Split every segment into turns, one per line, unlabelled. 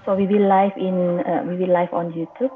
So we will live on YouTube.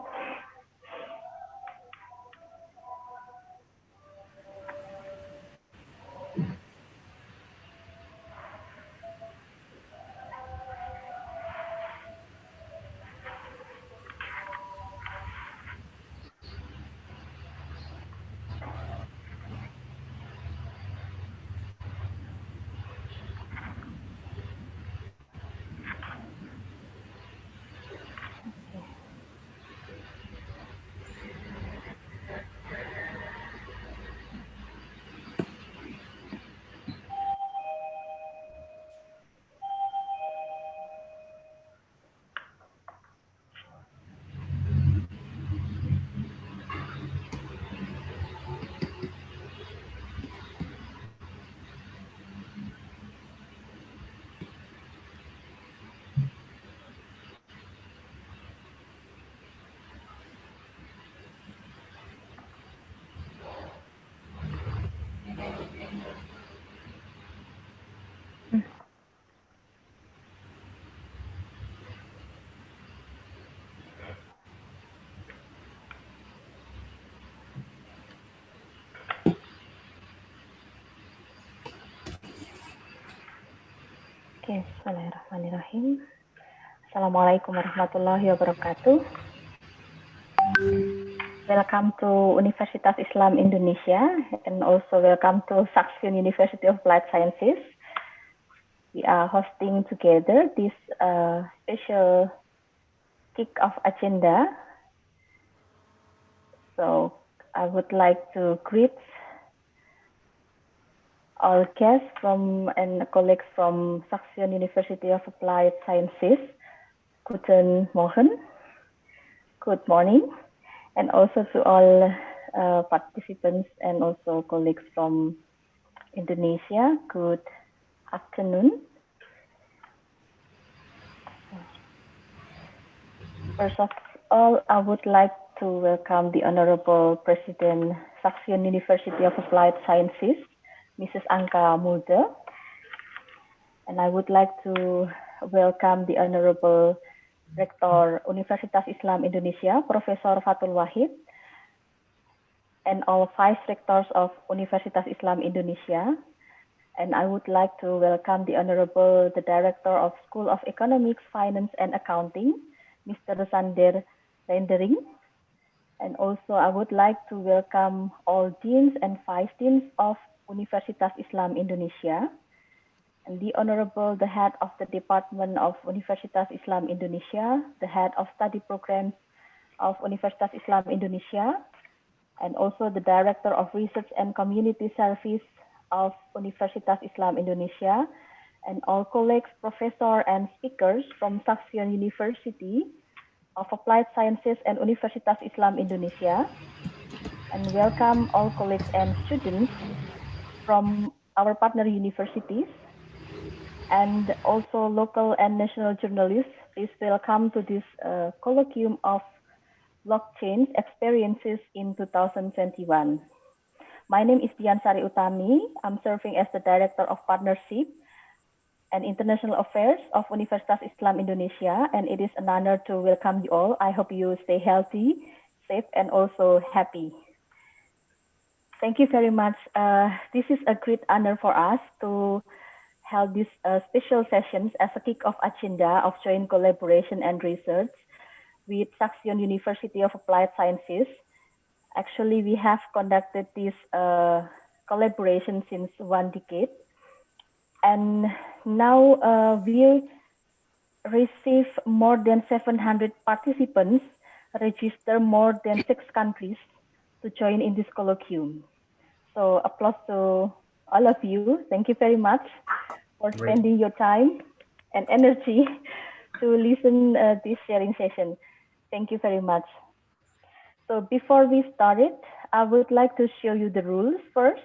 Okay, Bismillahirrahmanirrahim. Assalamualaikum warahmatullahi wabarakatuh. Welcome to Universitas Islam Indonesia and also welcome to Saxion University of Applied Sciences. We are hosting together this special kick-off agenda. So I would like to greet all guests and colleagues from Saxion University of Applied Sciences. Guten Morgen. Good morning. And also to all participants and also colleagues from Indonesia, good afternoon. First of all, I would like to welcome the Honorable President Saxion University of Applied Sciences, Mrs. Anka Mulder. And I would like to welcome the Honorable Rector Universitas Islam Indonesia, Professor Fatul Wahid, and all Vice Rectors of Universitas Islam Indonesia. And I would like to welcome the Honorable, the Director of School of Economics, Finance and Accounting, Mr. Sander Rendering. And also I would like to welcome all deans and vice deans of Universitas Islam Indonesia, and the Honorable, the Head of the Department of Universitas Islam Indonesia, the Head of Study Programs of Universitas Islam Indonesia, and also the Director of Research and Community Service of Universitas Islam Indonesia, and all colleagues, professors, and speakers from Saxion University of Applied Sciences and Universitas Islam Indonesia, and welcome all colleagues and students from our partner universities, and also local and national journalists. Please welcome to this colloquium of blockchain experiences in 2021. My name is Dian Sari Utami. I'm serving as the Director of Partnership and International Affairs of Universitas Islam Indonesia, and it is an honor to welcome you all. I hope you stay healthy, safe, and also happy. Thank you very much. This is a great honor for us to held these special sessions as a kick-off agenda of joint collaboration and research with Saxion University of Applied Sciences. Actually, we have conducted this collaboration since 1 decade. And now we receive more than 700 participants, register more than 6 countries to join in this colloquium. So applause to all of you. Thank you very much for spending your time and energy to listen this sharing session. Thank you very much. So before we start it, I would like to show you the rules first.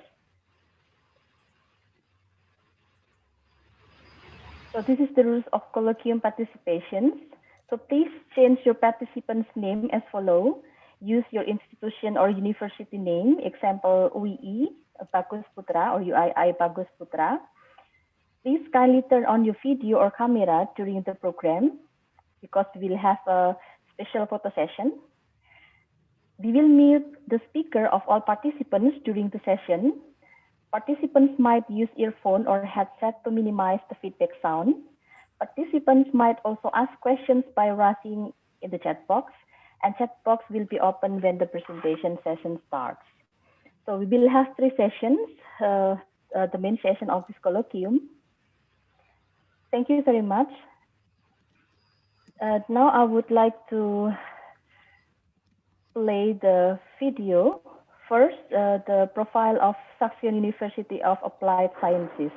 So this is the rules of colloquium participation. So please change your participant's name as follow. Use your institution or university name, example UII Bagus Putra or UII Bagus Putra. Please kindly turn on your video or camera during the program. because we'll have a special photo session. We will mute the speaker of all participants during the session. Participants might use earphone or headset to minimize the feedback sound. Participants might also ask questions by writing in the chat box, and chat box will be open when the presentation session starts. So we will have 3 sessions, the main session of this colloquium. Thank you very much. Now I would like to play the video. First, the profile of Saxion University of Applied Sciences.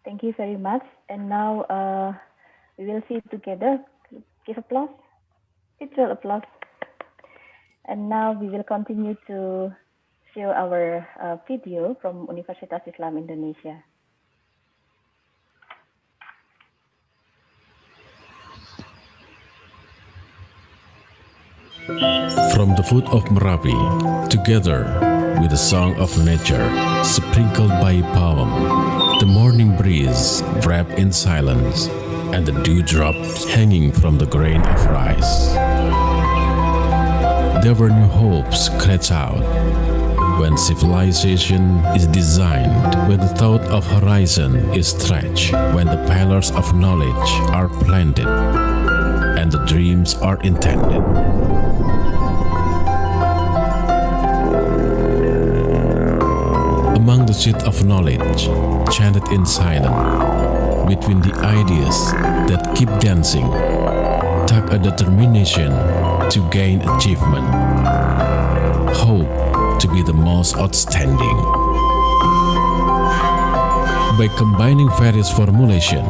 Thank you very much. And now we will see together. Give applause. Virtual applause. And now we will continue to show our video from Universitas Islam Indonesia.
From the foot of Merapi, together with the song of nature, sprinkled by a poem, the morning breeze wrapped in silence, and the dewdrops hanging from the grain of rice. There were new hopes scratched out. When civilization is designed, when the thought of horizon is stretched, when the pillars of knowledge are planted, and the dreams are intended. Among the seed of knowledge, chanted in silence, between the ideas that keep dancing, tuck a determination to gain achievement, hope to be the most outstanding. By combining various formulation,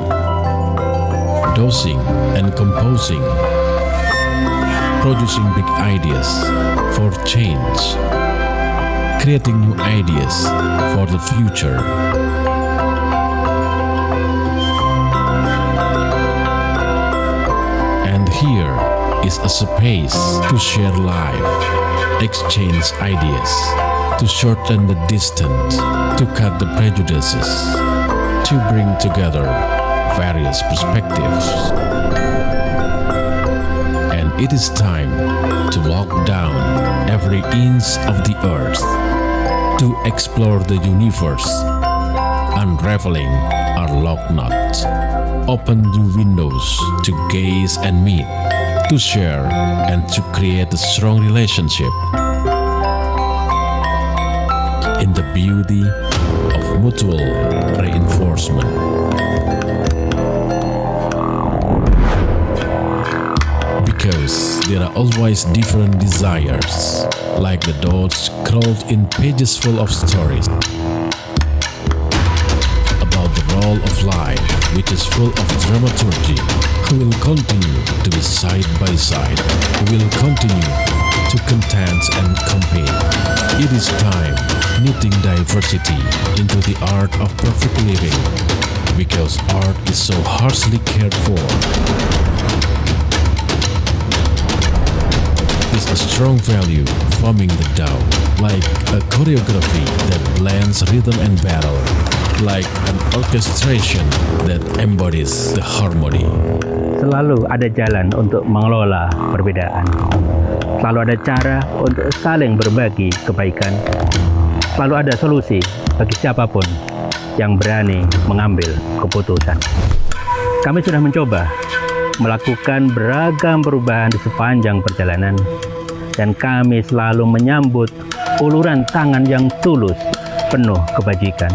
dosing and composing, producing big ideas for change, creating new ideas for the future. And here is a space to share life, exchange ideas, to shorten the distance, to cut the prejudices, to bring together various perspectives. And it is time to walk down every inch of the earth, to explore the universe, unraveling our locked knots, open new windows to gaze and meet, to share and to create a strong relationship in the beauty of mutual reinforcement. because there are always different desires, like the dots scrawled in pages full of stories about the role of life, which is full of dramaturgy, who will continue to be side by side, who will continue to contend and compete. It is time knitting diversity into the art of perfect living, because art is so harshly cared for. Is a strong value forming the Tao, like a choreography that blends rhythm and battle, like an orchestration that embodies the harmony.
Selalu ada jalan untuk mengelola perbedaan. Selalu ada cara untuk saling berbagi kebaikan. Selalu ada solusi bagi siapapun yang berani mengambil keputusan. Kami sudah mencoba melakukan beragam perubahan di sepanjang perjalanan, dan kami selalu menyambut uluran tangan yang tulus, penuh kebajikan,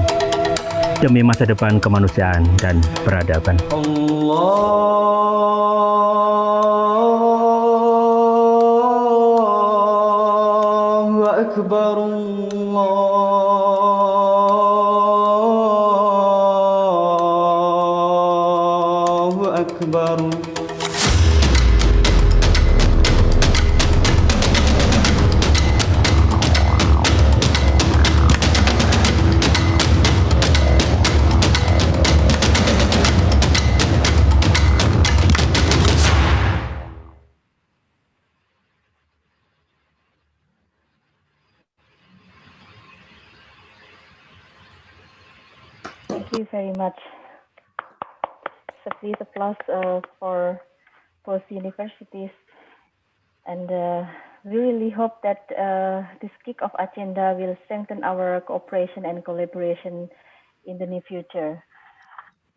demi masa depan kemanusiaan dan peradaban.
Allahu Akbar, Allahu Akbar.
Thank you very much. So please applause for both universities. And we really hope that this kick-off agenda will strengthen our cooperation and collaboration in the near future.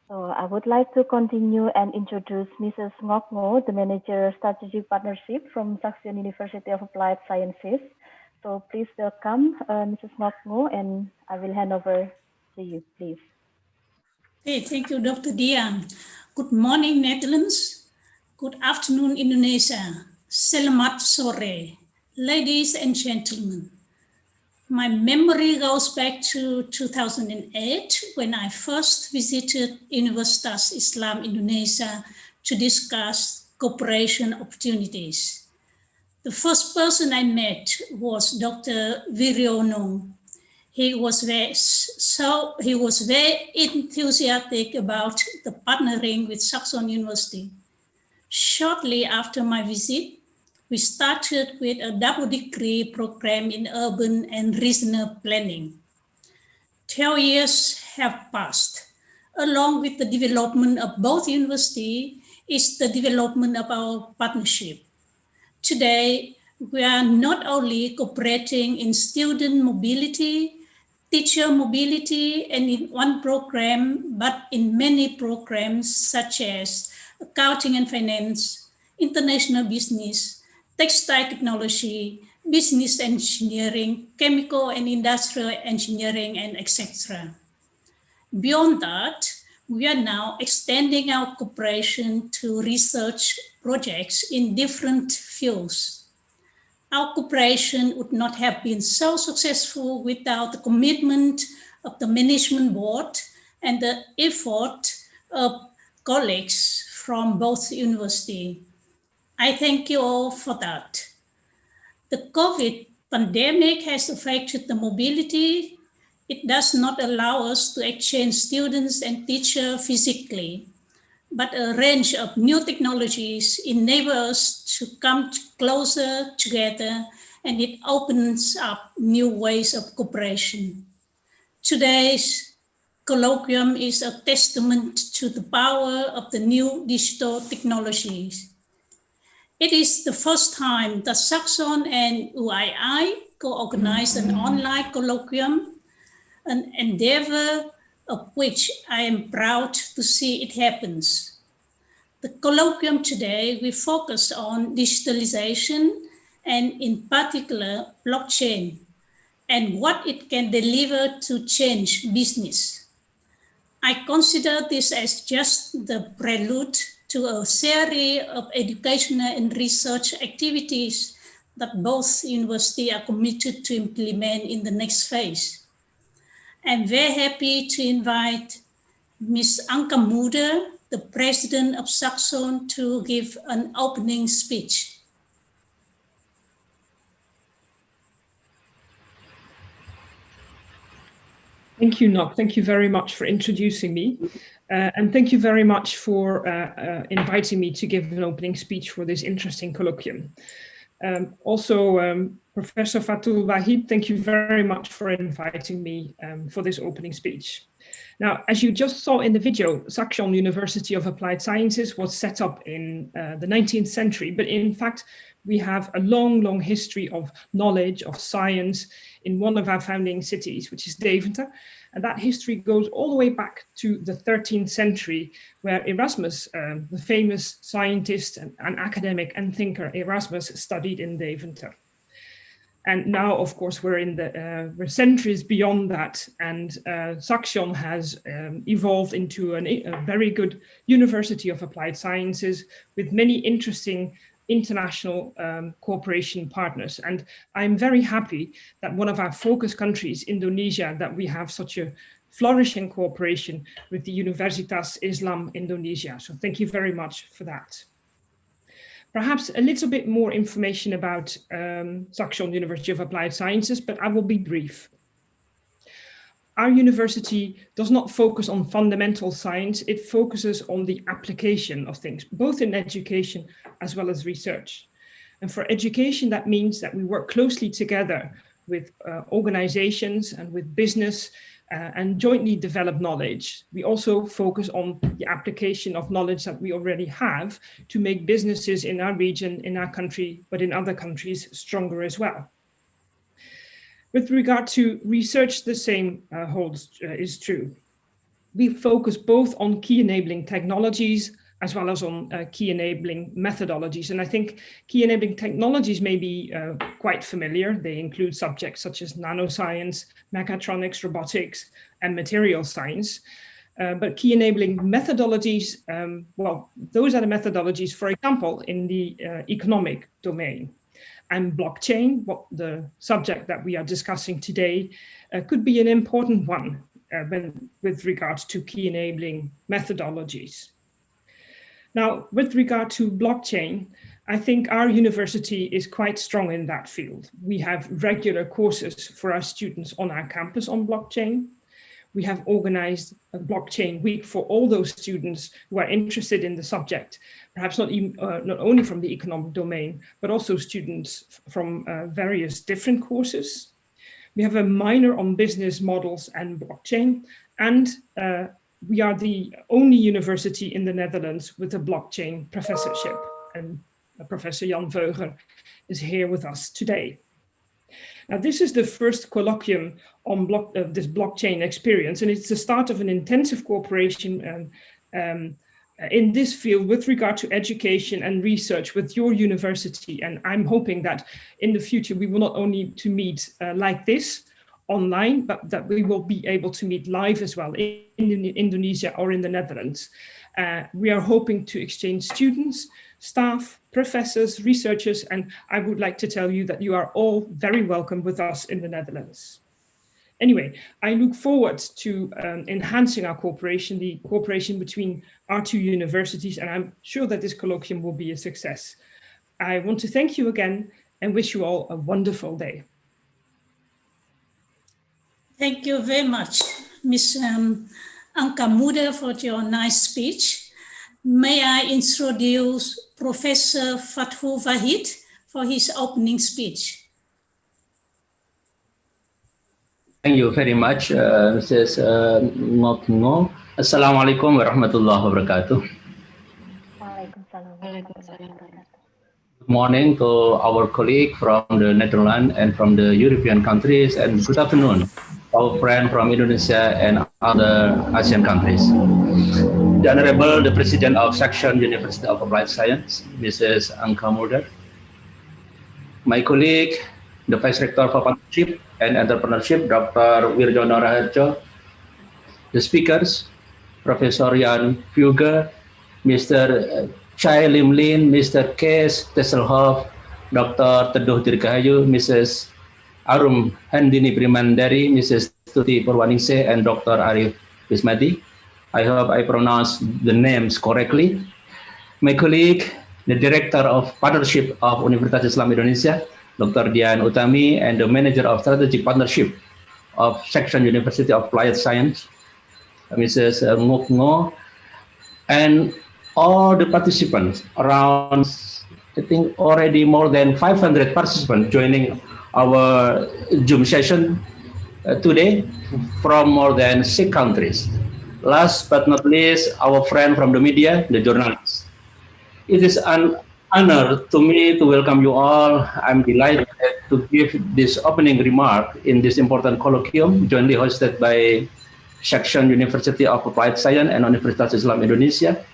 So I would like to continue and introduce Mrs. Ngok Ngo, the Manager Strategic Partnership from Saxion University of Applied Sciences. So please welcome Mrs. Ngok Ngo, and I will hand over to you, please.
Hey, thank you, Dr. Dian. Good morning, Netherlands. Good afternoon, Indonesia. Selamat sore, ladies and gentlemen. My memory goes back to 2008 when I first visited Universitas Islam Indonesia to discuss cooperation opportunities. The first person I met was Dr. Wiryono. He was very enthusiastic about the partnering with Saxion University. Shortly after my visit, we started with a double degree program in urban and regional planning. 12 years have passed. Along with the development of both universities is the development of our partnership. Today, we are not only cooperating in student mobility, teacher mobility, and in one program, but in many programs such as accounting and finance, international business, textile technology, business engineering, chemical and industrial engineering, and etc. Beyond that, we are now extending our cooperation to research projects in different fields. Our cooperation would not have been so successful without the commitment of the management board and the effort of colleagues from both universities. I thank you all for that. The COVID pandemic has affected the mobility. It does not allow us to exchange students and teachers physically, but a range of new technologies enable us to come closer together, and it opens up new ways of cooperation. Today's colloquium is a testament to the power of the new digital technologies. It is the first time that Saxion and UII co-organized an online colloquium, an endeavor of which I am proud to see it happens. The colloquium today will focus on digitalization and in particular blockchain and what it can deliver to change business. I consider this as just the prelude to a series of educational and research activities that both universities are committed to implement in the next phase. I'm very happy to invite Ms. Anka Mulder, the president of Saxon, to give an opening speech.
Thank you, Nok. Thank you very much for introducing me. And thank you very much for inviting me to give an opening speech for this interesting colloquium. Professor Fatul Wahid, thank you very much for inviting me for this opening speech. Now, as you just saw in the video, Saxion University of Applied Sciences was set up in the 19th century, but in fact, we have a long, long history of knowledge, of science in one of our founding cities, which is Deventer. And that history goes all the way back to the 13th century, where Erasmus, the famous scientist and academic and thinker Erasmus, studied in Deventer. And now, of course, we're centuries beyond that, and Saxion has evolved into a very good University of Applied Sciences with many interesting international cooperation partners. And I'm very happy that one of our focus countries, Indonesia, that we have such a flourishing cooperation with the Universitas Islam Indonesia. So thank you very much for that. Perhaps a little bit more information about Saxion University of Applied Sciences, but I will be brief. Our university does not focus on fundamental science, it focuses on the application of things, both in education as well as research. And for education, that means that we work closely together with organizations and with business and jointly develop knowledge. We also focus on the application of knowledge that we already have to make businesses in our region, in our country, but in other countries stronger as well. With regard to research, the same is true. We focus both on key enabling technologies as well as on key enabling methodologies. And I think key enabling technologies may be quite familiar. They include subjects such as nanoscience, mechatronics, robotics, and material science. But key enabling methodologies, well, those are the methodologies, for example, in the economic domain. And blockchain, the subject that we are discussing today, could be an important one with regards to key enabling methodologies. Now, with regard to blockchain, I think our university is quite strong in that field. We have regular courses for our students on our campus on blockchain. We have organized a blockchain week for all those students who are interested in the subject, perhaps not only from the economic domain, but also students from various different courses. We have a minor on business models and blockchain, and we are the only university in the Netherlands with a blockchain professorship, and Professor Jan Veuger is here with us today. Now, this is the first colloquium on this blockchain experience, and it's the start of an intensive cooperation in this field with regard to education and research with your university. And I'm hoping that in the future, we will not only to meet like this online, but that we will be able to meet live as well in Indonesia or in the Netherlands. We are hoping to exchange students, staff, professors, researchers, and I would like to tell you that you are all very welcome with us in the Netherlands. Anyway, I look forward to enhancing our cooperation, the cooperation between our two universities, and I'm sure that this colloquium will be a success. I want to thank you again and wish you all a wonderful day.
Thank you very much, Ms. Anka Mulder, for your nice speech. May I introduce Professor Fatul Wahid for his opening speech.
Thank you very much, Mrs. Nokno. Assalamualaikum warahmatullahi wabarakatuh. Good morning to our colleague from the Netherlands and from the European countries, and good afternoon to our friend from Indonesia and other Asian countries. The Honorable, the President of Saxion University of Applied Science, Mrs. Anka Mulder, my colleague, the Vice Rector for Partnership and Entrepreneurship, Dr. Wirjono Raharjo, the speakers, Professor Jan Fugger, Mr. Chai Lim Lin, Mr. Kees Tesselhoff, Dr. Teduh Dirgahayu, Mrs. Arum Handini Primandari, Mrs. Tuti Purwaningsih, and Dr. Arif Bismadi. I hope I pronounced the names correctly. My colleague, the Director of Partnership of Universitas Islam Indonesia, Dr. Dian Utami, and the Manager of Strategic Partnership of Section University of Applied Science, Mrs. Ngok Ngo, and all the participants, around, I think already more than 500 participants joining our Zoom session today from more than 6 countries. Last but not least, our friend from the media, the journalists. It is an honor to me to welcome you all. I'm delighted to give this opening remark in this important colloquium jointly hosted by Section University of Applied Science and Universitas Islam Indonesia.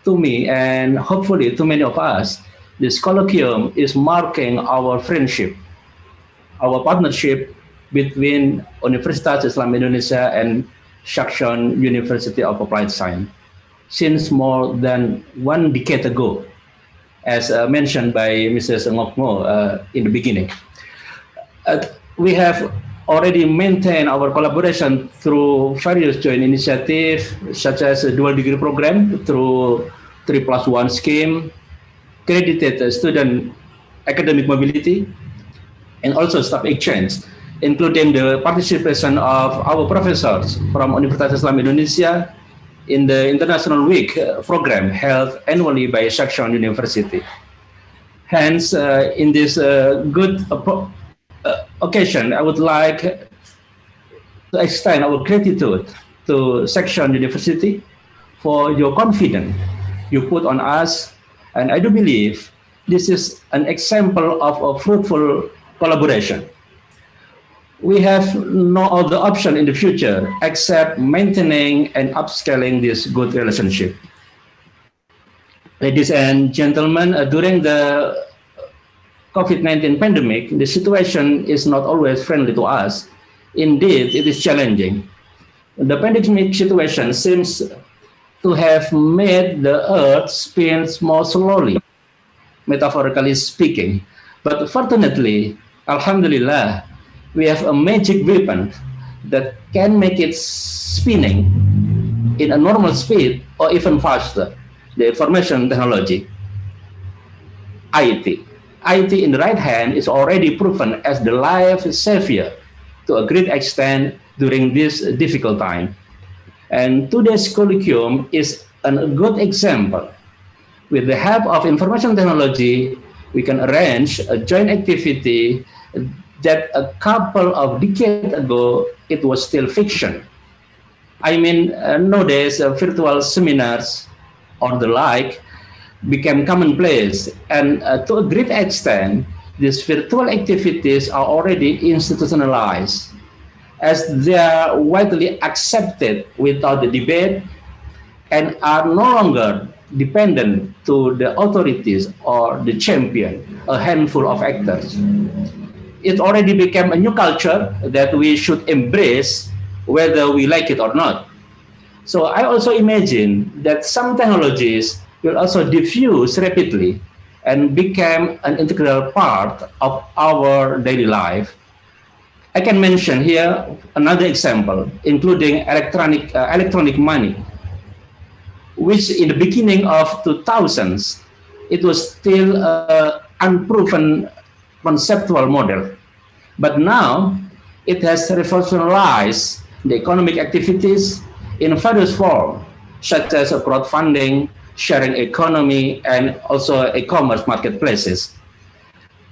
To me, and hopefully to many of us, this colloquium is marking our friendship, our partnership between Universitas Islam Indonesia and Section University of Applied Science since more than 1 decade ago, as mentioned by Mrs. Ngok Ngo in the beginning. We have already maintained our collaboration through various joint initiatives, such as a dual degree program through 3+1 scheme, credited student academic mobility, and also staff exchange, including the participation of our professors from Universitas Islam Indonesia in the International Week program held annually by Section University. Hence, in this good occasion, I would like to extend our gratitude to Section University for your confidence you put on us, and I do believe this is an example of a fruitful collaboration. We have no other option in the future except maintaining and upscaling this good relationship. Ladies and gentlemen, during the COVID-19 pandemic, the situation is not always friendly to us. Indeed, it is challenging. The pandemic situation seems to have made the earth spin more slowly, metaphorically speaking. But fortunately, alhamdulillah, we have a magic weapon that can make it spinning in a normal speed or even faster, the information technology, IT. IT in the right hand is already proven as the life savior to a great extent during this difficult time. And today's colloquium is a good example. With the help of information technology, we can arrange a joint activity that a couple of decades ago, it was still fiction. I mean, nowadays, virtual seminars or the like became commonplace. And to a great extent, these virtual activities are already institutionalized as they are widely accepted without the debate and are no longer dependent to the authorities or the champion, a handful of actors. It already became a new culture that we should embrace whether we like it or not. So I also imagine that some technologies will also diffuse rapidly and become an integral part of our daily life. I can mention here another example, including electronic money, which in the beginning of 2000s, it was still an unproven conceptual model. But now it has revolutionized the economic activities in various forms, such as crowdfunding, sharing economy, and also e-commerce marketplaces.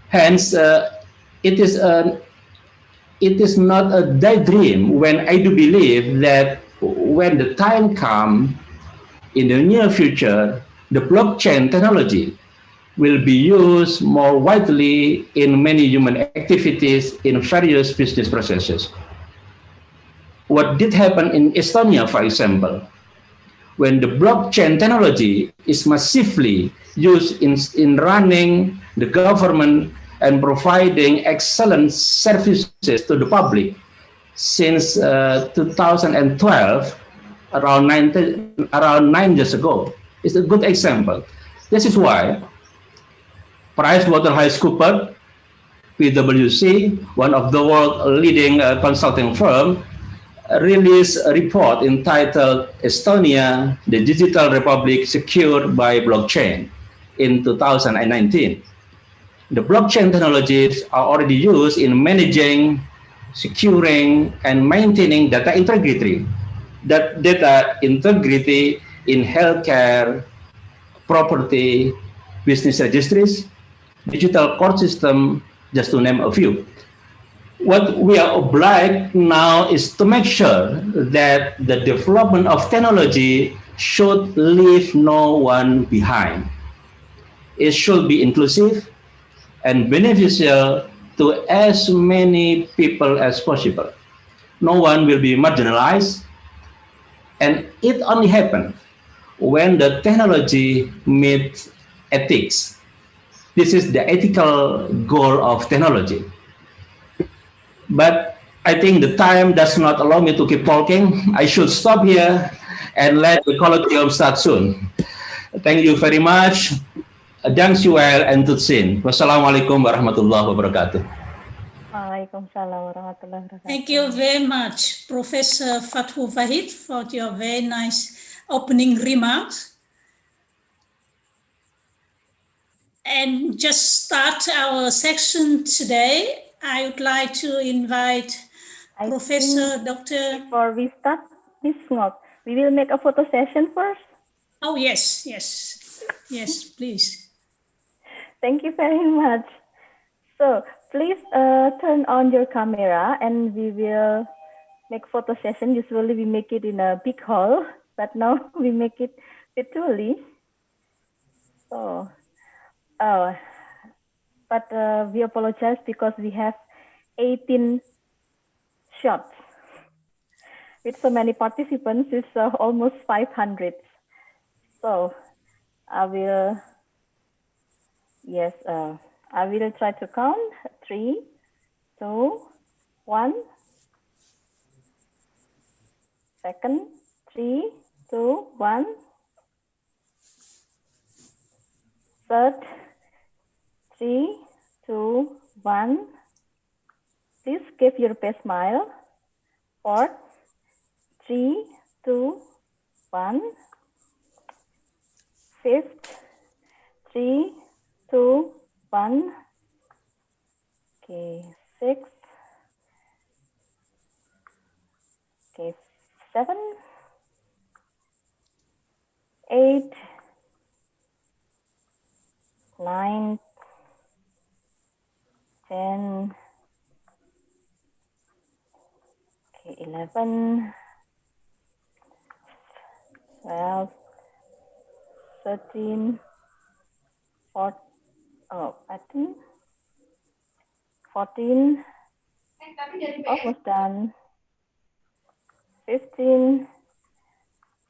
Hence, it is not a daydream when I do believe that when the time comes in the near future, the blockchain technology will be used more widely in many human activities in various business processes. What did happen in Estonia, for example, when the blockchain technology is massively used in running the government and providing excellent services to the public since 2012, around 9 years ago. It's a good example. This is why PricewaterhouseCoopers, PwC, one of the world's leading consulting firm, released a report entitled Estonia, the Digital Republic Secured by Blockchain in 2019. The blockchain technologies are already used in managing, securing, and maintaining data integrity. That data integrity in healthcare, property, business registries, digital court system, just to name a few. What we are obliged now is to make sure that the development of technology should leave no one behind. It should be inclusive and beneficial to as many people as possible. No one will be marginalized, and it only happens when the technology meets ethics. This is the ethical goal of technology. But I think the time does not allow me to keep talking. I should stop here and let the colloquium start soon. Thank you very much. Dankjewel en tot ziens. Wassalamualaikum warahmatullahi wabarakatuh.
Waalaikumsalam warahmatullahi wabarakatuh.
Thank you very much, Professor Fathul Wahid, for your very nice opening remarks. And just start our section today, I would like to invite Professor Dr.
Before we start, Ms. Ngok, we will make a photo session first.
Oh, yes, please.
Thank you very much. So please turn on your camera and we will make photo session. Usually we make it in a big hall, but now we make it virtually. So, but we apologize because we have 18 shots with so many participants. It's almost 500. So I will, I will try to count 3, 2, 1. Second, 3, 2, 1. Third, 3, 2, 1. Please give your best smile. Fourth, 3, 2, 1. Fifth, 3, 2, 1. Okay, 6. Okay, 7, 8, 9, 10, okay, 11, 12, 13, 14, 14, almost done, 15,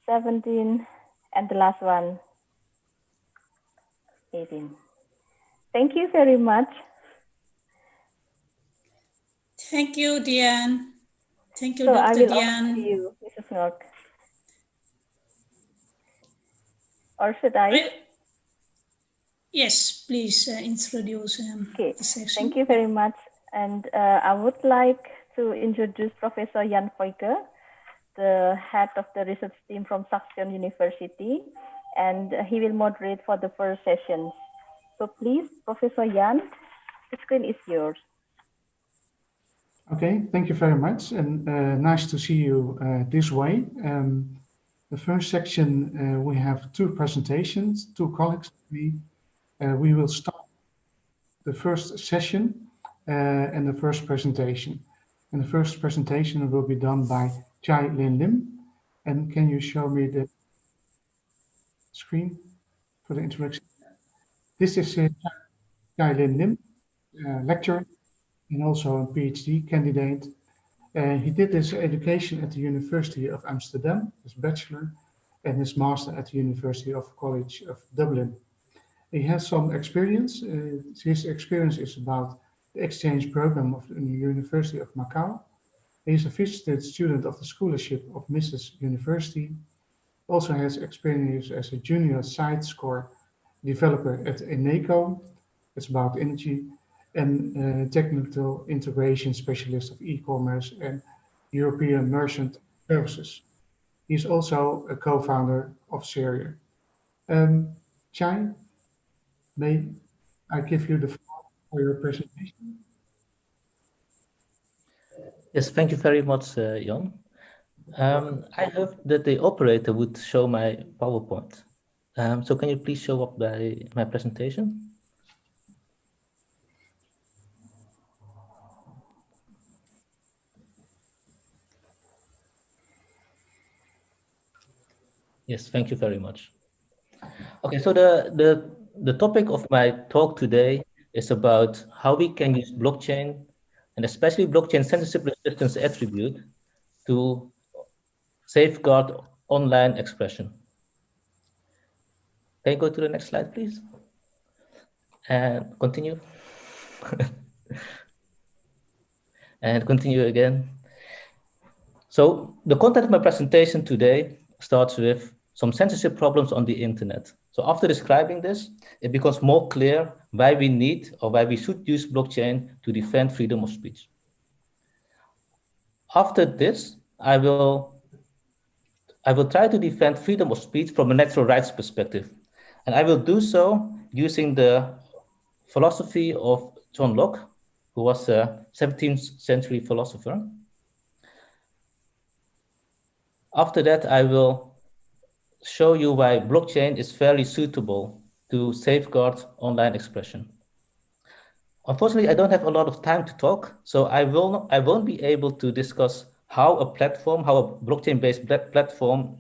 17, and the last one, 18. Thank you very much.
Thank you, Dian. Thank you,
So
Dr.
I will
Dian.
over to you, Mrs. Ngok. Or should I?
Yes, please introduce
Okay,
the session.
thank you very much. And I would like to introduce Professor Jan Voike, the head of the research team from Saxion University, and he will moderate for the first session. So please, Professor Jan, the screen is yours.
Okay, thank you very much, and nice to see you this way. The first section, we have two presentations, two colleagues. We will start the first session and the first presentation. And the first presentation will be done by Chai Lin Lim. And can you show me the screen for the introduction? This is Chai Lin Lim, lecturer and also a PhD candidate. He did his education at the University of Amsterdam, his bachelor, and his master at the University of College of Dublin. He has some experience. His experience is about the exchange program of the University of Macau. He is a visited student of the scholarship of Mrs. University, also has experience as a junior site score developer at Eneco, it's about energy, and technical integration specialist of e-commerce and European merchant services. He's also a co-founder of Syria. Chai, may I give you the floor for your presentation?
Yes, thank you very much, Jan. I hope that the operator would show my PowerPoint. So can you please show up my presentation? Yes, thank you very much. Okay, so the topic of my talk today is about how we can use blockchain, and especially blockchain censorship resistance attribute, to safeguard online expression. Can you go to the next slide, please? And continue. And continue again. So the content of my presentation today starts with some censorship problems on the internet. So after describing this, it becomes more clear why we need or why we should use blockchain to defend freedom of speech. After this, I will try to defend freedom of speech from a natural rights perspective. And I will do so using the philosophy of John Locke, who was a 17th century philosopher. After that, I will show you why blockchain is fairly suitable to safeguard online expression. Unfortunately, I don't have a lot of time to talk, so I won't be able to discuss how a blockchain-based platform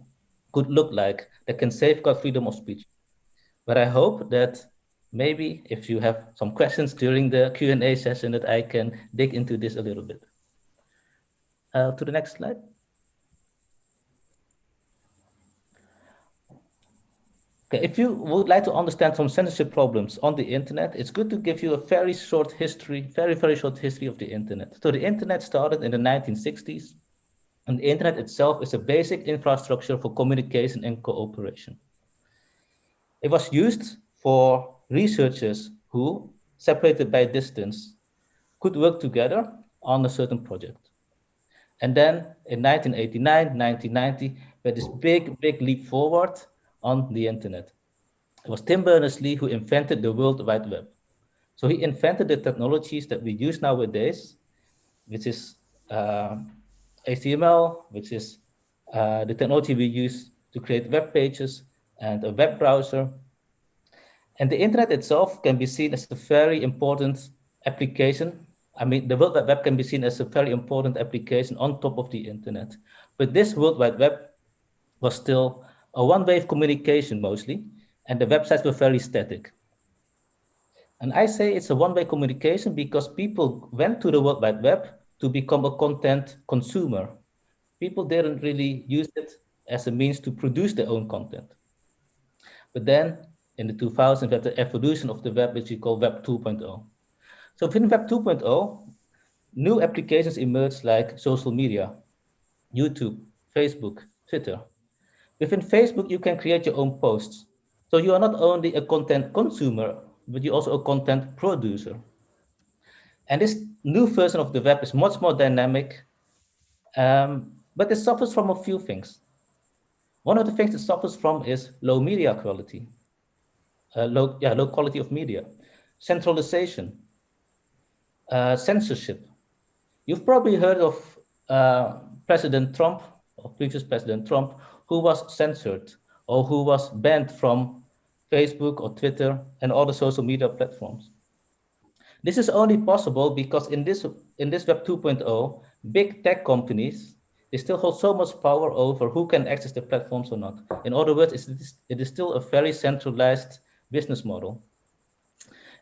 could look like that can safeguard freedom of speech. But I hope that maybe if you have some questions during the Q&A session, that I can dig into this a little bit. To the next slide. Okay, if you would like to understand some censorship problems on the internet, it's good to give you a very short history, very short history of the internet. So the internet started in the 1960s, and the internet itself is a basic infrastructure for communication and cooperation. It was used for researchers who, separated by distance, could work together on a certain project. And then in 1989, 1990, we had this big leap forward on the internet. It was Tim Berners-Lee who invented the World Wide Web. So he invented the technologies that we use nowadays, which is HTML, which is the technology we use to create web pages and a web browser. And the internet itself can be seen as a very important application. I mean, the World Wide Web can be seen as a very important application on top of the internet. But this World Wide Web was still a one-way of communication mostly, and the websites were very static. And I say it's a one-way communication because people went to the World Wide Web to become a content consumer. People didn't really use it as a means to produce their own content. But then in the 2000s, we had the evolution of the web, which we call Web 2.0. So within Web 2.0, new applications emerged like social media, YouTube, Facebook, Twitter. Within Facebook, you can create your own posts. So you are not only a content consumer, but you're also a content producer. And this new version of the web is much more dynamic, but it suffers from a few things. One of the things it suffers from is low media quality, low quality of media, centralization, censorship. You've probably heard of President Trump, or previous President Trump, who was censored or who was banned from Facebook or Twitter and other social media platforms. This is only possible because in this Web 2.0, big tech companies, they still hold so much power over who can access the platforms or not. In other words, it is still a very centralized business model.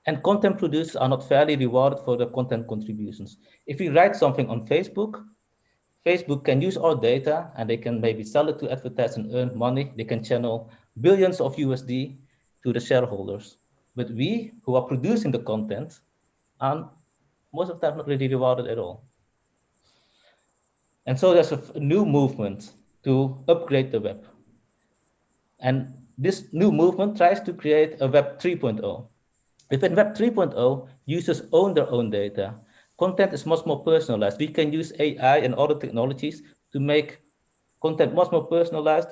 And content producers are not fairly rewarded for their content contributions. If we write something on Facebook, Facebook can use our data and they can maybe sell it to advertisers and earn money. They can channel billions of USD to the shareholders. But we who are producing the content are most of the time not really rewarded at all. And so there's a new movement to upgrade the web. And this new movement tries to create a Web 3.0. Within Web 3.0, users own their own data. Content is much more personalized. We can use AI and other technologies to make content much more personalized.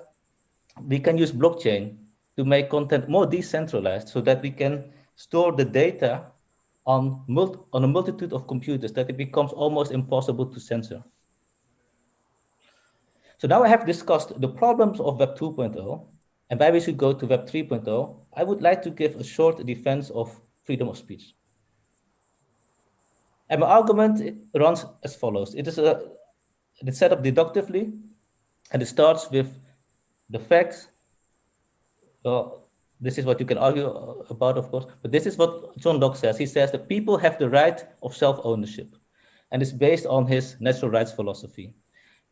We can use blockchain to make content more decentralized so that we can store the data on a multitude of computers that it becomes almost impossible to censor. So now I have discussed the problems of Web 2.0 and why we should go to Web 3.0. I would like to give a short defense of freedom of speech. And my argument runs as follows. It's set up deductively, and it starts with the facts. This is what you can argue about, of course, but this is what John Locke says. He says that people have the right of self-ownership, and it's based on his natural rights philosophy.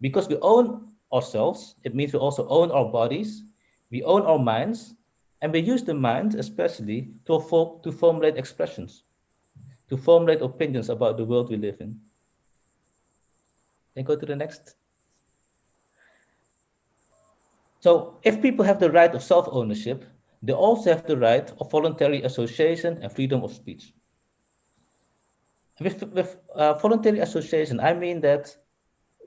Because we own ourselves, it means we also own our bodies, we own our minds, and we use the mind especially to formulate expressions, to formulate opinions about the world we live in. Can go to the next. So if people have the right of self-ownership, they also have the right of voluntary association and freedom of speech. With voluntary association, I mean that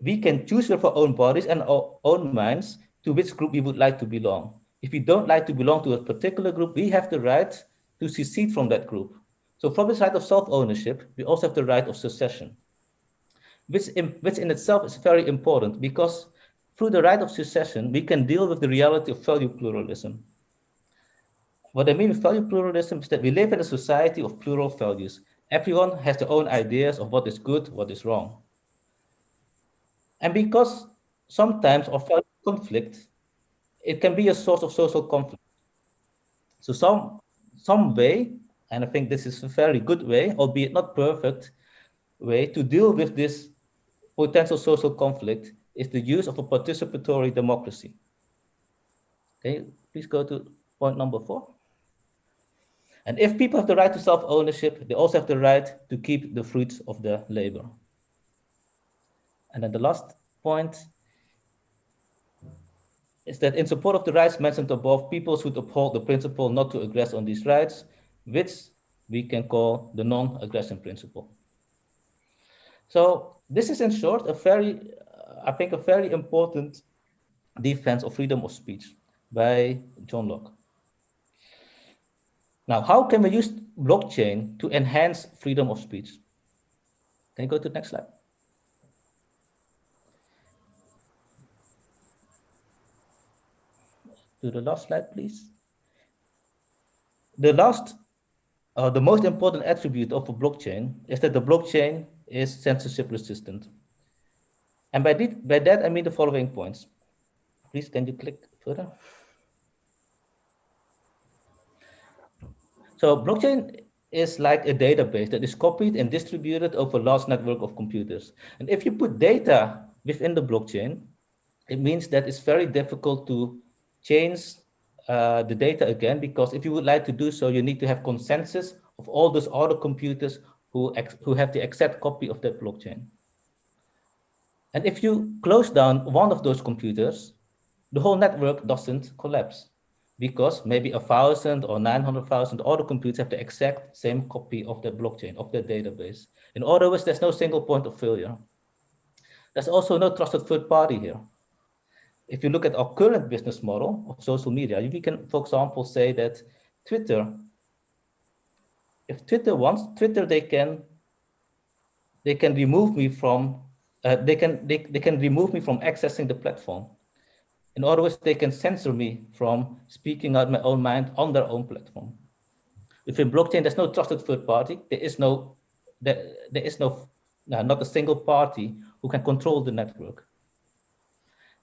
we can choose with our own bodies and our own minds to which group we would like to belong. If we don't like to belong to a particular group, we have the right to secede from that group. So from this right of self-ownership, we also have the right of secession, which in itself is very important because through the right of secession, we can deal with the reality of value pluralism. What I mean with value pluralism is that we live in a society of plural values. Everyone has their own ideas of what is good, what is wrong. And because sometimes our value conflict, it can be a source of social conflict. So some way, and I think this is a very good way, albeit not perfect way, to deal with this potential social conflict is the use of a participatory democracy. Okay, please go to point number 4. And if people have the right to self-ownership, they also have the right to keep the fruits of their labor. And then the last point is that in support of the rights mentioned above, people should uphold the principle not to aggress on these rights, which we can call the non-aggression principle. So this is in short a very important defense of freedom of speech by John Locke. Now, how can we use blockchain to enhance freedom of speech? Can you go to the next slide? To the last slide, please. The most important attribute of a blockchain is that the blockchain is censorship resistant. And by that, I mean the following points. Please, can you click further? So blockchain is like a database that is copied and distributed over a large network of computers. And if you put data within the blockchain, it means that it's very difficult to change the data again, because if you would like to do so, you need to have consensus of all those other computers who have the exact copy of that blockchain. And if you close down one of those computers, the whole network doesn't collapse, because maybe 1,000 or 900,000 other computers have the exact same copy of the blockchain, of the database. In other words, there's no single point of failure. There's also no trusted third party here. If you look at our current business model of social media, we can, for example, say that if Twitter wants, they can remove me from they can remove me from accessing the platform. In other words, they can censor me from speaking out my own mind on their own platform. Within blockchain, there's no trusted third party. There is not a single party who can control the network.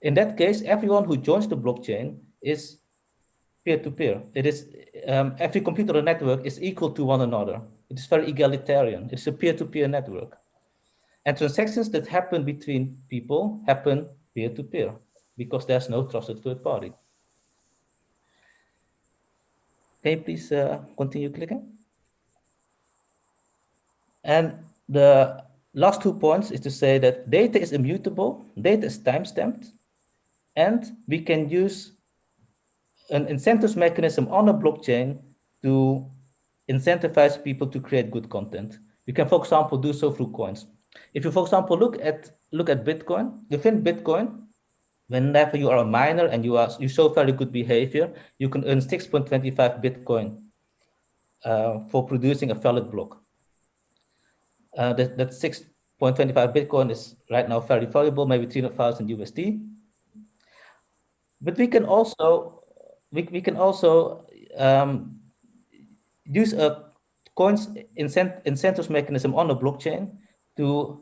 In that case, everyone who joins the blockchain is peer-to-peer. It is every computer on the network is equal to one another. It is very egalitarian. It's a peer-to-peer network. And transactions that happen between people happen peer-to-peer because there's no trusted third party. Can you please continue clicking? And the last 2 points is to say that data is immutable, data is timestamped, and we can use an incentives mechanism on a blockchain to incentivize people to create good content. You can, for example, do so through coins. If you, for example, look at Bitcoin, within Bitcoin, whenever you are a miner and you show very good behavior, you can earn 6.25 Bitcoin for producing a valid block. That 6.25 Bitcoin is right now very valuable, maybe 300,000 USD. But we can also use a coins incentives mechanism on a blockchain to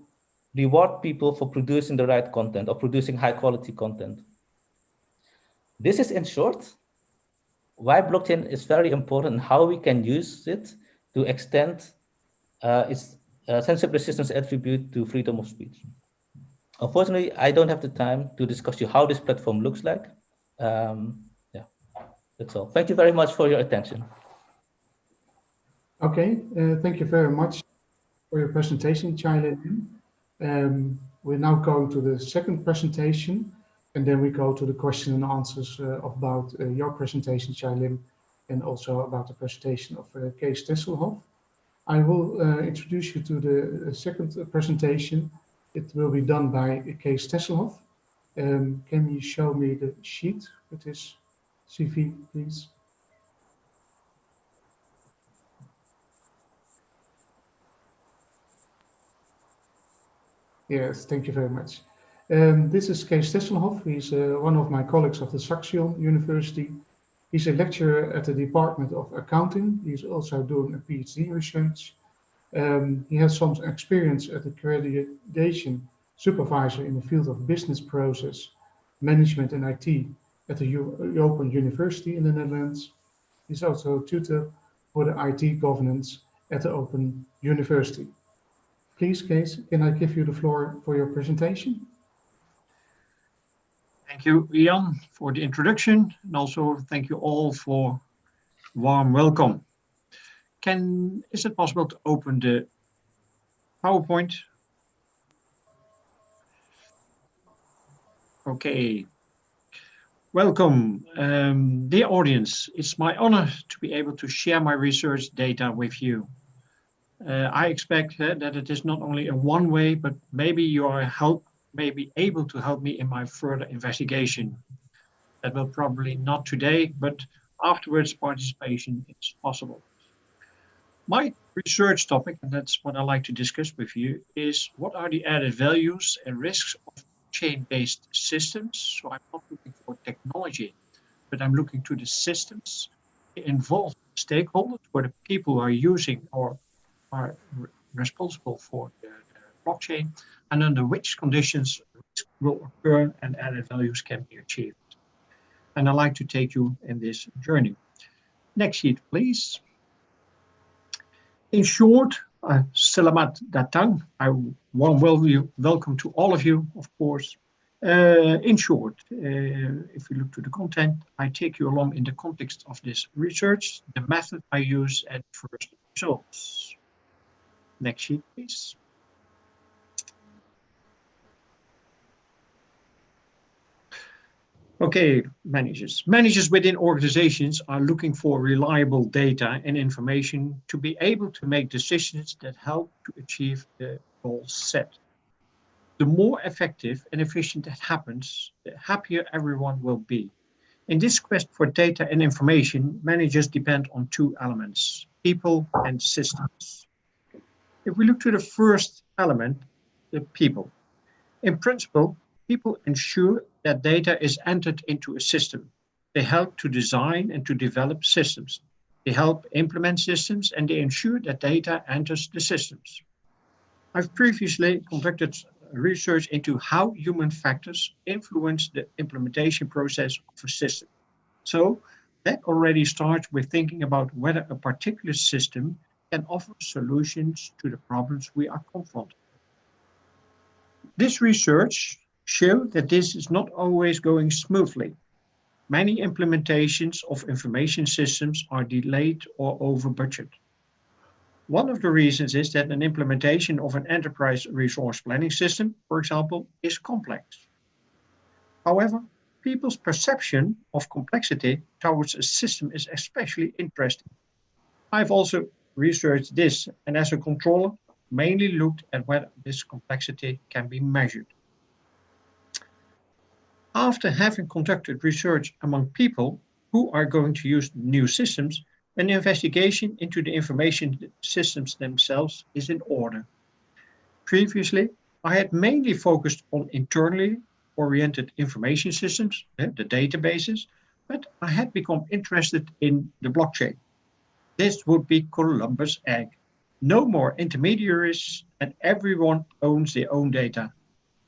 reward people for producing the right content or producing high quality content. This is, in short, why blockchain is very important and how we can use it to extend its censorship resistance attribute to freedom of speech. Unfortunately, I don't have the time to discuss you how this platform looks like. Yeah, that's all. Thank you very much for your attention.
Okay, thank you very much for your presentation, Chai Lin. We're now going to the second presentation, and then we go to the question and answers about your presentation, Chai Lin, and also about the presentation of Kees Tesselhoff. I will introduce you to the second presentation. It will be done by Kees Tesselhoff. Can you show me the sheet with his CV, please? Yes, thank you very much. This is Kees Tesselhoff. He's one of my colleagues of the Saxion University. He's a lecturer at the Department of Accounting. He's also doing a PhD research. He has some experience as accreditation supervisor in the field of business process, management and IT at the Open University in the Netherlands. He's also a tutor for the IT governance at the Open University. Please, Kees, can I give you the floor for your presentation?
Thank you, Ian, for the introduction, and also thank you all for warm welcome. Is it possible to open the PowerPoint? Okay. Welcome, dear audience. It's my honor to be able to share my research data with you. I expect that it is not only a one way, but maybe you may be able to help me in my further investigation. That will probably not today, but afterwards participation is possible. My research topic, and that's what I like to discuss with you, is what are the added values and risks of chain-based systems. So I'm not looking for technology, but I'm looking to the systems involved stakeholders, where the people who are using or are responsible for the blockchain, and under which conditions risk will occur and added values can be achieved. And I'd like to take you in this journey. Next sheet, please. In short, Selamat datang. I warm welcome to all of you, of course. In short, if we look to the content, I take you along in the context of this research, the method I use, and first results. Next sheet, please. Okay, managers. Managers within organizations are looking for reliable data and information to be able to make decisions that help to achieve the goals set. The more effective and efficient that happens, the happier everyone will be. In this quest for data and information, managers depend on two elements, people and systems. If we look to the first element, the people. In principle, people ensure that data is entered into a system. They help to design and to develop systems. They help implement systems, and they ensure that data enters the systems. I've previously conducted research into how human factors influence the implementation process of a system. So that already starts with thinking about whether a particular system can offer solutions to the problems we are confronted with. This research showed that this is not always going smoothly. Many implementations of information systems are delayed or over budget. One of the reasons is that an implementation of an enterprise resource planning system, for example, is complex. However, people's perception of complexity towards a system is especially interesting. I've also researched this and as a controller, mainly looked at whether this complexity can be measured. After having conducted research among people who are going to use new systems, an investigation into the information systems themselves is in order. Previously, I had mainly focused on internally oriented information systems, the databases, but I had become interested in the blockchain. This would be Columbus' egg. No more intermediaries and everyone owns their own data.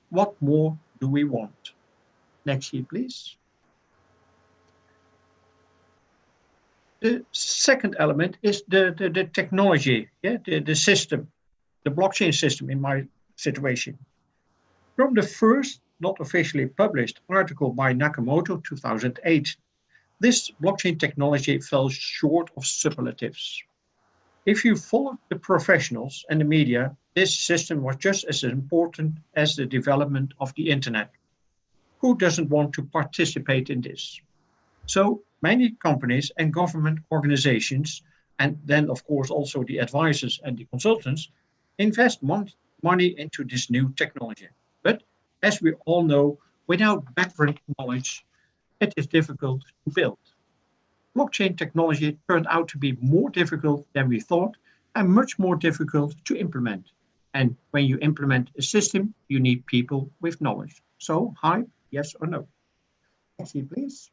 What more do we want? Next sheet, please. The second element is the technology, the system, the blockchain system in my situation. From the first, not officially published article by Nakamoto, 2008, this blockchain technology fell short of superlatives. If you followed the professionals and the media, this system was just as important as the development of the internet. Who doesn't want to participate in this? So many companies and government organizations, and then of course also the advisors and the consultants, invest money into this new technology. But as we all know, without background knowledge, it is difficult to build. Blockchain technology turned out to be more difficult than we thought and much more difficult to implement. And when you implement a system, you need people with knowledge. So, hype, yes or no? Next slide, please.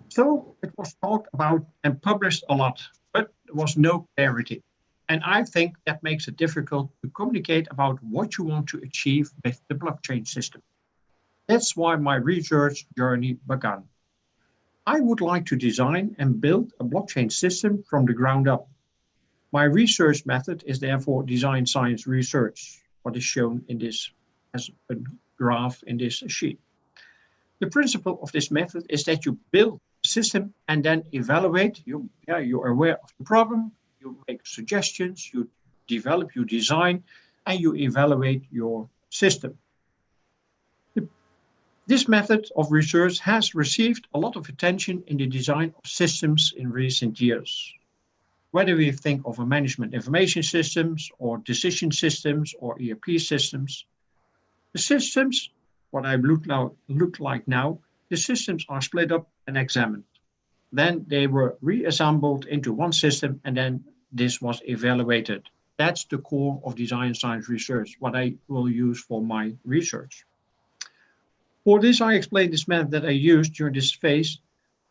So it was talked about and published a lot, but there was no clarity. And I think that makes it difficult to communicate about what you want to achieve with the blockchain system. That's why my research journey began. I would like to design and build a blockchain system from the ground up. My research method is therefore design science research, what is shown in this as a graph in this sheet. The principle of this method is that you build a system and then evaluate. You're aware of the problem, you make suggestions, you develop, you design, and you evaluate your system. This method of research has received a lot of attention in the design of systems in recent years. Whether we think of a management information systems or decision systems or ERP systems, the systems, what I look like now, the systems are split up and examined. Then they were reassembled into one system and then this was evaluated. That's the core of design science research, what I will use for my research. For this, I explained this method that I used during this phase.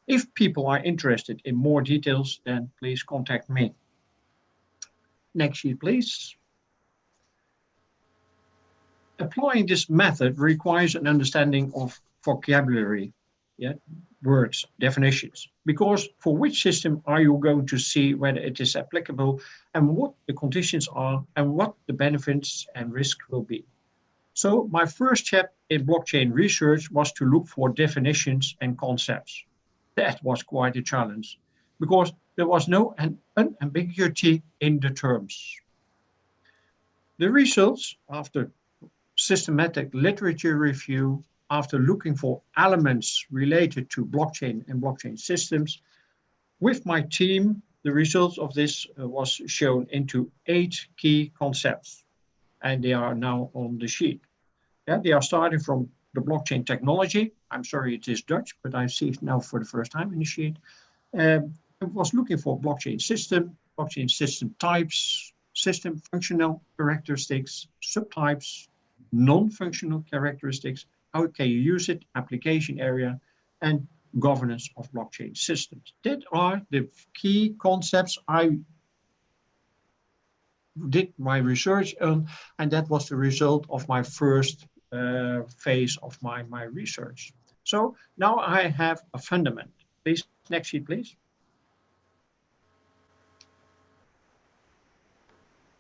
If people are interested in more details, then please contact me. Next sheet, please. Applying this method requires an understanding of vocabulary, words, definitions, because for which system are you going to see whether it is applicable and what the conditions are and what the benefits and risk will be. So my first step in blockchain research was to look for definitions and concepts. That was quite a challenge because there was no unambiguity in the terms. The results, after systematic literature review, after looking for elements related to blockchain and blockchain systems, with my team, the results of this was shown into 8 key concepts, and they are now on the sheet. They are starting from the blockchain technology. I'm sorry, it is Dutch, but I see it now for the first time in the sheet. I was looking for blockchain system types, system functional characteristics, subtypes, non-functional characteristics, how can you use it, application area, and governance of blockchain systems. That are the key concepts I did my research on, and that was the result of my first phase of my research. So now I have a fundament. Please, next sheet, please.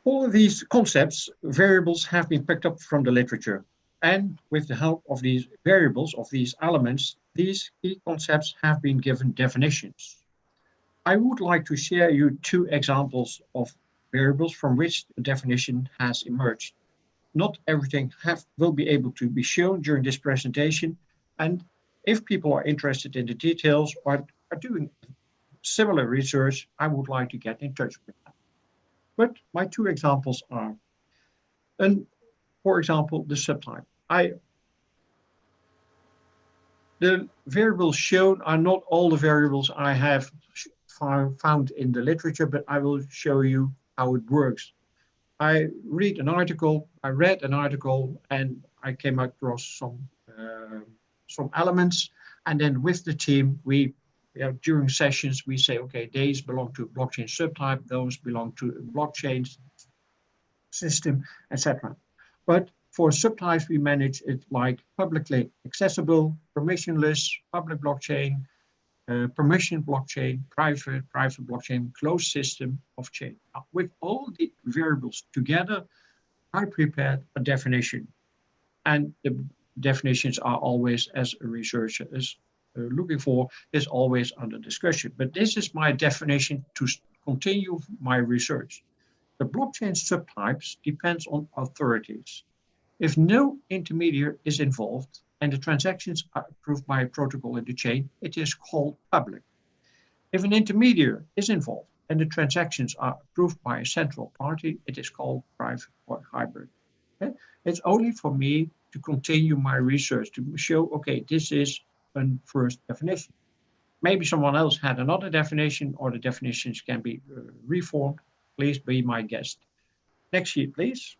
All of these concepts, variables have been picked up from the literature. And with the help of these variables, of these elements, these key concepts have been given definitions. I would like to share you two examples of variables from which the definition has emerged. Not everything will be able to be shown during this presentation, and if people are interested in the details or are doing similar research, I would like to get in touch with them. But my two examples are, and for example, the subtype. The variables shown are not all the variables I have found in the literature, but I will show you how it works. I read an article, I read an article, and I came across some elements, and then with the team, during sessions, we say, okay, these belong to blockchain subtype, those belong to blockchain system, etc. But for subtypes, we manage it like publicly accessible, permissionless, public blockchain, permission blockchain, private blockchain, closed system of chain. Now, with all the variables together, I prepared a definition. And the definitions are always, as a researcher is looking for, is always under discussion. But this is my definition to continue my research. The blockchain subtypes depends on authorities. If no intermediary is involved and the transactions are approved by a protocol in the chain, it is called public. If an intermediary is involved and the transactions are approved by a central party, it is called private or hybrid. Okay? It's only for me to continue my research to show, okay, this is a first definition. Maybe someone else had another definition or the definitions can be reformed. Please be my guest. Next sheet, please.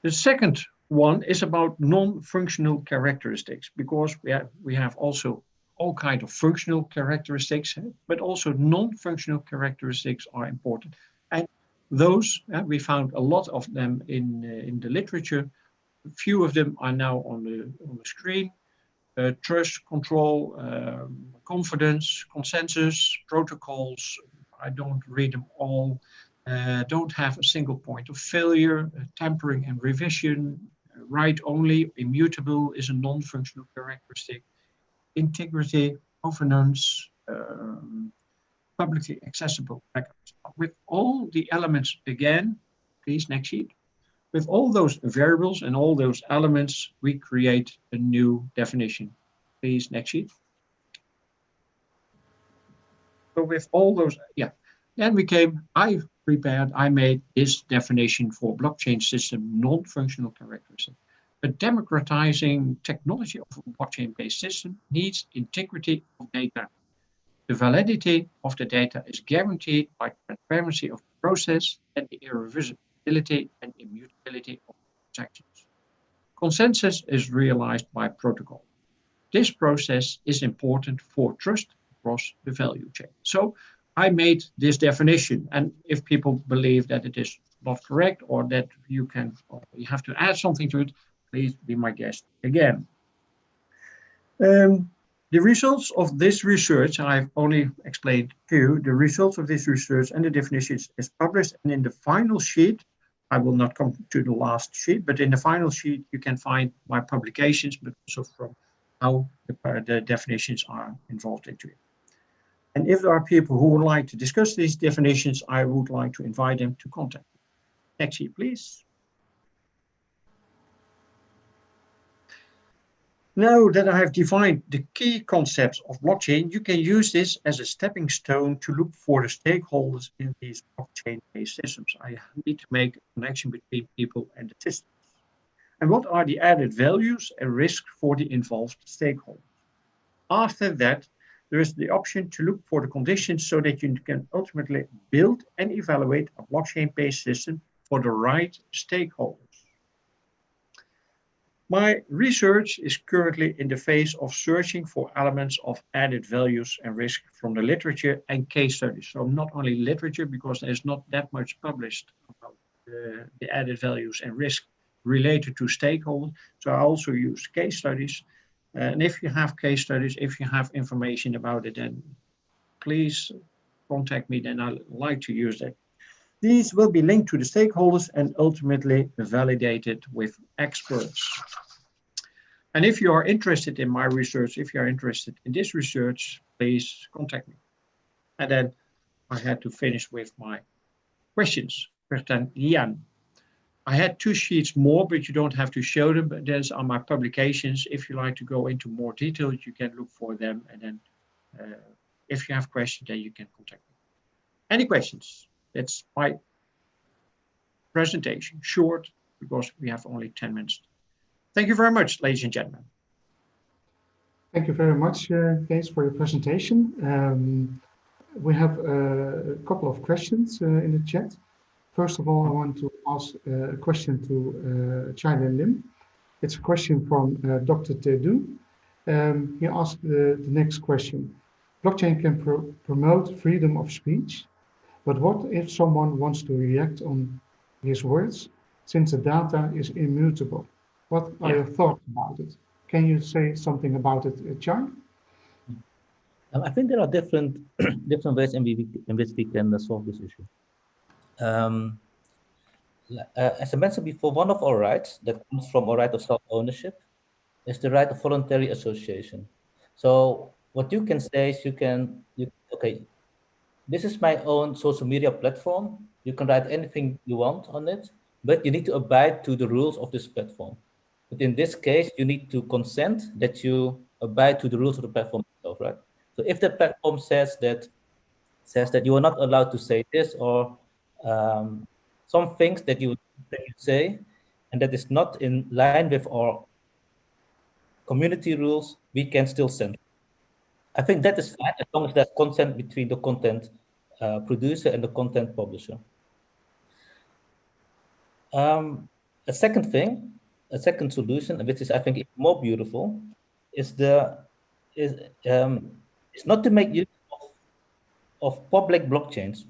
The second one is about non-functional characteristics, because we have also all kinds of functional characteristics, but also non-functional characteristics are important. And those, we found a lot of them in the literature. A few of them are now on the screen. Trust, control, confidence, consensus, protocols. I don't read them all. Don't have a single point of failure, tampering and revision, write only, immutable is a non-functional characteristic, integrity, governance, publicly accessible records. With all the elements again, please, next sheet. With all those variables and all those elements, we create a new definition. Please, next sheet. So with all those, then I made this definition for blockchain system non-functional characteristic. A democratizing technology of a blockchain-based system needs integrity of data. The validity of the data is guaranteed by transparency of the process and the irreversibility and immutability of transactions. Consensus is realized by protocol. This process is important for trust across the value chain. So I made this definition, and if people believe that it is not correct or that you have to add something to it, please be my guest again. The results of this research, I've only explained to you, the results of this research and the definitions is published, and in the final sheet, I will not come to the last sheet, but in the final sheet, you can find my publications, but also from how the definitions are involved into it. And if there are people who would like to discuss these definitions, I would like to invite them to contact me. Next sheet, please. Now that I have defined the key concepts of blockchain, you can use this as a stepping stone to look for the stakeholders in these blockchain-based systems. I need to make a connection between people and the systems. And what are the added values and risks for the involved stakeholders? After that, there is the option to look for the conditions so that you can ultimately build and evaluate a blockchain-based system for the right stakeholders. My research is currently in the phase of searching for elements of added values and risk from the literature and case studies. So not only literature, because there's not that much published about the added values and risk related to stakeholders. So I also use case studies. And if you have case studies, if you have information about it, then please contact me, then I'd like to use that. These will be linked to the stakeholders and ultimately validated with experts. And if you are interested in my research, if you are interested in this research, please contact me. And then I had to finish with my questions. Jan, I had 2 sheets more, but you don't have to show them. But those are my publications. If you like to go into more detail, you can look for them. And then if you have questions, then you can contact me. Any questions? That's my presentation, short, because we have only 10 minutes. Thank you very much, ladies and gentlemen.
Thank you very much, Kees, for your presentation. We have a couple of questions in the chat. First of all, I want to ask a question to China Lim. It's a question from Dr. Tedu. He asked the next question. Blockchain can promote freedom of speech, but what if someone wants to react on his words, since the data is immutable? What are your thoughts about it? Can you say something about it, Chai?
I think there are different ways in which we can solve this issue. As I mentioned before, one of our rights that comes from our right of self-ownership is the right of voluntary association. So what you can say is okay, this is my own social media platform. You can write anything you want on it, but you need to abide to the rules of this platform. But in this case, you need to consent that you abide to the rules of the platform itself, right? So if the platform says that you are not allowed to say this, or some things that you say, and that is not in line with our community rules, we can still censor. I think that is fine as long as there's consent between the content producer and the content publisher. A second solution, which is I think more beautiful, is not to make use of public blockchains,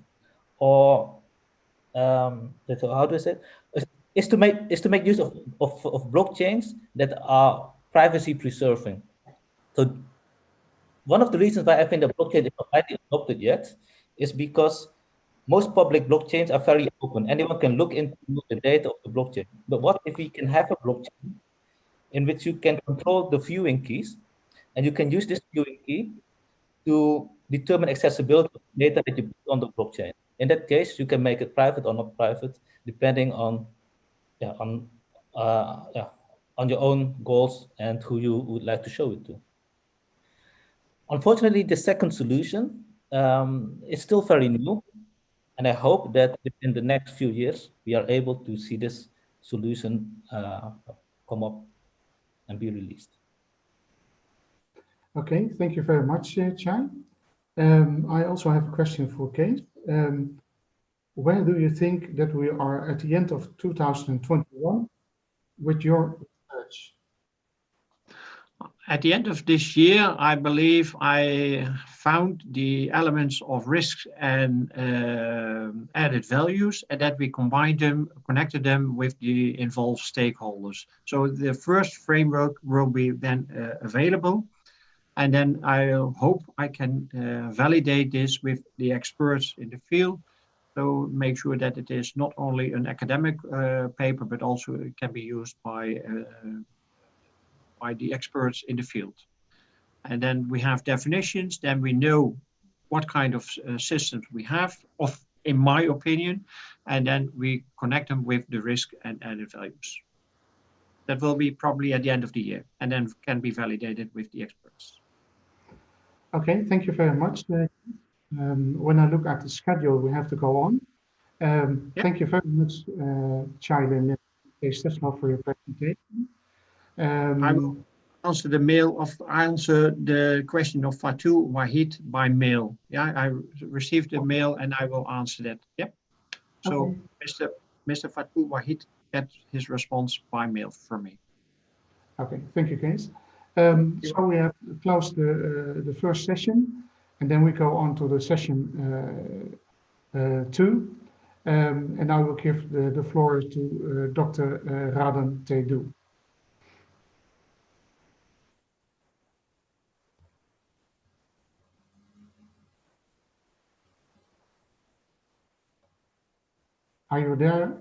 or how do I say it? Is to make use of blockchains that are privacy preserving. So one of the reasons why I think the blockchain is not widely adopted yet is because most public blockchains are very open. Anyone can look into the data of the blockchain. But what if we can have a blockchain in which you can control the viewing keys, and you can use this viewing key to determine accessibility of data that you put on the blockchain? In that case, you can make it private or not private, depending on your own goals and who you would like to show it to. Unfortunately, the second solution is still very new, and I hope that in the next few years we are able to see this solution come up and be released.
Okay, thank you very much, Chai. I also have a question for Kate. Where do you think that we are at the end of 2021 with your research?
At the end of this year, I believe I found the elements of risks and added values, and that we combined them, connected them with the involved stakeholders. So the first framework will be then available. And then I hope I can validate this with the experts in the field. So make sure that it is not only an academic paper, but also it can be used by the experts in the field. And then we have definitions, then we know what kind of systems we have, in my opinion, and then we connect them with the risk and added values. That will be probably at the end of the year, and then can be validated with the experts.
Okay, thank you very much. When I look at the schedule, we have to go on. Thank you very much, Chai and Stefano, for your presentation.
I will answer the question of Fatou Wahid by mail. Yeah, I received the mail and I will answer that. Yep. So okay. Mr. Fatou Wahid get his response by mail from me.
Okay, thank you, Kees. So we have closed the first session, and then we go on to the session 2. And I will give the floor to Dr. Raden Tedu. Are you there,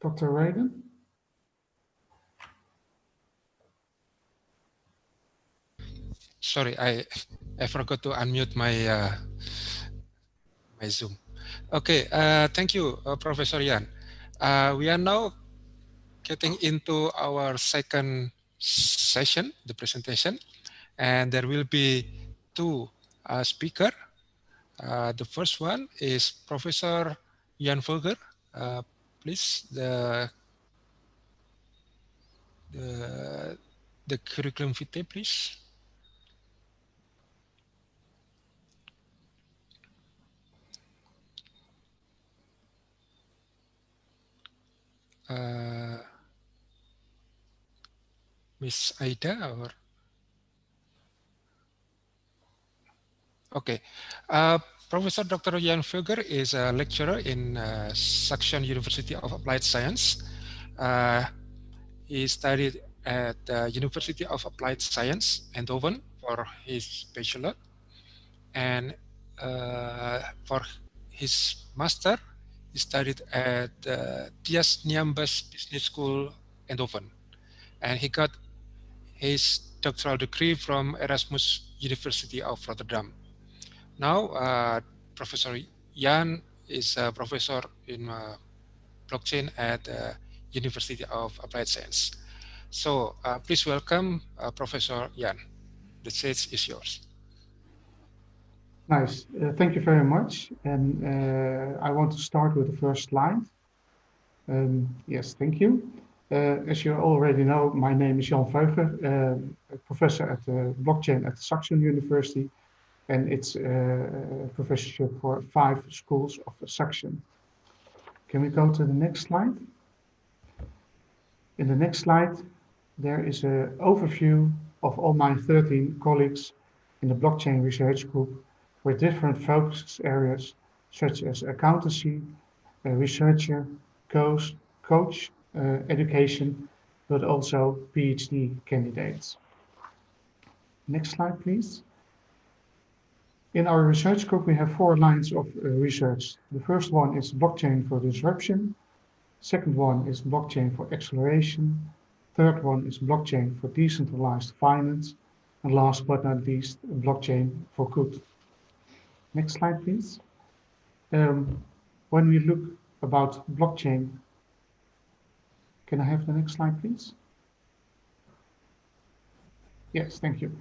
Dr. Raden?
Sorry, I forgot to unmute my my Zoom. Okay, thank you, Professor Yan. We are now getting into our second session, the presentation, and there will be two speakers. The first one is Professor Jan Vogel. Please, the curriculum vitae, please. Miss Aida or okay. Professor Dr. Jan Vogel is a lecturer in Saxion University of Applied Science. He studied at the University of Applied Science, Eindhoven, for his bachelor, and for his master, he studied at Tias Niambas Business School, Eindhoven, and he got his doctoral degree from Erasmus University of Rotterdam. Now, Professor Jan is a professor in blockchain at University of Applied Science. So please welcome Professor Jan. The stage is yours.
Nice. Thank you very much. And I want to start with the first slide. Yes, thank you. As you already know, my name is Jan Vogel, a professor at blockchain at Saxion University, and it's a professorship for 5 schools of Saxion. Can we go to the next slide? In the next slide, there is an overview of all my 13 colleagues in the blockchain research group with different focus areas such as accountancy, researcher, coach, education, but also PhD candidates. Next slide, please. In our research group, we have 4 lines of research. The first one is blockchain for disruption. Second one is blockchain for acceleration. Third one is blockchain for decentralized finance. And last but not least, blockchain for good. Next slide, please. When we look about blockchain, can I have the next slide, please? Yes, thank you.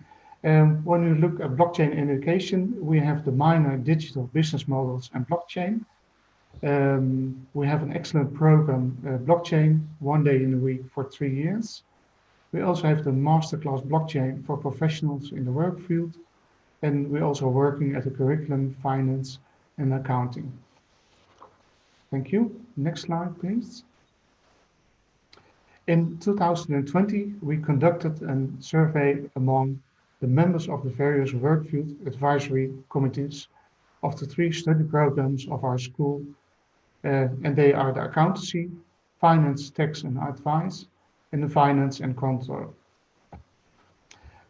When we look at blockchain in education, we have the minor digital business models and blockchain. We have an excellent program, blockchain, 1 day in a week for 3 years. We also have the masterclass blockchain for professionals in the work field. And we're also working at the curriculum, finance, and accounting. Thank you. Next slide, please. In 2020, we conducted a survey among the members of the various workfield advisory committees of the 3 study programs of our school, and they are the accountancy, finance, tax and advice, and the finance and control.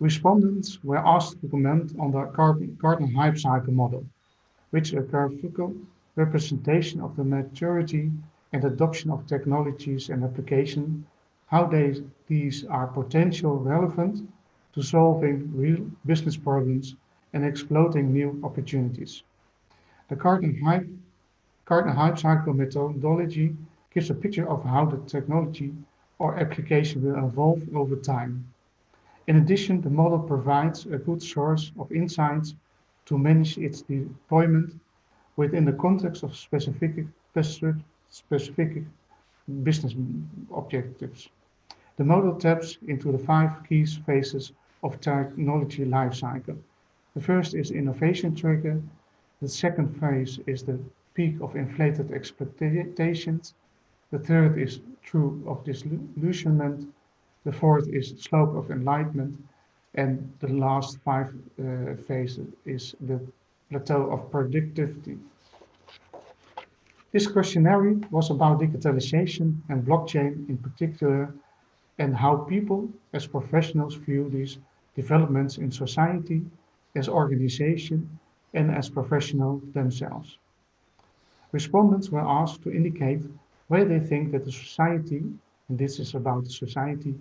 Respondents were asked to comment on the Gartner Hype Cycle model, which is a graphical representation of the maturity and adoption of technologies and application, how these are potential relevant to solving real business problems and exploiting new opportunities. The Gartner Hype Cycle methodology gives a picture of how the technology or application will evolve over time. In addition, the model provides a good source of insights to manage its deployment within the context of specific business objectives. The model taps into the 5 key phases of technology lifecycle. The first is innovation trigger. The second phase is the peak of inflated expectations. The third is true of disillusionment. The fourth is slope of enlightenment. And the last 5 phases is the plateau of productivity. This questionnaire was about digitalization and blockchain in particular, and how people as professionals view these developments in society, as organization, and as professionals themselves. Respondents were asked to indicate where they think that the society, and this is about the society,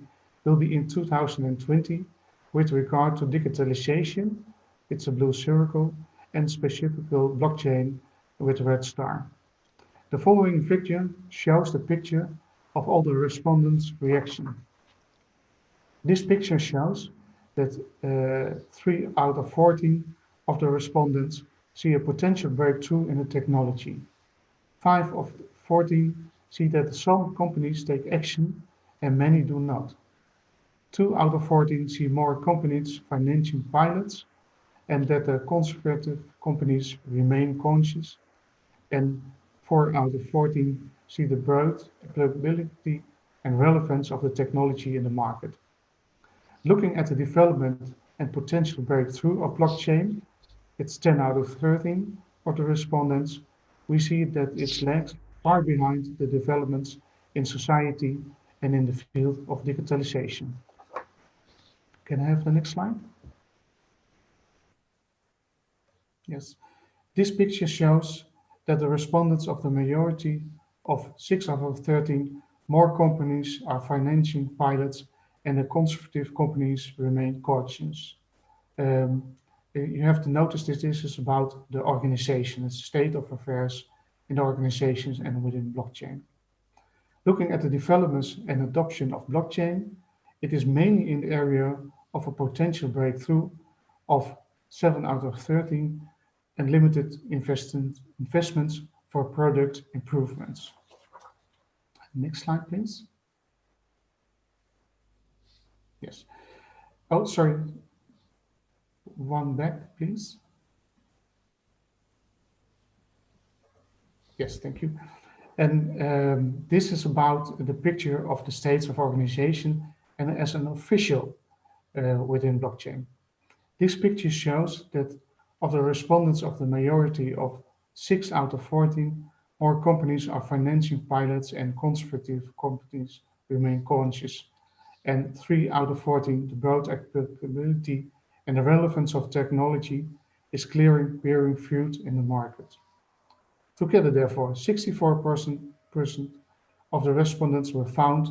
will be in 2020 With regard to digitalization, it's a blue circle, and specific blockchain with a red star. The following figure shows the picture of all the respondents' reaction. This picture shows that 3 out of 14 of the respondents see a potential breakthrough in the technology. 5 of 14 see that some companies take action and many do not. 2 out of 14 see more companies financing pilots and that the conservative companies remain conscious. And 4 out of 14 see the broad applicability and relevance of the technology in the market. Looking at the development and potential breakthrough of blockchain, it's 10 out of 13 of the respondents. We see that it lags far behind the developments in society and in the field of digitalization. Can I have the next slide? Yes. This picture shows that the respondents of the majority of 6 out of 13 more companies are financing pilots and the conservative companies remain cautious. You have to notice that this is about the organization, it's the state of affairs in the organizations and within blockchain. Looking at the developments and adoption of blockchain, it is mainly in the area of a potential breakthrough of 7 out of 13 and limited investments for product improvements. Next slide, please. Yes. Oh, sorry. One back, please. Yes, thank you. And this is about the picture of the states of organization and as an official within blockchain. This picture shows that of the respondents of the majority of 6 out of 14, more companies are financing pilots and conservative companies remain cautious. And 3 out of 14, the broad applicability and the relevance of technology is clearly bearing fruit in the market. Together, therefore, 64% of the respondents were found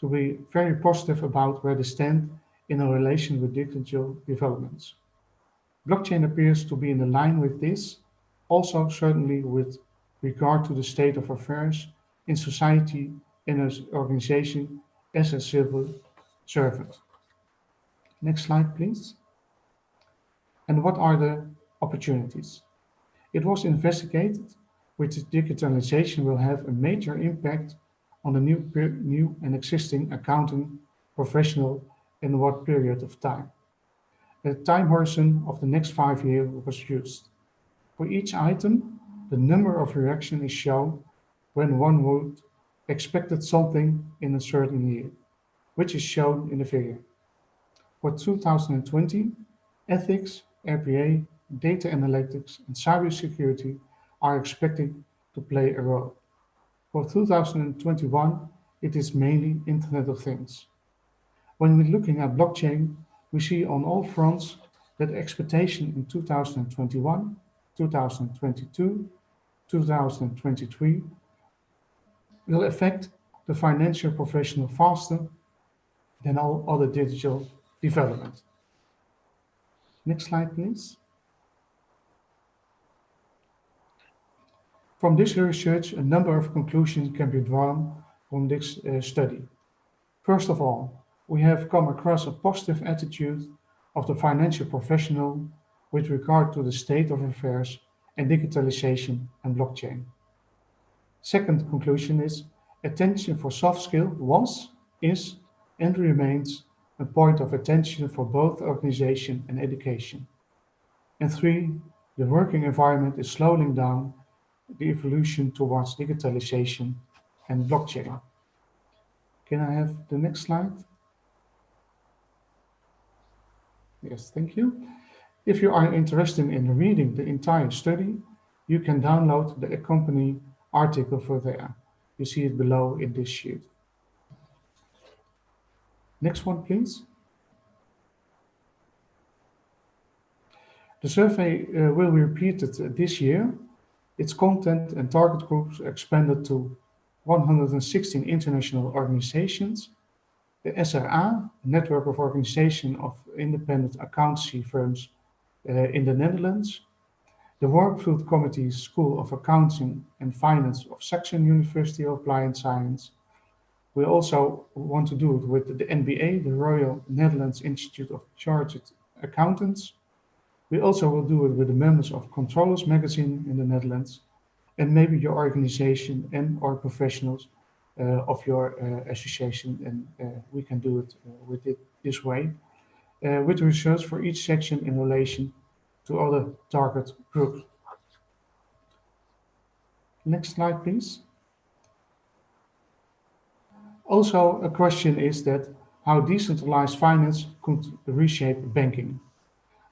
to be very positive about where they stand in a relation with digital developments. Blockchain appears to be in line with this, also certainly with regard to the state of affairs in society and as organization as a civil servant. Next slide, please. And what are the opportunities? It was investigated which digitalization will have a major impact on the new and existing accounting professional in what period of time. The time horizon of the next 5 years was used. For each item, the number of reactions is shown when one would expected something in a certain year, which is shown in the figure. For 2020, ethics, RPA, data analytics, and cybersecurity are expected to play a role. For 2021, it is mainly Internet of Things. When we're looking at blockchain, we see on all fronts that expectation in 2021, 2022, 2023 will affect the financial professional faster than all other digital development. Next slide, please. From this research, a number of conclusions can be drawn from this study. First of all, we have come across a positive attitude of the financial professional with regard to the state of affairs and digitalization and blockchain. Second conclusion is attention for soft skill was, is, and remains a point of attention for both organization and education. And 3, the working environment is slowing down the evolution towards digitalization and blockchain. Can I have the next slide? Yes, thank you. If you are interested in reading the entire study, you can download the accompanying article for there. You see it below in this sheet. Next one, please. The survey will be repeated this year. Its content and target groups expanded to 116 international organizations the SRA, Network of Organization of Independent Accountancy Firms in the Netherlands, the Workfield Committee's School of Accounting and Finance of Saxion University of Applied Science. We also want to do it with the NBA, the Royal Netherlands Institute of Chartered Accountants. We also will do it with the members of Controllers Magazine in the Netherlands, and maybe your organization and or professionals of your association, and we can do it with it this way, with research for each section in relation to other target groups. Next slide, please. Also, a question is that how decentralized finance could reshape banking.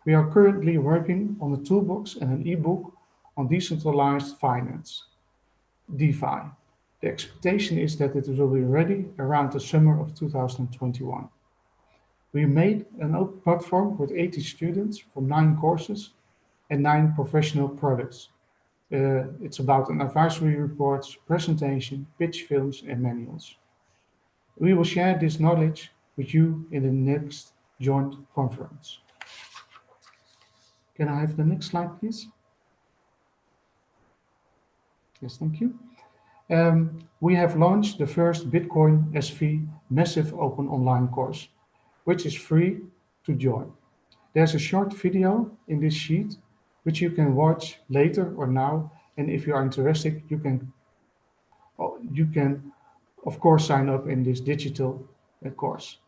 We are currently working on a toolbox and an e-book on decentralized finance, DeFi. The expectation is that it will be ready around the summer of 2021. We made an open platform with 80 students from 9 courses and 9 professional products. It's about an advisory reports, presentation, pitch films, and manuals. We will share this knowledge with you in the next joint conference. Can I have the next slide, please? Yes, thank you. We have launched the first Bitcoin SV massive open online course, which is free to join. There's a short video in this sheet, which you can watch later or now. And if you are interested, you can of course sign up in this digital course.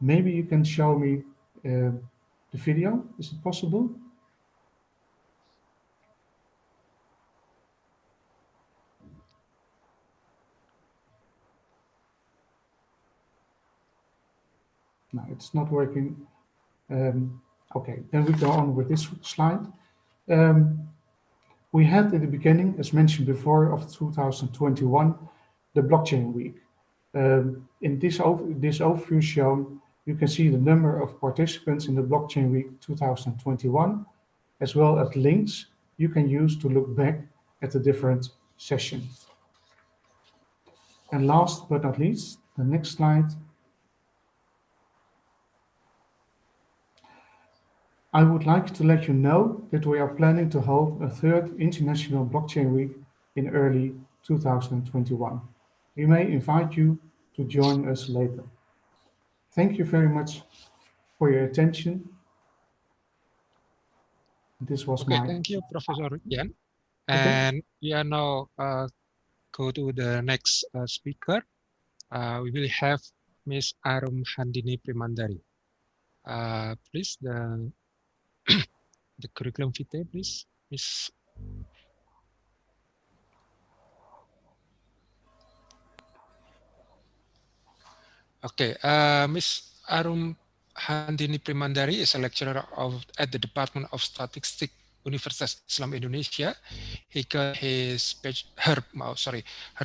Maybe you can show me the video. Is it possible? No, it's not working. Okay, then we go on with this slide. We had at the beginning, as mentioned before, of 2021, the blockchain week. In this overview shown, you can see the number of participants in the blockchain week 2021, as well as links you can use to look back at the different sessions. And last but not least, the next slide. I would like to let you know that we are planning to hold a third International Blockchain Week in early 2021. We may invite you to join us later. Thank you very much for your attention. This was
Okay,
my...
thank you, Professor Jan. And we are now go to the next speaker. We will have Ms. Arum Handini Primandari. Please, the curriculum vitae, please, Ms. Okay, Ms. Arum Handini Primandari is a lecturer at the Department of Statistics, Universitas Islam Indonesia. He got her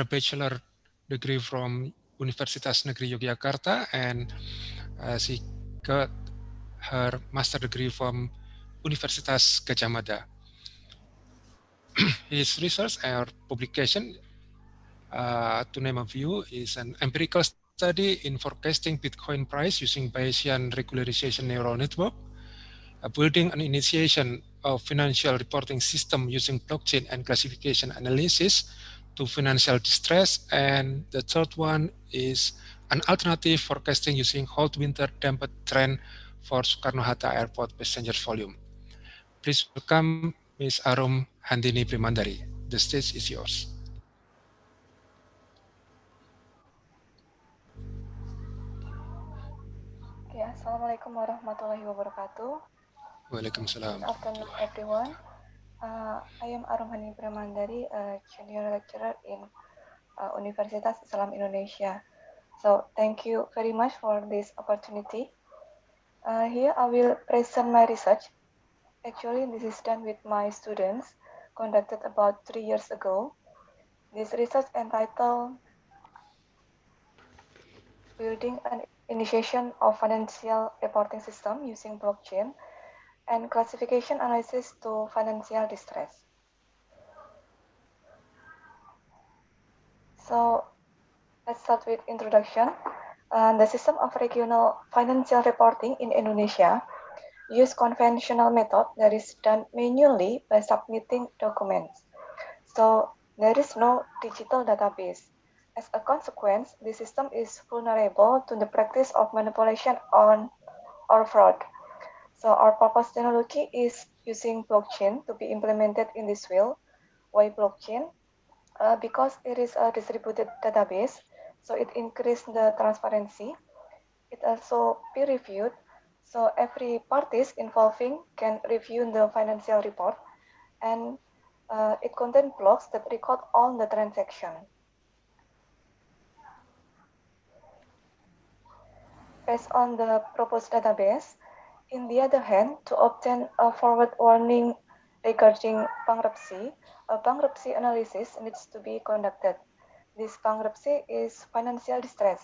bachelor degree from Universitas Negeri Yogyakarta, and she got her master degree from Universitas Gadjah Mada. His research or publication, to name a few, is an empirical study in forecasting Bitcoin price using Bayesian regularization neural network, building an initiation of financial reporting system using blockchain and classification analysis to financial distress, and the third one is an alternative forecasting using hot winter damped trend for Soekarno-Hatta Airport passengers volume. Please welcome Ms. Arum Handini Primandari. The stage is yours.
Okay, Assalamualaikum warahmatullahi wabarakatuh.
Waalaikumsalam.
Good afternoon, everyone. I am Arum Handini Primandari, a junior lecturer in Universitas Islam Indonesia. So thank you very much for this opportunity. Here I will present my research. Actually, this is done with my students, conducted about 3 years ago. This research entitled Building an Initiation of Financial Reporting System Using Blockchain and Classification Analysis to Financial Distress. So let's start with introduction. The system of regional financial reporting in Indonesia use conventional method that is done manually by submitting documents. So there is no digital database. As a consequence, the system is vulnerable to the practice of manipulation or fraud. So our proposed technology is using blockchain to be implemented in this way. Why blockchain? Because it is a distributed database, so it increases the transparency. It also peer-reviewed, so every parties involving can review the financial report, and it contains blocks that record all the transaction. Based on the proposed database, in the other hand, to obtain a forward warning regarding bankruptcy, a bankruptcy analysis needs to be conducted. This bankruptcy is financial distress.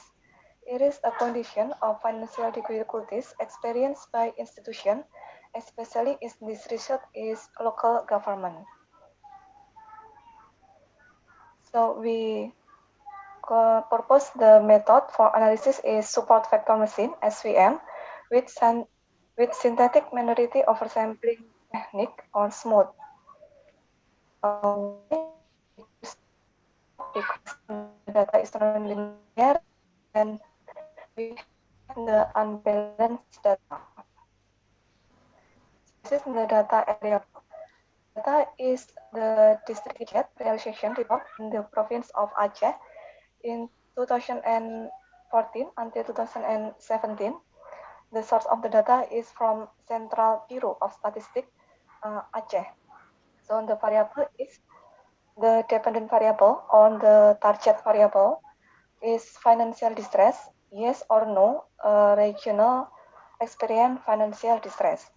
It is a condition of financial difficulties experienced by institutions, especially if this result is local government. So we propose the method for analysis is support vector machine (SVM) with synthetic minority oversampling technique or smooth. Because the data is non-linear and we have the unbalanced data. This is the data area. Data is the district budget realization report in the province of Aceh in 2014 until 2017. The source of the data is from Central Bureau of Statistics, Aceh. So the variable is the dependent variable on the target variable is financial distress, yes or no, regional experience financial distress.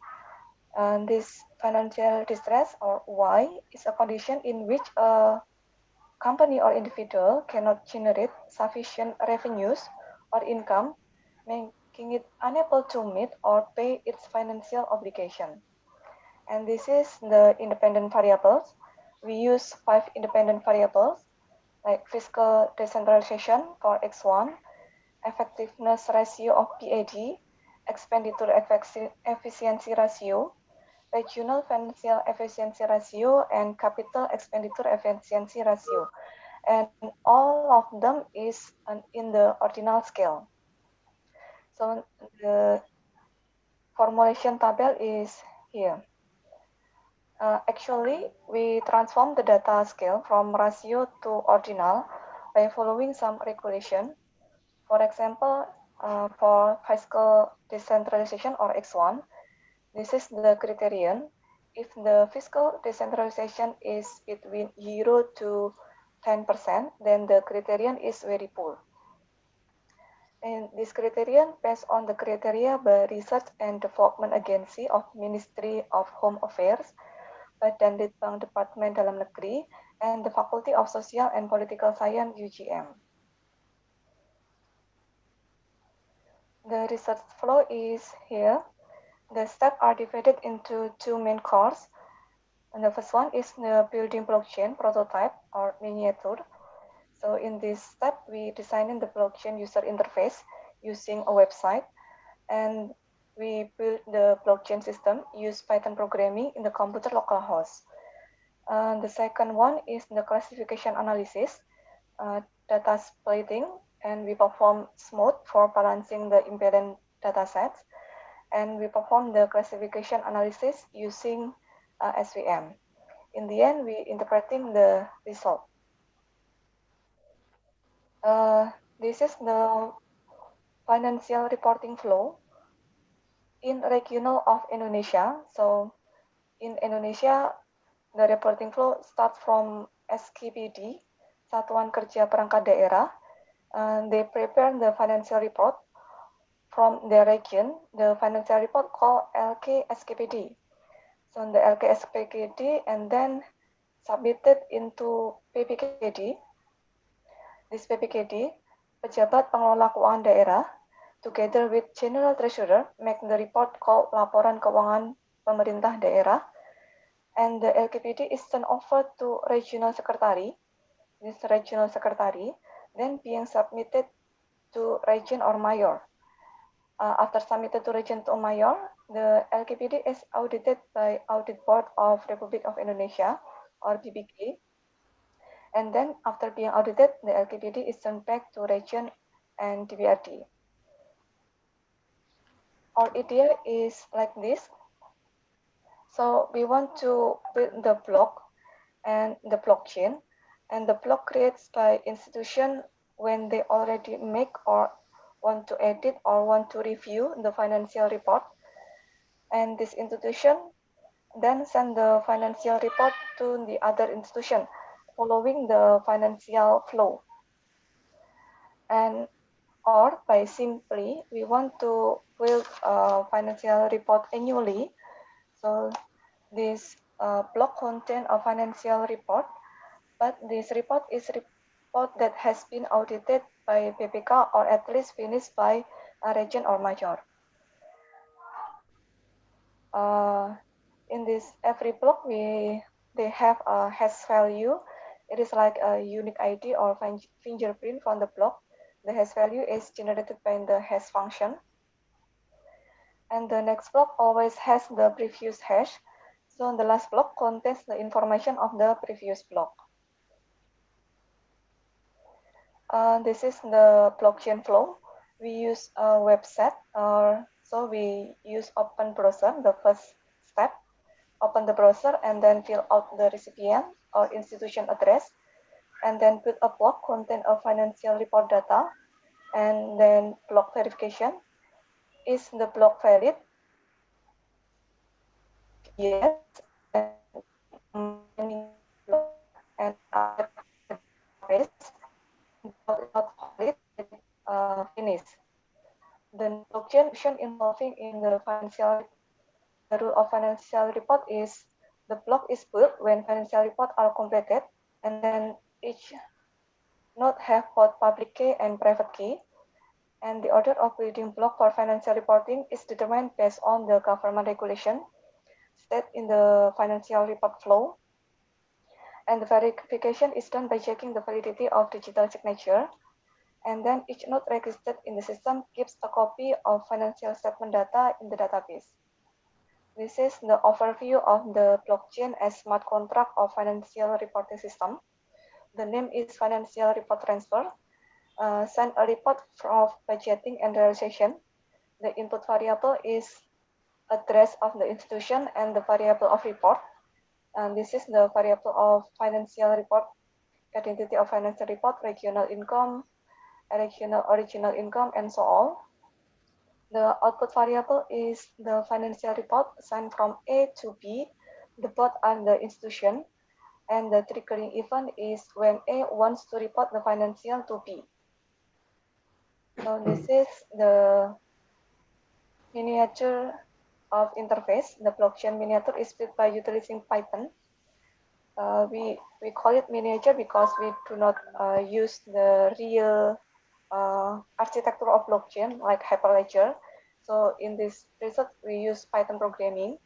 And this financial distress or Y is a condition in which a company or individual cannot generate sufficient revenues or income, making it unable to meet or pay its financial obligation. And this is the independent variables. We use 5 independent variables like fiscal decentralization for X1, effectiveness ratio of PAD, expenditure efficiency ratio, regional financial efficiency ratio, and capital expenditure efficiency ratio. And all of them is in the ordinal scale. So the formulation table is here. Actually, we transform the data scale from ratio to ordinal by following some regulation. For example, for fiscal decentralization or X1, this is the criterion. If the fiscal decentralization is between 0 to 10%, then the criterion is very poor. And this criterion based on the criteria by Research and Development Agency of Ministry of Home Affairs, Badan Litbang Departemen Dalam Negeri, and the Faculty of Social and Political Science UGM. The research flow is here. The steps are divided into 2 main cores. And the first one is the building blockchain prototype or miniature. So in this step, we design the blockchain user interface using a website, and we build the blockchain system, use Python programming in the computer localhost. The second one is the classification analysis, data splitting, and we perform smooth for balancing the imbalanced data sets, and we perform the classification analysis using SVM. In the end, we interpreting the result. This is the financial reporting flow in regional of Indonesia. So in Indonesia, the reporting flow starts from SKPD, Satuan Kerja Perangkat Daerah. They prepare the financial report from their region, the financial report called LKSKPD. So the LKSKPD and then submitted into PPKD. This PPKD, Pejabat Pengelola Keuangan Daerah, together with General Treasurer, make the report called Laporan Keuangan Pemerintah Daerah, and the LKPD is turned over to Regional Secretary. This Regional Secretary then being submitted to region or mayor. After submitted to region or mayor, the LKPD is audited by Audit Board of Republic of Indonesia or BBK. And then after being audited, the LKPD is sent back to region and DBRD. Our idea is like this. So we want to build the block and the blockchain, and the block creates by institution when they already make or want to edit or want to review the financial report. And this institution then send the financial report to the other institution following the financial flow. And or by simply, we want to build a financial report annually. So this block contain a financial report, but this report is report that has been audited by BPK or at least finished by a region or major. In this every block they have a hash value. It is like a unique ID or fingerprint from the block. The hash value is generated by the hash function. And the next block always has the previous hash. So the last block contains the information of the previous block. This is the blockchain flow. We use a website, so we use open browser, the first step. Open the browser and then fill out the recipient or institution address, and then put a block contain a financial report data, and then block verification. Is the block valid? Yes, and not valid, finish. The blockchain involving in the financial. The rule of financial report is the block is built when financial reports are completed, and then each node have both public key and private key. And the order of building block for financial reporting is determined based on the government regulation set in the financial report flow. And the verification is done by checking the validity of digital signature. And then each node registered in the system keeps a copy of financial statement data in the database. This is the overview of the blockchain as smart contract of financial reporting system. The name is financial report transfer. Send a report of budgeting and realization. The input variable is address of the institution and the variable of report. And this is the variable of financial report, identity of financial report, regional income, original income, and so on. The output variable is the financial report assigned from A to B. The both are the institution, and the triggering event is when A wants to report the financial to B. So this is the miniature of interface. The blockchain miniature is built by utilizing Python. We call it miniature because we do not use the real architecture of blockchain like Hyperledger. So in this research, we use Python programming.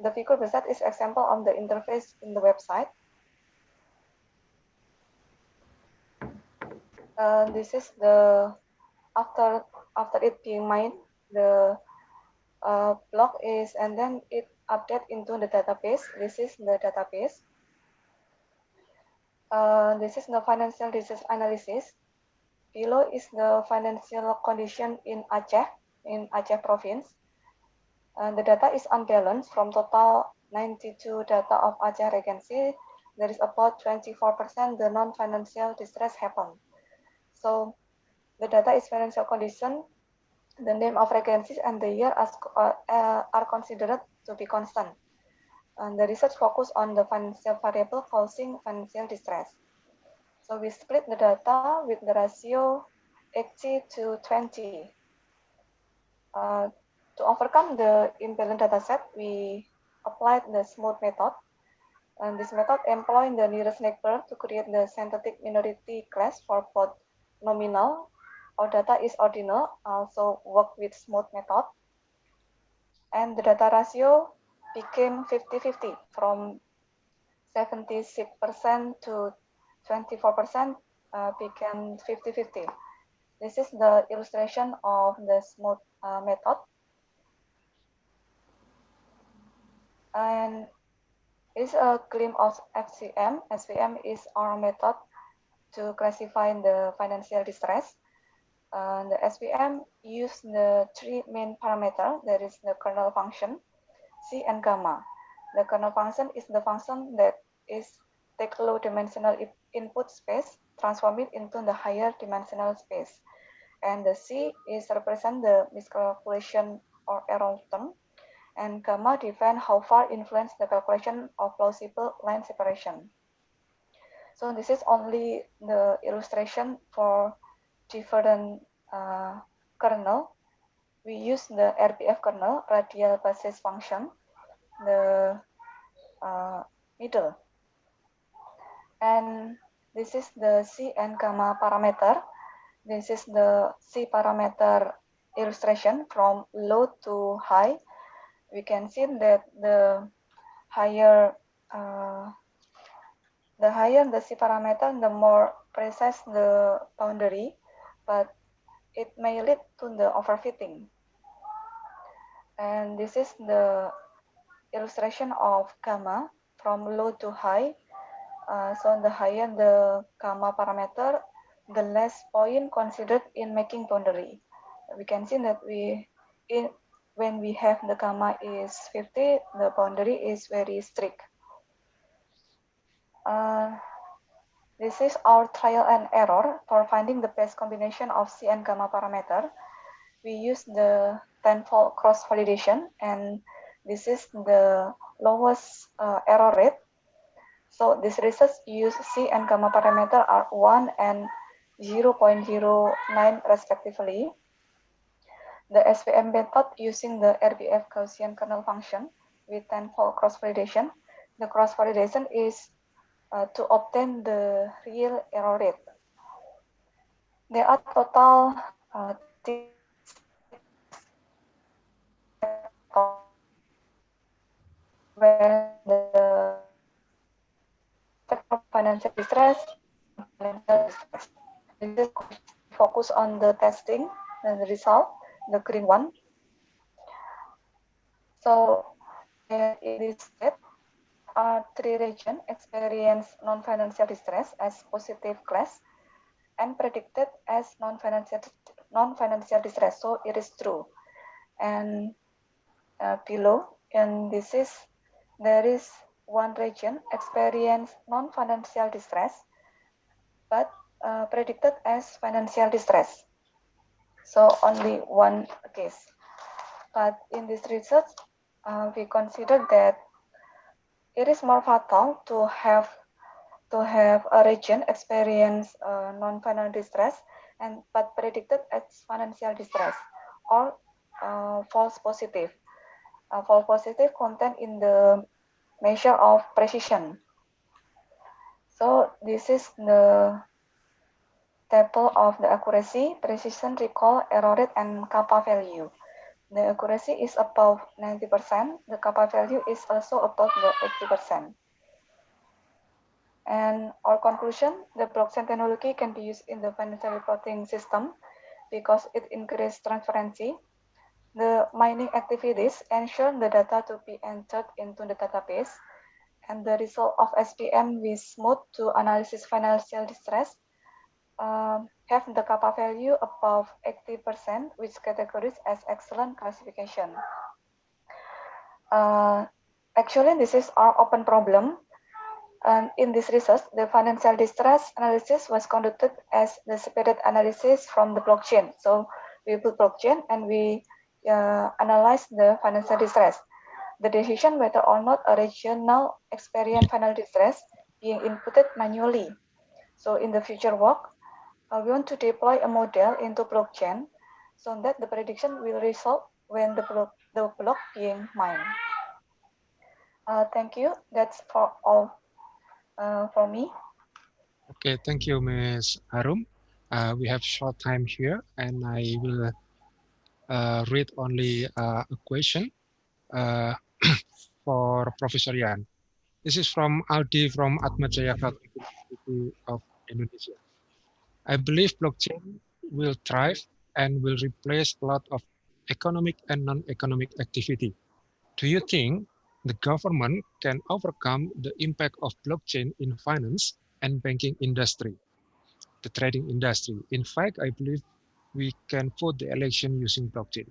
The figure beside is example of the interface in the website. This is the after it being mined, the block is, and then it update into the database. This is the database. This is the financial disease analysis. Below is the financial condition in Aceh province. The data is unbalanced. From total 92 data of Aceh Regency, there is about 24% the non-financial distress happened. So the data is financial condition. The name of Regency and the year are considered to be constant. And the research focus on the financial variable causing financial distress. So we split the data with the ratio 80 to 20. To overcome the imbalance dataset, we applied the smooth method. And this method employing the nearest neighbor to create the synthetic minority class for both nominal or data is ordinal, also work with smooth method. And the data ratio became 50-50 from 76% to 24% became 50-50. This is the illustration of the smooth method. And it's a glimpse of SVM. SVM is our method to classify the financial distress. The SVM use the three main parameters. There is the kernel function, C and gamma. The kernel function is the function that is take low dimensional input space, transform it into the higher dimensional space. And the C is represent the miscalculation or error term. And gamma define how far influence the calculation of plausible line separation. So this is only the illustration for different kernel. We use the RBF kernel, radial basis function, the middle. And this is the C and gamma parameter. This is the C parameter illustration from low to high. We can see that the higher the C parameter, the more precise the boundary, but it may lead to the overfitting. And this is the illustration of gamma from low to high. So the higher the gamma parameter, the less point considered in making boundary. We can see that when we have the gamma is 50, the boundary is very strict. This is our trial and error for finding the best combination of C and gamma parameter. We use the tenfold cross validation, and this is the lowest error rate. So this research use C and gamma parameter are 1 and 0.09 respectively. The SVM method using the RBF Gaussian kernel function with tenfold cross validation. The cross validation is to obtain the real error rate. There are total 6 where the financial distress, financial distress. This is focus on the testing and the result, the green one. So in this step, there are 3 regions experience non-financial distress as positive class and predicted as non-financial distress. So it is true. And below, and this is there is one region experience non-financial distress, but predicted as financial distress. So only one case. But in this research, we consider that it is more fatal to have a region experience non-financial distress but predicted as financial distress or false positive. False positive content in the measure of precision. So this is the table of the accuracy, precision, recall, error rate, and kappa value. The accuracy is above 90%. The kappa value is also above the 80%. And our conclusion, the blockchain technology can be used in the financial reporting system because it increases transparency. The mining activities ensure the data to be entered into the database, and the result of SPM with smooth to analysis financial distress have the kappa value above 80%, which categories as excellent classification. Actually, this is our open problem. And in this research, the financial distress analysis was conducted as the separate analysis from the blockchain. So we put blockchain and we analyze the financial distress. The decision whether or not a regional experience financial distress being inputted manually. So in the future work, we want to deploy a model into blockchain so that the prediction will result when the block being mined. Thank you. That's for all for me.
Okay, thank you, Ms. Arum. We have short time here, and I will read only a question for Professor Yan. This is from Aldi from Atmajaya University of Indonesia. I believe blockchain will thrive and will replace a lot of economic and non-economic activity. Do you think the government can overcome the impact of blockchain in finance and banking industry, the trading industry? In fact, I believe we can vote the election using blockchain.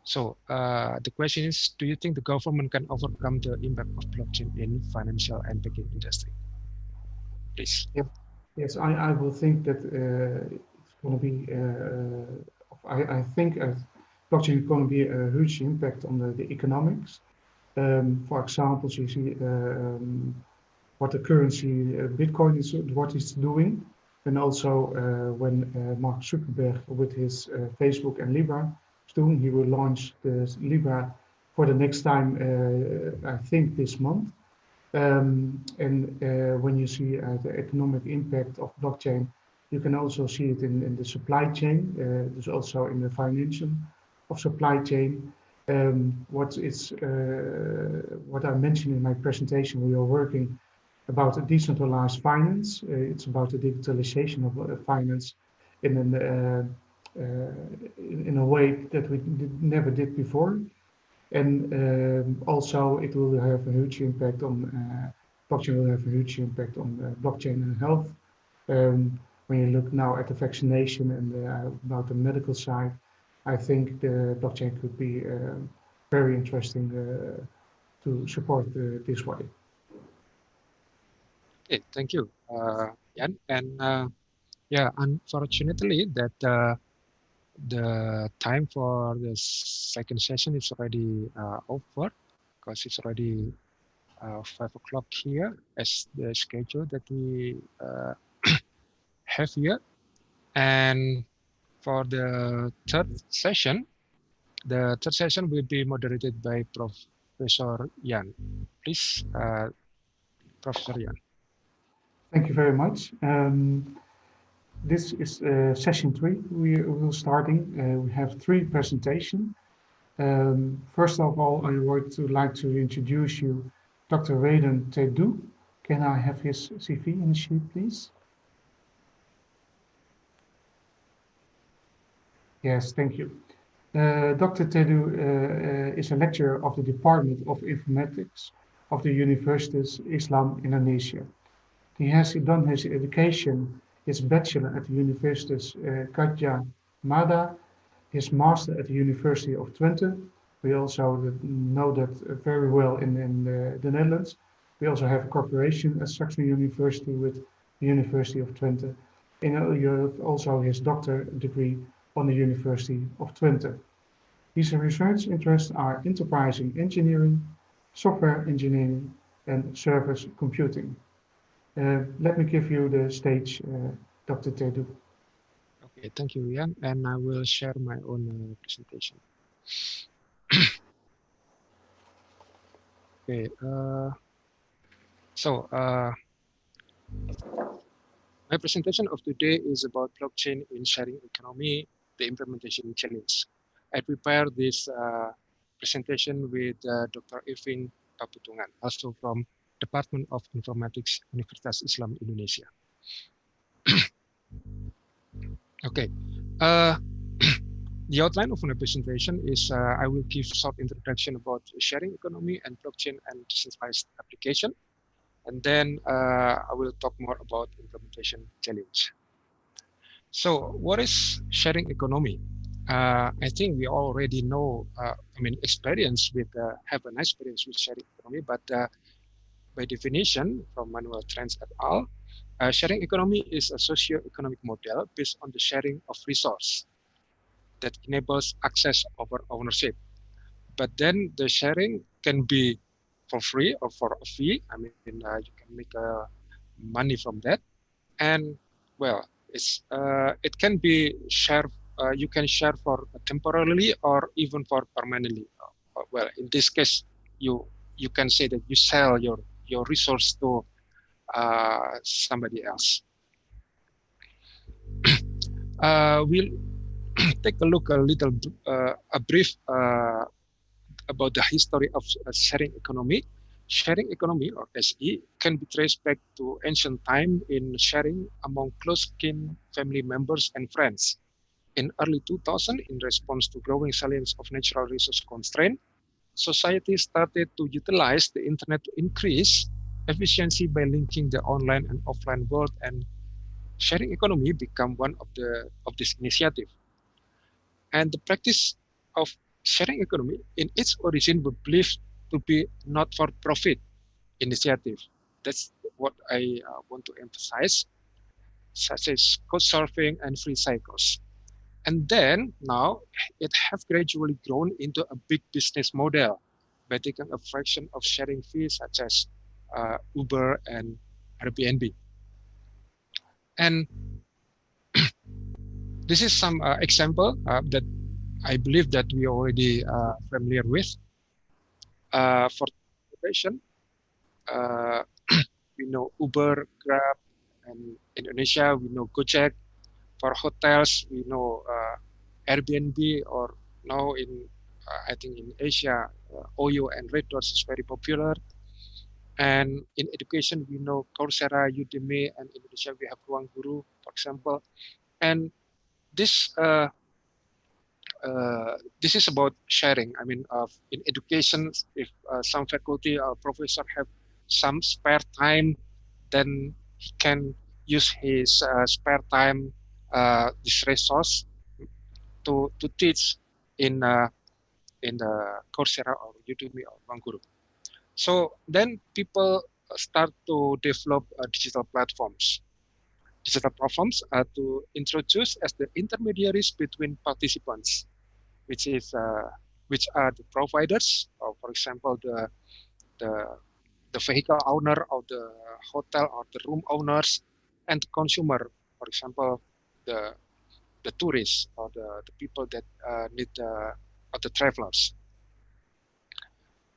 So the question is, do you think the government can overcome the impact of blockchain in financial and banking industry? Please.
Yep. Yes, I will think that it's going to be, I think blockchain is going to be a huge impact on the economics. For example, you see what the currency Bitcoin is, what it's doing. And also when Mark Zuckerberg with his Facebook and Libra is doing, he will launch the Libra for the next time, I think this month. And when you see the economic impact of blockchain, you can also see it in the supply chain. There's also in the financial of supply chain. What I mentioned in my presentation, we are working about a decentralized finance. It's about the digitalization of finance in a way that we never did before. And also it will have a huge impact on blockchain will have a huge impact on blockchain and health. When you look now at the vaccination and about the medical side, I think the blockchain could be very interesting to support this way.
Okay, thank you, Jan. And yeah, unfortunately, that the time for the second session is already over, because it's already 5 o'clock here as the schedule that we have here. And for the third session will be moderated by Professor Jan. Please, Professor Jan.
Thank you very much. This is session 3. We will starting. We have 3 presentations. First of all, I would like to introduce you Dr. Raden Tedu. Can I have his CV in the sheet, please? Yes, thank you. Dr. Tedu is a lecturer of the Department of Informatics of the Universitas Islam Indonesia. He has done his education, his bachelor at the Universitas Gadjah Mada, his master at the University of Twente. We also know that very well in the Netherlands. We also have a cooperation at Saxon University with the University of Twente. And you have also his doctor degree on the University of Twente. His research interests are enterprising engineering, software engineering, and service computing. Let me give you the stage, Dr. Tedu.
Okay, thank you, Jan, and I will share my own presentation. Okay, so my presentation of today is about blockchain in sharing economy, the implementation challenge. I prepared this presentation with Dr. Irving Paputungan, also from Department of Informatics, Universitas Islam Indonesia. Okay, the outline of my presentation is I will give short introduction about sharing economy and blockchain and decentralized application. And then I will talk more about implementation challenge. So what is sharing economy? I think we already know, experience with, have an experience with sharing economy, but by definition from Manuel Trans et al., sharing economy is a socio-economic model based on the sharing of resource that enables access over ownership. But then the sharing can be for free or for a fee. I mean, you can make money from that. And well, it can be shared. You can share for temporarily or even for permanently. Well, in this case, you can say that you sell your resource to somebody else. We'll take a look a brief about the history of sharing economy. Sharing economy, or SE, can be traced back to ancient time in sharing among close kin, family members, and friends. In early 2000, in response to growing salience of natural resource constraint, society started to utilize the internet to increase efficiency by linking the online and offline world, and sharing economy become one of this initiative. And the practice of sharing economy in its origin was believed to be not for profit initiative. That's what I want to emphasize, such as coach surfing and free cycles. And then now it has gradually grown into a big business model by taking a fraction of sharing fees such as Uber and Airbnb. And this is some example that I believe that we are already familiar with. For transportation, uh, we know Uber, Grab, and in Indonesia we know Gojek. For hotels, we know Airbnb, or now in I think in Asia, Oyo and Red Doors is very popular. And in education, we know Coursera, Udemy, and in Indonesia we have Ruang Guru, for example. And this this is about sharing. I mean, in education, if some faculty or professor have some spare time, then he can use his spare time, this resource, to teach in the Coursera or Udemy or Ruang. So then people start to develop digital platforms. Digital platforms are to introduce as the intermediaries between participants, which are the providers, or for example the the vehicle owner or the hotel or the room owners, and the consumer, for example the tourists or the people that need or the travelers.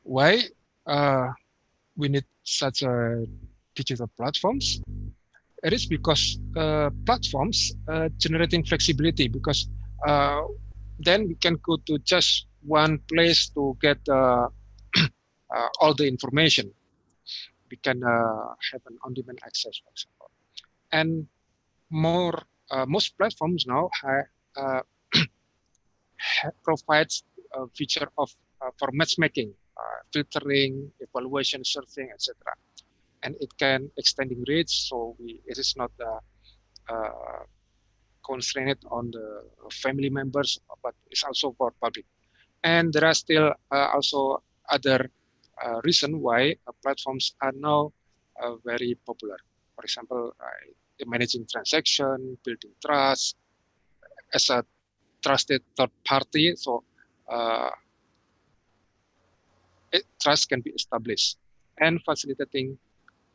Why we need such digital platforms? It is because platforms generating flexibility, because then we can go to just one place to get all the information. We can have an on-demand access, for example. And most platforms now provides a feature of for matchmaking, filtering, evaluation, surfing, etc. And it can extending reach, so it is not constrained on the family members, but it's also for public. And there are still also other reason why platforms are now very popular. For example, managing transaction, building trust as a trusted third party. So trust can be established and facilitating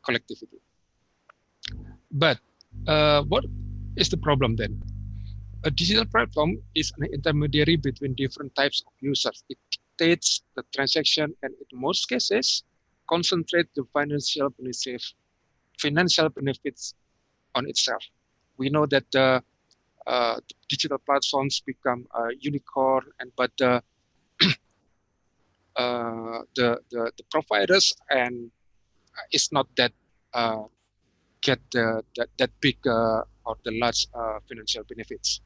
collectivity. But what is the problem then? A digital platform is an intermediary between different types of users. It dictates the transaction and in most cases concentrate the financial benefits on itself. We know that the digital platforms become a unicorn, but the providers and it's not that get that big or the large financial benefits.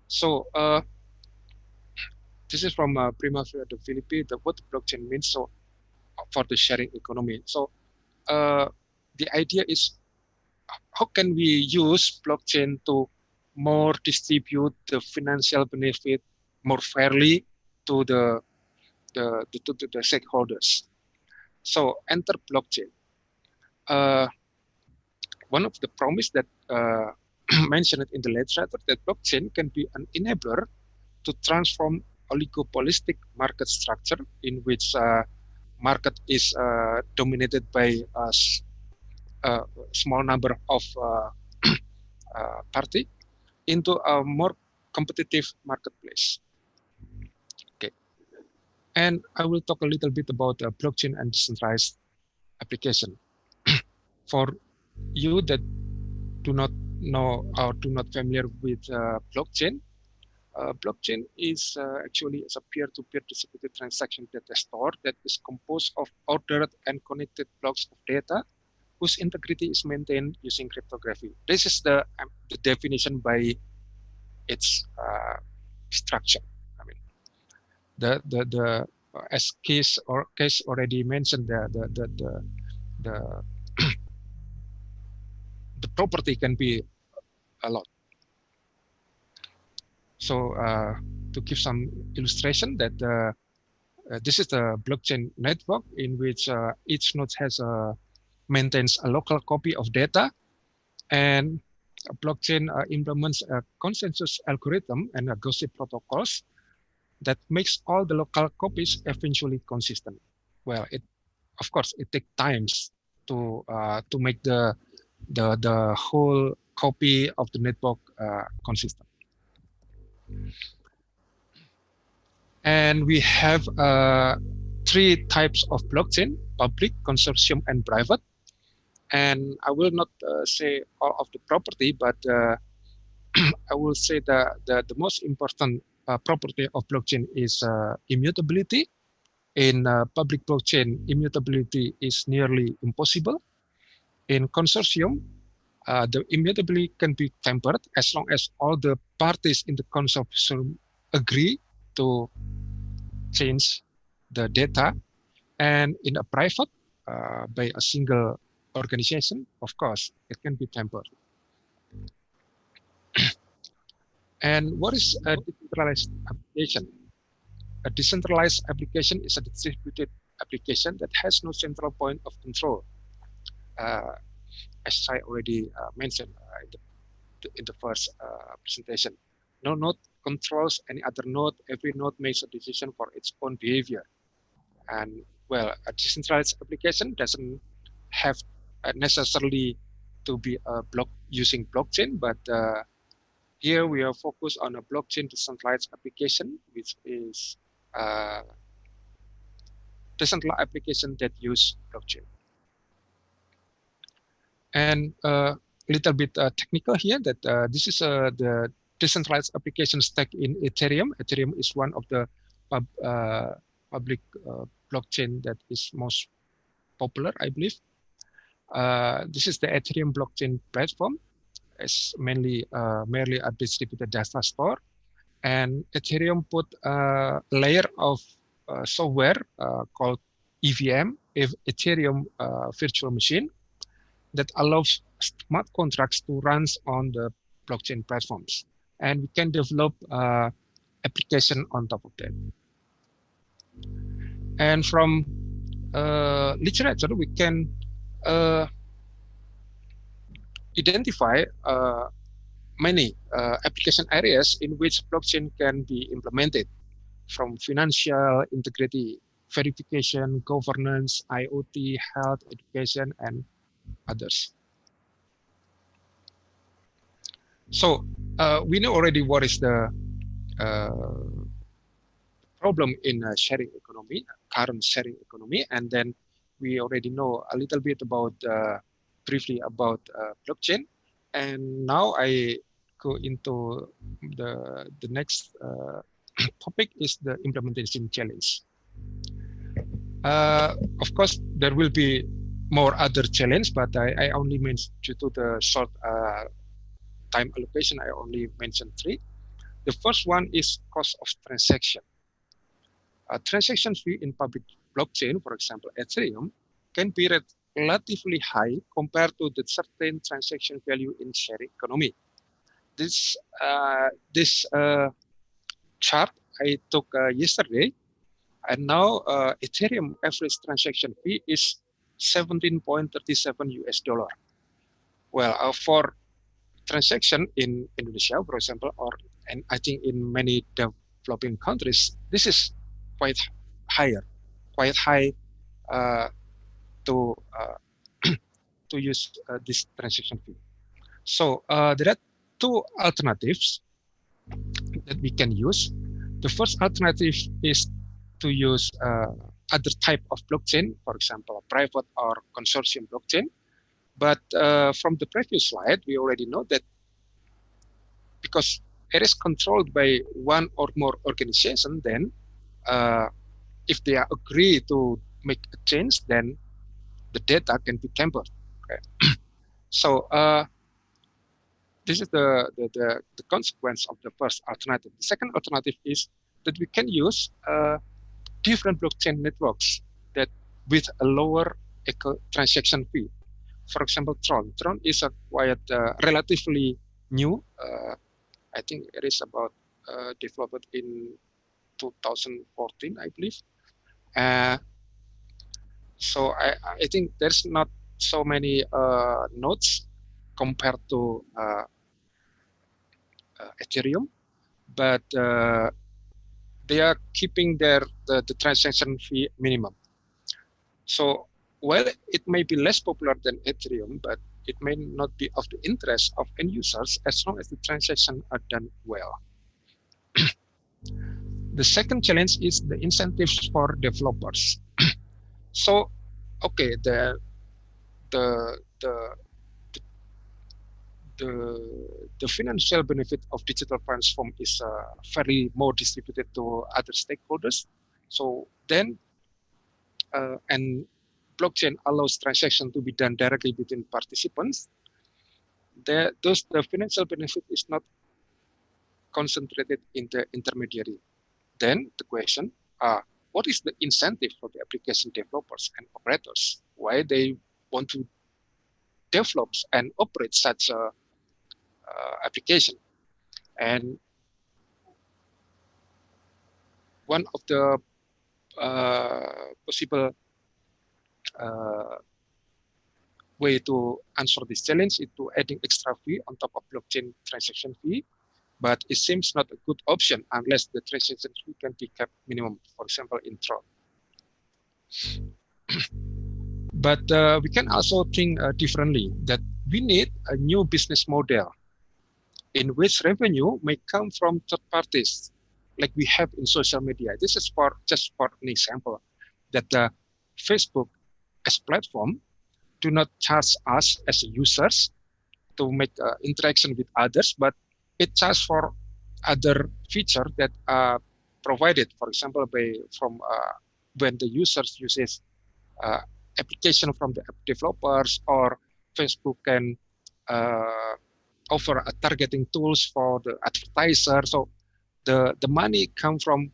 So this is from Prima de Philippi, what blockchain means. So for the sharing economy. So the idea is how can we use blockchain to more distribute the financial benefit more fairly to the stakeholders. So enter blockchain. One of the promise that mentioned in the literature that blockchain can be an enabler to transform oligopolistic market structure in which market is dominated by a small number of party into a more competitive marketplace. Okay, and I will talk a little bit about blockchain and decentralized application. For you that do not know or do not familiar with blockchain, blockchain is actually a peer-to-peer distributed transaction data store that is composed of ordered and connected blocks of data whose integrity is maintained using cryptography. This is the definition by its structure. I mean, the as case already mentioned, the the property can be a lot. So to give some illustration that this is the blockchain network in which each node has maintains a local copy of data, and a blockchain implements a consensus algorithm and a gossip protocols that makes all the local copies eventually consistent. Well, of course it takes times to make the whole copy of the network consistent. And we have three types of blockchain: public, consortium, and private. And I will not say all of the property, but I will say the most important property of blockchain is immutability. In public blockchain, immutability is nearly impossible. In consortium, the immutability can be tempered as long as all the parties in the consortium agree to change the data. And in a private, by a single organization, of course, it can be tempered. And what is a decentralized application? A decentralized application is a distributed application that has no central point of control. As I already mentioned in the first presentation, no node controls any other node. Every node makes a decision for its own behavior. And well, a decentralized application doesn't have necessarily to be a using blockchain, but here we are focused on a blockchain decentralized application, which is decentralized application that use blockchain. And a little bit technical here that this is the decentralized application stack in Ethereum. Ethereum is one of the public blockchain that is most popular, I believe. This is the Ethereum blockchain platform. It's mainly merely a distributed data store, and Ethereum put a layer of software called EVM, Ethereum Virtual Machine, that allows smart contracts to run on the blockchain platforms, and we can develop application on top of that. And from literature, we can identify many application areas in which blockchain can be implemented, from financial integrity verification, governance, IoT, health, education, and others. So we know already what is the problem in sharing economy, current sharing economy, and then we already know a little bit about briefly about blockchain. And now I go into the next topic is the implementation challenge. Of course, there will be more other challenge, but I only mentioned due to the short time allocation, I only mentioned three. The first one is cost of transaction. Transaction fee in public blockchain, for example, Ethereum, can be relatively high compared to the certain transaction value in sharing economy. This chart I took yesterday, and now Ethereum average transaction fee is 17.37 US dollar. Well, for transaction in Indonesia, for example, and I think in many developing countries, this is quite high to to use this transaction fee. So there are two alternatives that we can use. The first alternative is to use other type of blockchain, for example, a private or consortium blockchain. But from the previous slide, we already know that because it is controlled by one or more organization, then if they agree to make a change, then the data can be tampered. Okay. So This is the consequence of the first alternative. The second alternative is that we can use different blockchain networks that with a lower transaction fee. For example, Tron. Tron is a quite relatively new. I think it is about developed in 2014, I believe. So I think there's not so many nodes compared to Ethereum, but they are keeping the transaction fee minimum. So while it may be less popular than Ethereum, but it may not be of the interest of end users as long as the transactions are done well. The second challenge is the incentives for developers. So, okay, the financial benefit of digital transform is very more distributed to other stakeholders. So then, and blockchain allows transaction to be done directly between participants. The financial benefit is not concentrated in the intermediary. Then the question, what is the incentive for the application developers and operators? Why they want to develop and operate such a application? And one of the possible way to answer this challenge is to adding extra fee on top of blockchain transaction fee, but it seems not a good option unless the transaction fee can be kept minimum, for example, in Tron. But we can also think differently, that we need a new business model in which revenue may come from third parties, like we have in social media. This is just for an example, that Facebook as platform do not charge us as users to make interaction with others, but it charges for other feature that are provided, for example, from when the users uses application from the app developers, or Facebook can offer targeting tools for the advertiser. So the money come from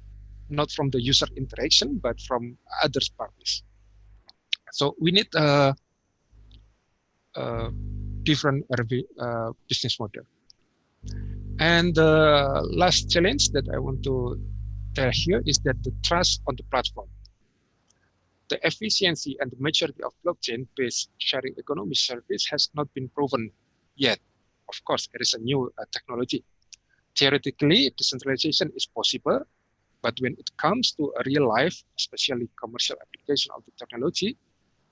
not from the user interaction, but from other parties. So we need a different business model. And the last challenge that I want to tell here is that the trust on the platform. The efficiency and the maturity of blockchain-based sharing economy service has not been proven yet. Of course, it is a new technology. Theoretically, decentralization is possible, but when it comes to a real life, especially commercial application of the technology,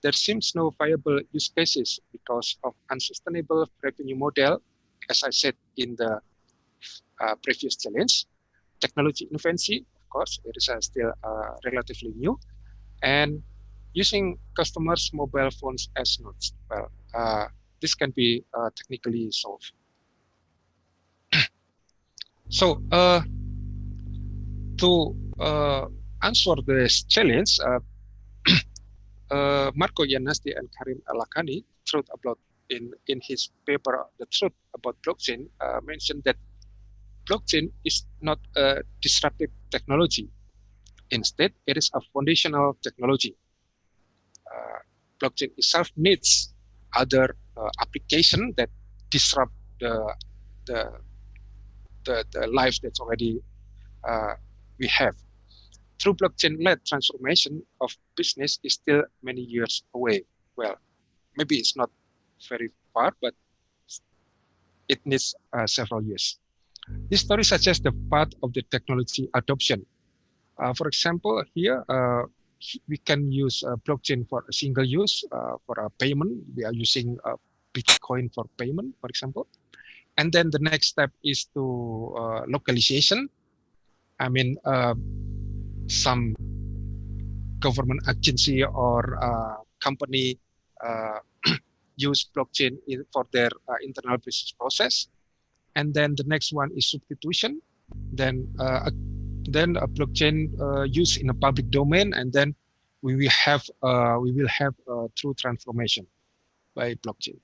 there seems no viable use cases because of unsustainable revenue model, as I said in the previous challenge. Technology infancy, of course, it is still relatively new, and using customers' mobile phones as nodes. Well, this can be technically solved. So to answer this challenge, Marco Yanasti and Karim Alakani wrote about in his paper The Truth About Blockchain, mentioned that blockchain is not a disruptive technology. Instead, it is a foundational technology. Blockchain itself needs other application that disrupt the life that's already we have. True blockchain-led transformation of business is still many years away. Well, maybe it's not very far, but it needs several years. This story suggests the path of the technology adoption. For example, here we can use blockchain for a single use for a payment. We are using Bitcoin for payment, for example. And then the next step is to localization. I mean, some government agency or company use blockchain for their internal business process. And then the next one is substitution. Then a blockchain used in a public domain, and then we will have true transformation by blockchain.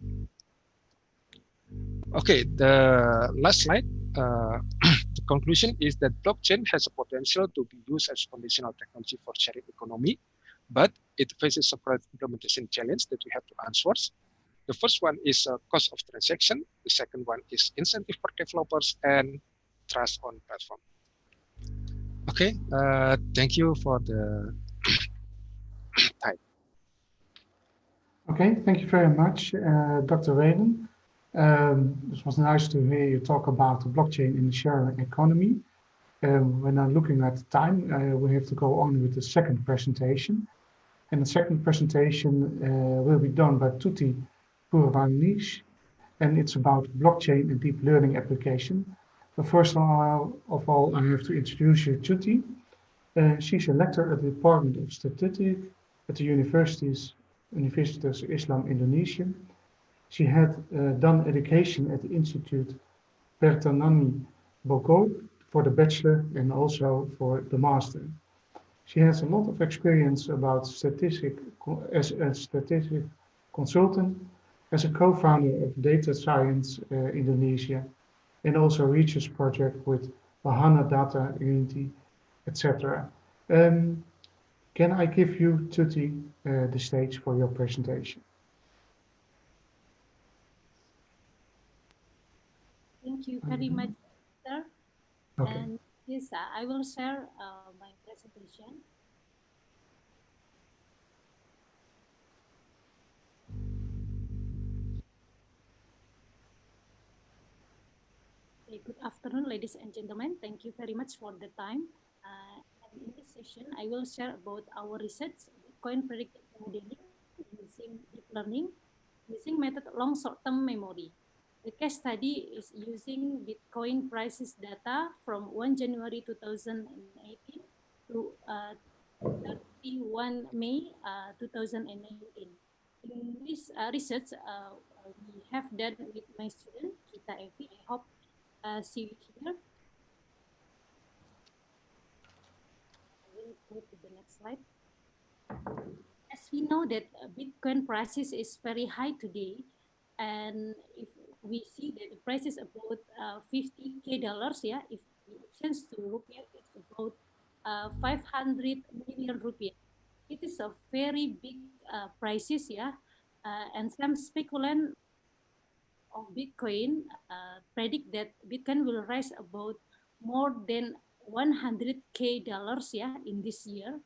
Okay, the last slide. The conclusion is that blockchain has a potential to be used as foundational technology for sharing economy, but it faces several implementation challenges that we have to answer. The first one is cost of transaction. The second one is incentive for developers and trust on platform. Okay, thank you for the time.
Okay, thank you very much, Dr. Whalen. It was nice to hear you talk about the blockchain in the sharing economy. When I'm looking at the time, we have to go on with the second presentation. And the second presentation will be done by Tuti Purvanish, and it's about blockchain and deep learning application. But first of all, I have to introduce you to Tuti. She's a lecturer at the Department of Statistics at the Universitas Islam Indonesia. She had done education at the Institute Pertanani Bogor for the bachelor and also for the master. She has a lot of experience about statistics as a statistic consultant, as a co-founder of Data Science Indonesia, and also research project with Bahana Data Unity, etc. Can I give you, Tuti, the stage for your presentation?
Thank you very much, sir.
Okay.
And yes, I will share my presentation. Okay, good afternoon, ladies and gentlemen. Thank you very much for the time. And in this session, I will share about our research, Bitcoin predictive modeling using deep learning, using method long short-term memory. The case study is using Bitcoin prices data from 1 January 2018 to 31 May 2019. In this research, we have done with my student, Kita Evi. I hope see you here. I will go to the next slide. As we know that Bitcoin prices is very high today, and if we see that the price is about $50K, yeah, if we exchange to rupiah, it's about 500 million rupiah. It is a very big prices, yeah, and some speculant of Bitcoin predict that Bitcoin will rise about more than $100K, yeah, in this year.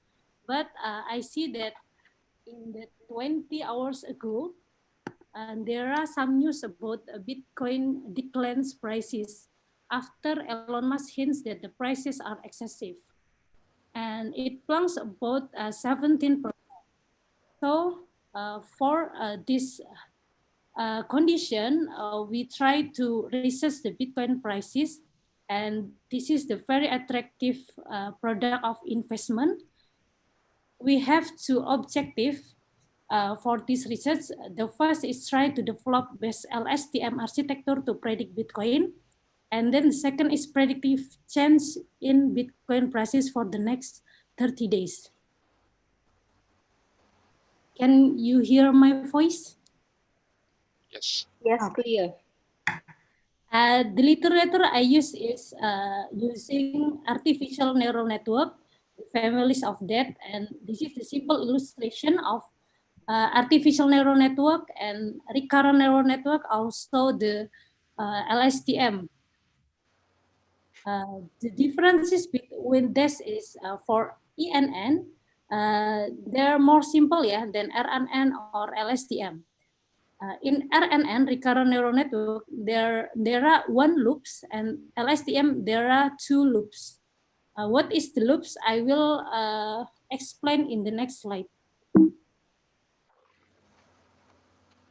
But I see that in the 20 hours ago, there are some news about Bitcoin declines prices after Elon Musk hints that the prices are excessive. And it plunges about 17%. So for this condition, we try to research the Bitcoin prices, and this is the very attractive product of investment. We have two objectives for this research. The first is try to develop best LSTM architecture to predict Bitcoin. And then the second is predictive change in Bitcoin prices for the next 30 days. Can you hear my voice?
Yes.
Yes, clear.
The literature I use is using artificial neural network, families of that, and this is the simple illustration of artificial neural network and recurrent neural network, also the LSTM. The differences between this is for ENN, they're more simple, yeah, than RNN or LSTM. In RNN, recurrent neural network, there are one loops, and LSTM, there are two loops. What is the loops? I will explain in the next slide.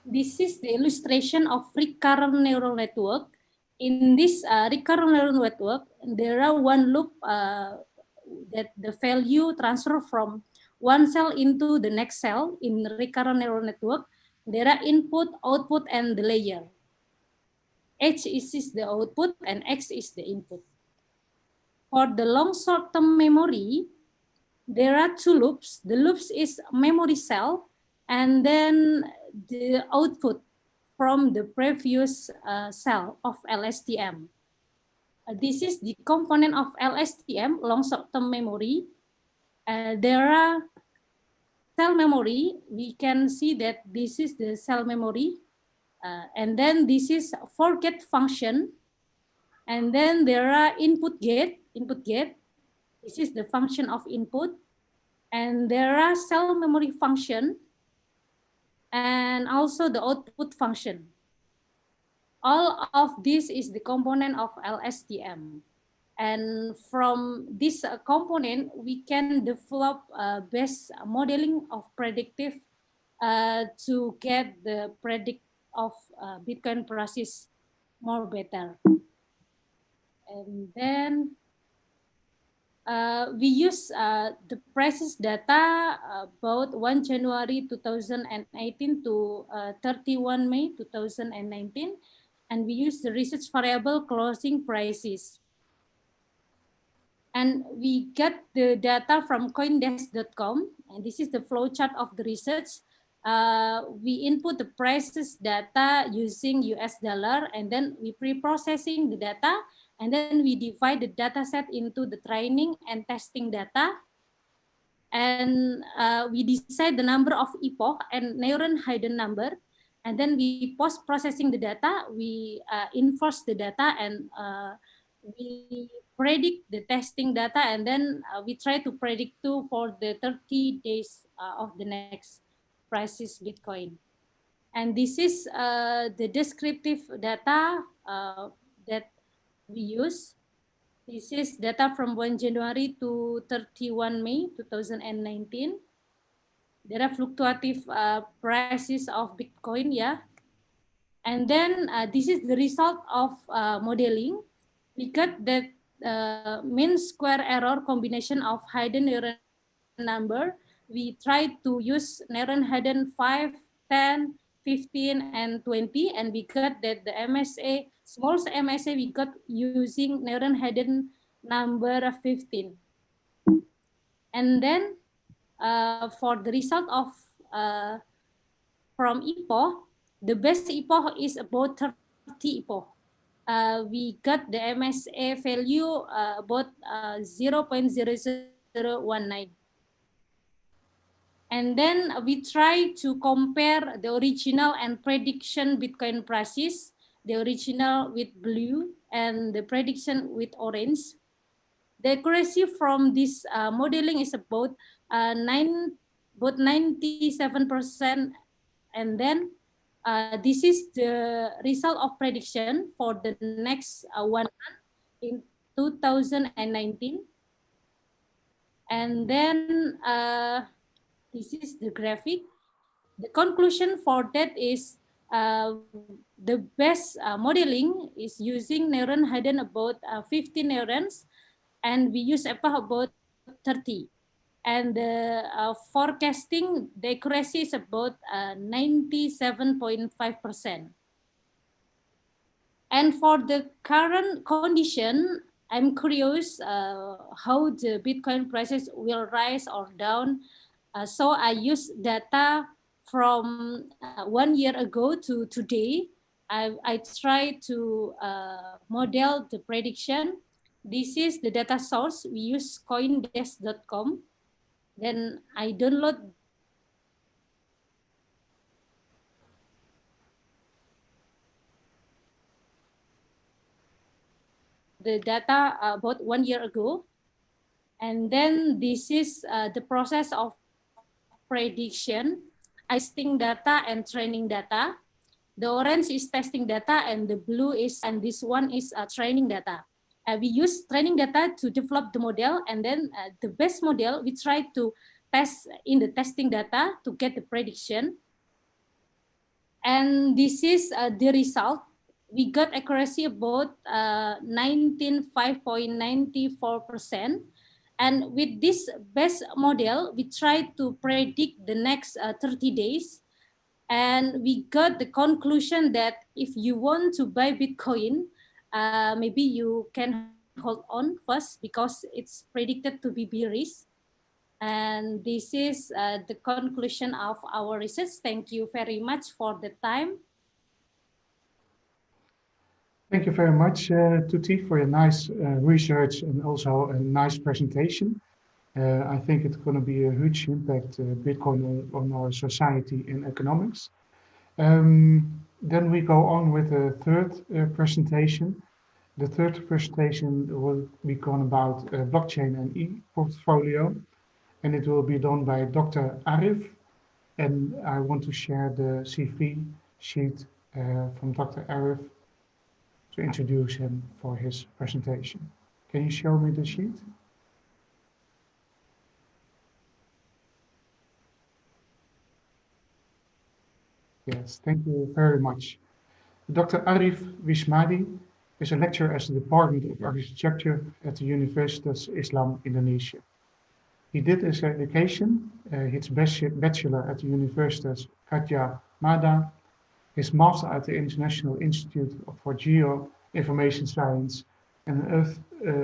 This is the illustration of recurrent neural network. In this recurrent neural network, there are one loop that the value transfer from one cell into the next cell in recurrent neural network. There are input, output, and the layer. H is the output and X is the input. For the long short-term memory, there are two loops. The loops is memory cell and then the output. from the previous cell of LSTM. This is the component of LSTM, long short-term memory. There are cell memory. We can see that this is the cell memory. And then this is forget function. And then there are input gate. This is the function of input. And there are cell memory function and also the output function. All of this is the component of LSTM. And from this component, we can develop best modeling of predictive to get the predict of Bitcoin prices more better. And then we use the prices data about 1 January 2018 to 31 May 2019, and we use the research variable closing prices. And we get the data from coindesk.com, and this is the flowchart of the research. We input the prices data using US dollar, and then we pre-processing the data, and then we divide the data set into the training and testing data. And we decide the number of epoch and neuron hidden number. And then we post-processing the data, we enforce the data, and we predict the testing data, and then we try to predict too for the 30 days of the next prices Bitcoin. And this is the descriptive data that we use. This is data from 1 January to 31 May 2019. There are fluctuative prices of Bitcoin, yeah. And then this is the result of modeling. We got that mean square error combination of hidden neuron number. We try to use neuron hidden 5, 10, 15, and 20, and we got that the MSA, small MSA, we got using neuron hidden number 15. And then for the result of from epoch, the best epoch is about 30 epoch. We got the MSA value about 0.0019. And then we try to compare the original and prediction Bitcoin prices, the original with blue and the prediction with orange. The accuracy from this modeling is about 97%. And then this is the result of prediction for the next 1 month in 2019. And then this is the graphic. The conclusion for that is the best modeling is using neuron hidden about 50 neurons, and we use about 30. And the forecasting, the accuracy is about 97.5%. And for the current condition, I'm curious how the Bitcoin prices will rise or down. So I use data from 1 year ago to today. I try to model the prediction. This is the data source. We use coindesk.com. Then I download the data about 1 year ago. And then this is the process of prediction. I testing data and training data. The orange is testing data, and the blue is, and this one is training data. We use training data to develop the model, and then the best model, we try to test in the testing data to get the prediction. And this is the result. We got accuracy about 95.94%. And with this best model, we try to predict the next 30 days. And we got the conclusion that if you want to buy Bitcoin, maybe you can hold on first because it's predicted to be bearish. And this is the conclusion of our research. Thank you very much for the time.
Thank you very much, Tuti, for your nice research and also a nice presentation. I think it's going to be a huge impact, Bitcoin, on our society and economics. Then we go on with the third presentation. The third presentation will be gone about blockchain and e-portfolio, and it will be done by Dr. Arif. And I want to share the CV sheet from Dr. Arif to introduce him for his presentation. Can you show me the sheet? Yes, thank you very much. Dr. Arif Wismadi is a lecturer at the Department of Architecture at the Universitas Islam Indonesia. He did his education, his bachelor at the Universitas Gadjah Mada, his master at the International Institute for Geo-Information Science and Earth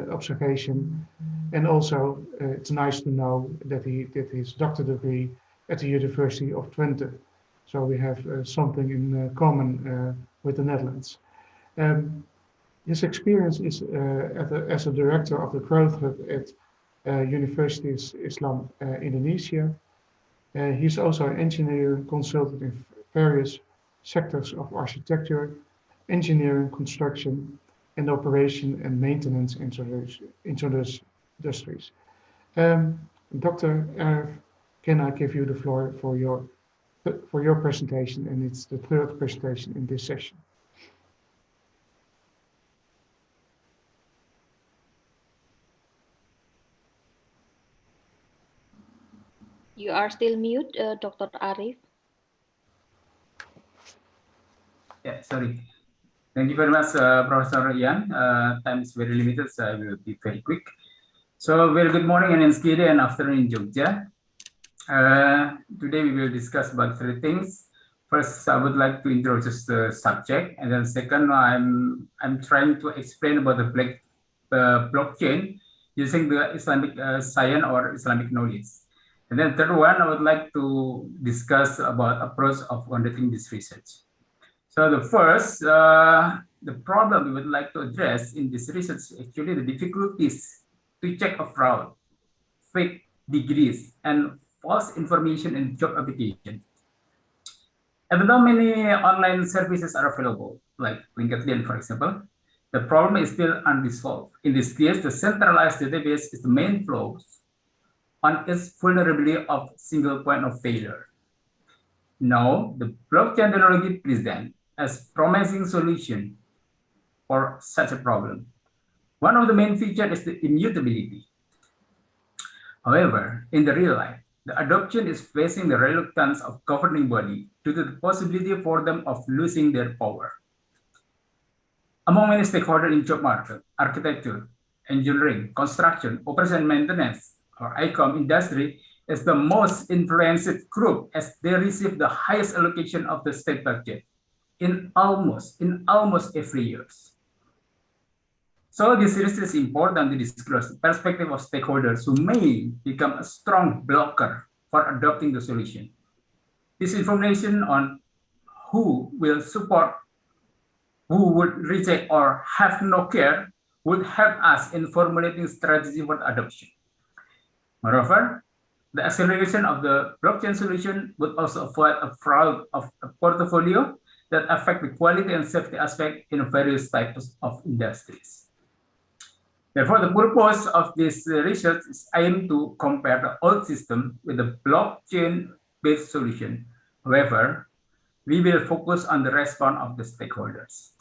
Observation. And also, it's nice to know that he did his doctor degree at the University of Twente. So we have something in common with the Netherlands. His experience is as a director of the Growth Hub at Universitas Islam Indonesia. He's also an engineer consultant in various sectors of architecture, engineering, construction, and operation and maintenance industries. Dr. Arif, can I give you the floor for your presentation, and it's the third presentation in this session.
You are still mute, Dr. Arif.
Yeah, sorry. Thank you very much, Professor Ian. Time is very limited, so I will be very quick. So, very good morning in Enschede and afternoon in Jogja. Today we will discuss about three things. First, I would like to introduce the subject, and then second, I'm trying to explain about the blockchain using the Islamic science or Islamic knowledge. And then third one, I would like to discuss about approach of conducting this research. So the first, the problem we would like to address in this research is actually the difficulties to check a fraud, fake degrees, and false information in job application. Even though many online services are available, like LinkedIn, for example, the problem is still unresolved. In this case, the centralized database is the main flaw on its vulnerability of single point of failure. Now, the blockchain technology presents as promising solution for such a problem. One of the main features is the immutability. However, in the real life, the adoption is facing the reluctance of governing body due to the possibility for them of losing their power. Among many stakeholders in job market, architecture, engineering, construction, operation and maintenance, or ICOM industry is the most influenced group as they receive the highest allocation of the state budget in almost every year. So this is important to disclose the perspective of stakeholders who may become a strong blocker for adopting the solution. This information on who will support, who would reject or have no care would help us in formulating strategy for adoption. Moreover, the acceleration of the blockchain solution would also avoid a fraud of a portfolio that affect the quality and safety aspect in various types of industries. Therefore, the purpose of this research is aimed to compare the old system with the blockchain-based solution. However, we will focus on the response of the stakeholders.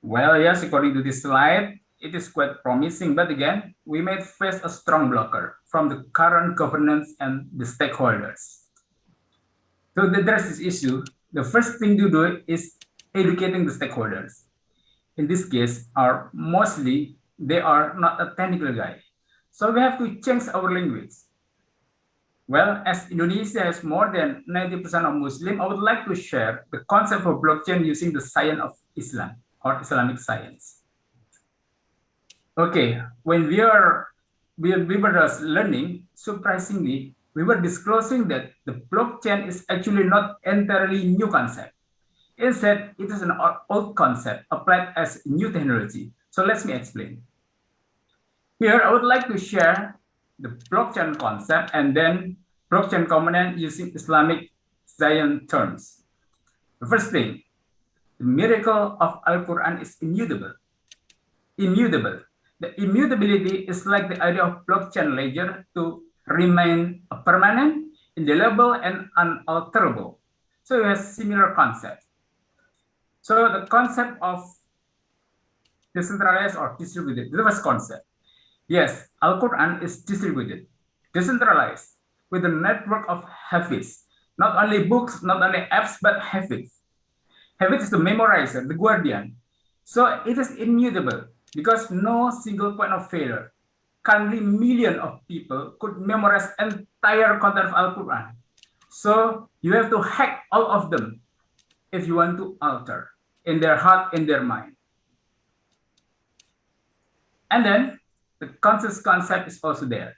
Well, yes, according to this slide, it is quite promising, but again, we may face a strong blocker from the current governance and the stakeholders. To address this issue, the first thing to do is educating the stakeholders. In this case, they are not a technical guy. So we have to change our language. Well, as Indonesia has more than 90% of Muslim, I would like to share the concept of blockchain using the science of Islam or Islamic science. Okay, when we were just learning, surprisingly, we were disclosing that the blockchain is actually not entirely new concept. Instead, it is an old concept applied as new technology. So let me explain. Here, I would like to share the blockchain concept and then blockchain component using Islamic Zion terms. The first thing, the miracle of Al-Quran is immutable. Immutable. The immutability is like the idea of blockchain ledger to remain permanent, indelible, and unalterable. So it has similar concept. So the concept of decentralized or distributed, the first concept. Yes, Al-Quran is distributed, decentralized, with a network of hafiz. Not only books, not only apps, but hafiz. Hafiz is the memorizer, the guardian. So it is immutable because no single point of failure. Currently, millions of people could memorize entire content of Al-Quran. So you have to hack all of them if you want to alter in their heart, in their mind. And then the consensus concept is also there.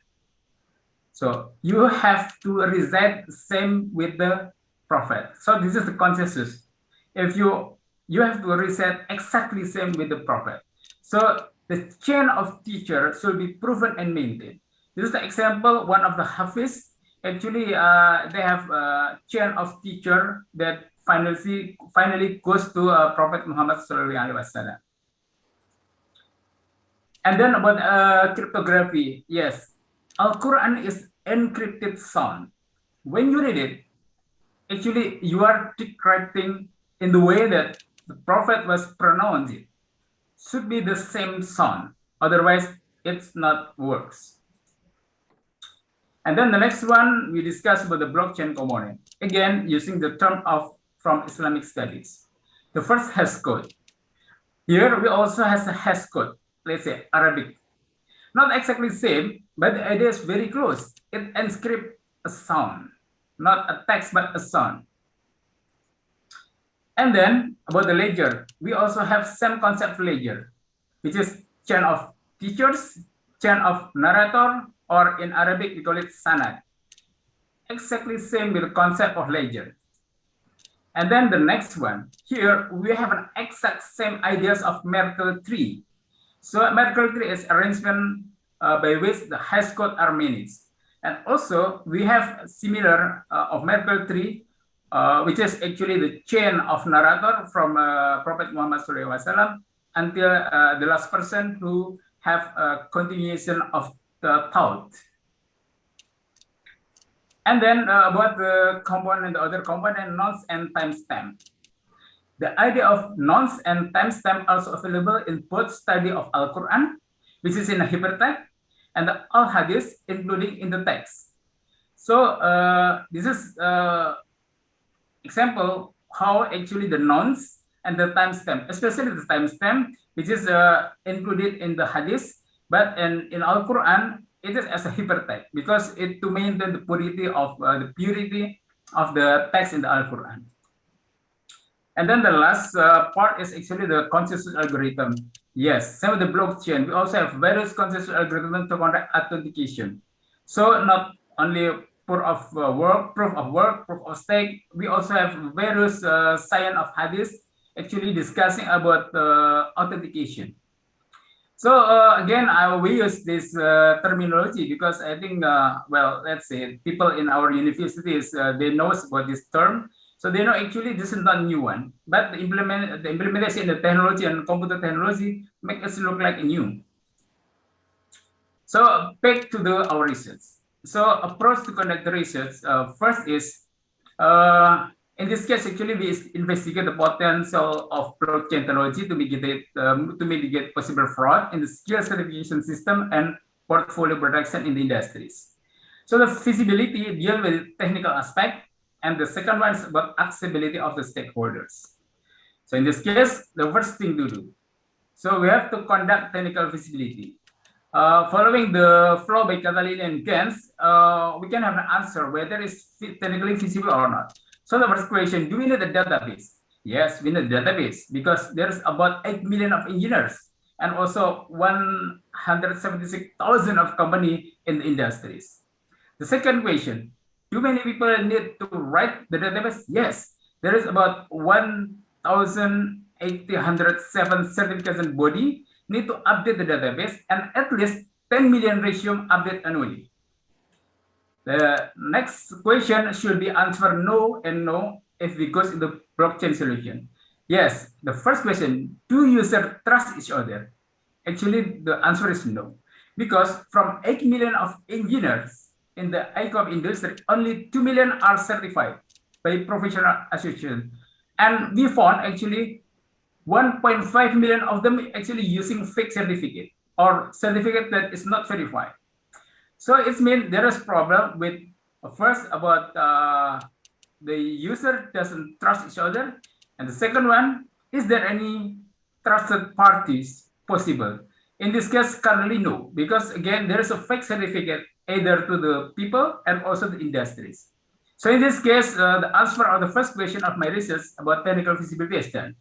So you have to recite the same with the prophet. So this is the consensus. If you have to recite exactly same with the prophet. So the chain of teacher should be proven and maintained. This is the example, one of the Hafiz. Actually, they have a chain of teacher that finally goes to Prophet Muhammad Sallallahu Alaihi Wasallam. And then about cryptography, yes, Al-Quran is encrypted sound. When you read it, actually you are decrypting in the way that the Prophet was pronounced it. Should be the same sound, otherwise it's not works. And then the next one, we discuss about the blockchain component. Again, using the term from Islamic studies. The first hash code. Here we also has a hash code, let's say Arabic. Not exactly the same, but the idea is very close. It encrypts a sound, not a text, but a sound. And then about the ledger, we also have same concept ledger, which is chain of teachers, chain of narrator, or in Arabic, we call it sanad. Exactly same with the concept of ledger. And then the next one, here we have an exact same ideas of Merkle tree. So Merkle tree is arrangement by which the hash code are managed. And also we have similar of Merkle tree, which is actually the chain of narrator from Prophet Muhammad SAW until the last person who have a continuation of the thought. And then about the component, the other component, nonce and timestamp. The idea of nonce and timestamp also available in both study of Al-Quran, which is in a hypertext, and the Al-Hadith, including in the text. So this is example how actually the nonce and the timestamp, especially the timestamp, which is included in the Hadith, but in Al-Quran, it is as a hypertext because it to maintain the purity of the text in the Al-Quran. And then the last part is actually the consensus algorithm. Yes, same with the blockchain. We also have various consensus algorithms to conduct authentication. So not only proof of work, proof of stake. We also have various science of hadith actually discussing about authentication. So again, we use this terminology because I think, well, let's say people in our universities, they know about this term. So they know actually this is not a new one, but the implementation in the technology and computer technology make us look like new. So back to our research. So approach to conduct the research, first is, in this case, actually we investigate the potential of blockchain technology to mitigate possible fraud in the skill certification system and portfolio production in the industries. So the feasibility deal with technical aspect, and the second one is about accessibility of the stakeholders. So in this case, the first thing to do, so we have to conduct technical feasibility. Following the flow by Catalina and Gens, we can have an answer whether it's technically feasible or not. So the first question, do we need a database? Yes, we need a database because there's about 8 million of engineers and also 176,000 of company in the industries. The second question, do many people need to write the database? Yes, there is about 1 807 certification body need to update the database and at least 10 million resume update annually. The next question should be answered no and no if it goes in the blockchain solution. Yes, the first question, do users trust each other? Actually, the answer is no. Because from 8 million of engineers in the ICOP industry, only 2 million are certified by professional association. And we found actually 1.5 million of them actually using fake certificate or certificate that is not verified. So it means there is problem with first about the user doesn't trust each other, and the second one, is there any trusted parties possible? In this case, currently no, because again there is a fake certificate either to the people and also the industries. So in this case, the answer of the first question of my research about technical feasibility is done.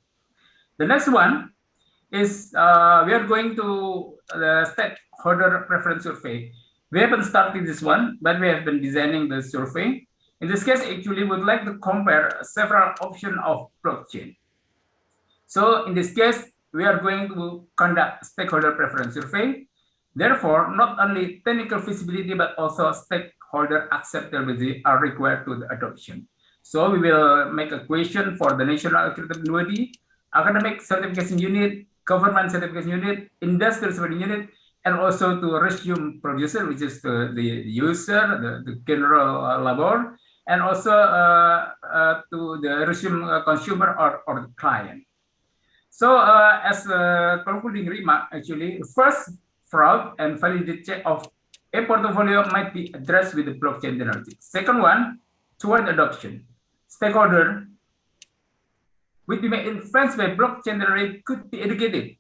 The next one is we are going to the stakeholder preference survey. We haven't started this one, but we have been designing the survey. In this case, actually, we would like to compare several options of blockchain. So in this case, we are going to conduct stakeholder preference survey. Therefore, not only technical feasibility, but also stakeholder acceptability are required to the adoption. So we will make a question for the national accreditation body, academic certification unit, government certification unit, industrial certification unit, and also to resume producer, which is the user, the general labor, and also to the resume consumer or the client. So as a concluding remark, actually, first, fraud and validity check of a portfolio might be addressed with the blockchain technology. Second one, toward adoption. Stakeholder which may influenced by blockchain technology could be educated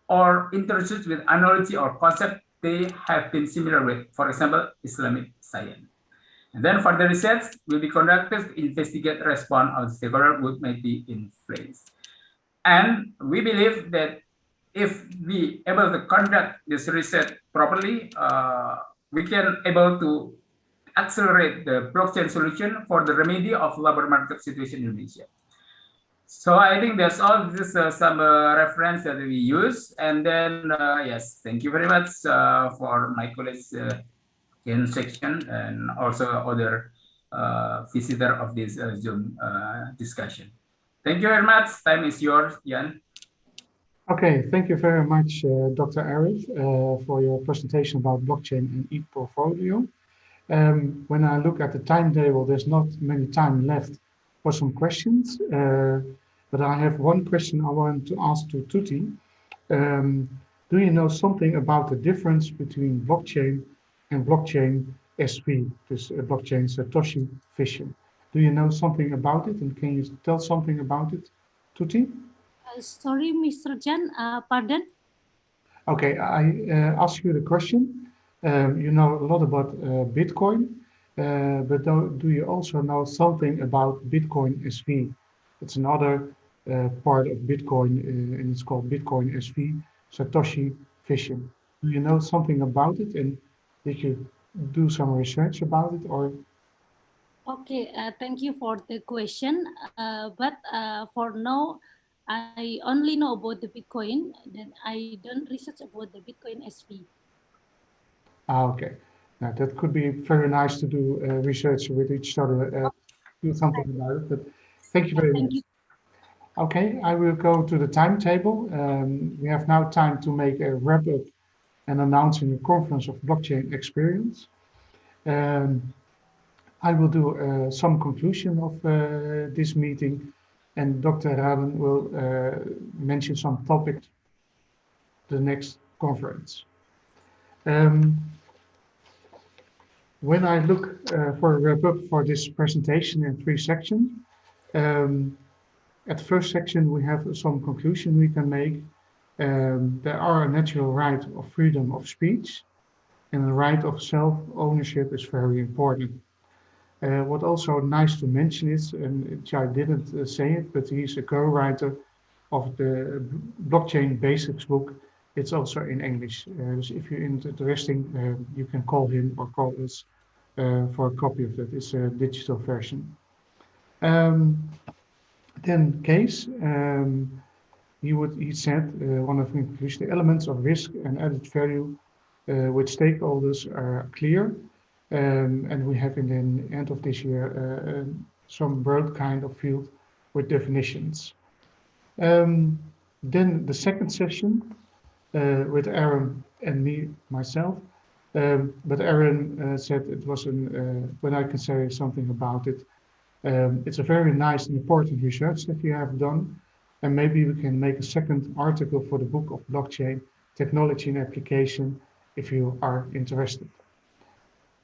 or introduced with analogy or concept they have been similar with, for example, Islamic science. And then further research will be conducted to investigate response of the stakeholder which may be influenced. And we believe that if we able to conduct this research properly, we can able to accelerate the blockchain solution for the remedy of labor market situation in Indonesia. So I think that's all. This is some reference that we use. And then, yes, thank you very much for my colleagues in section and also other visitor of this Zoom discussion. Thank you very much. Time is yours, Jan.
Okay, thank you very much, Dr. Arif, for your presentation about blockchain and e-portfolio. When I look at the timetable, there's not many time left for some questions, but I have one question I want to ask to Tuti. Do you know something about the difference between blockchain and blockchain SV, this blockchain Satoshi fission? Do you know something about it, and can you tell something about it, Tuti?
Sorry, Mr. Jan, pardon?
Okay, I ask you the question. You know a lot about Bitcoin, but do you also know something about Bitcoin SV? It's another part of Bitcoin, and it's called Bitcoin SV, Satoshi fission. Do you know something about it, and did you do some research about it, or?
Okay, thank you for the question. But for now, I only know about the Bitcoin, then I don't research about the Bitcoin SV.
Okay. Now, that could be very nice to do research with each other, do something about it, but thank you very much. Okay, I will go to the timetable. We have now time to make a wrap up and announcing a conference of blockchain experience. I will do some conclusion of this meeting, and Dr. Raden will mention some topics the next conference. When I look for a wrap up for this presentation in 3 sections, at the first section we have some conclusion we can make. There are a natural right of freedom of speech, and the right of self-ownership is very important. What also nice to mention is, and I didn't say it, but he's a co-writer of the blockchain basics book. It's also in English. So if you're interested, you can call him or call us for a copy of it. It's a digital version. Then Case, he said one of the conclusions, the elements of risk and added value with stakeholders are clear. And we have in the end of this year some broad kind of field with definitions. Then the second session with Aaron and myself. But Aaron said it was when I can say something about it, it's a very nice and important research that you have done. And maybe we can make a second article for the book of blockchain technology and application if you are interested.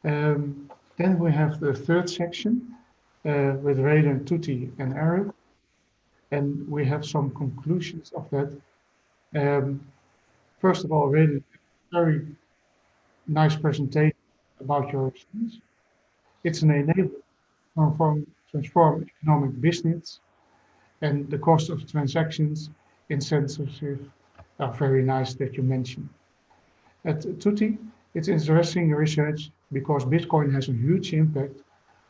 Then we have the third section with Raiden, Tuti, and Aaron. And we have some conclusions of that. First of all, Raiden, very nice presentation about your experience. It's an enabler to transform economic business, and the cost of transactions in censorship are very nice that you mentioned. At Tutti, it's interesting research because Bitcoin has a huge impact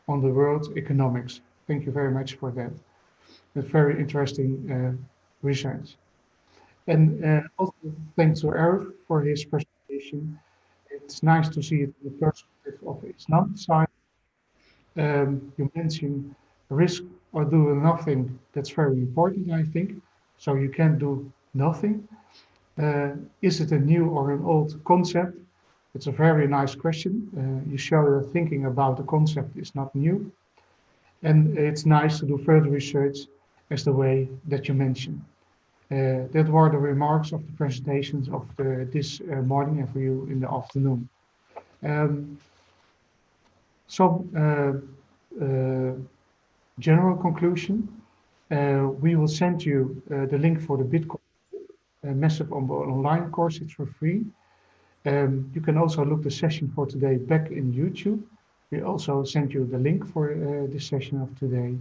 on the world economics. Thank you very much for that. That's very interesting research. And also thanks to Arif for his presentation. It's nice to see it in the perspective of Islamic side. You mentioned risk or doing nothing. That's very important, I think. So you can do nothing. Is it a new or an old concept? It's a very nice question. You show that thinking about the concept is not new. And it's nice to do further research as the way that you mentioned. That were the remarks of the presentations of this morning and for you in the afternoon. Some general conclusion. We will send you the link for the Bitcoin massive online course. It's for free. You can also look the session for today back in YouTube. We also send you the link for this session of today.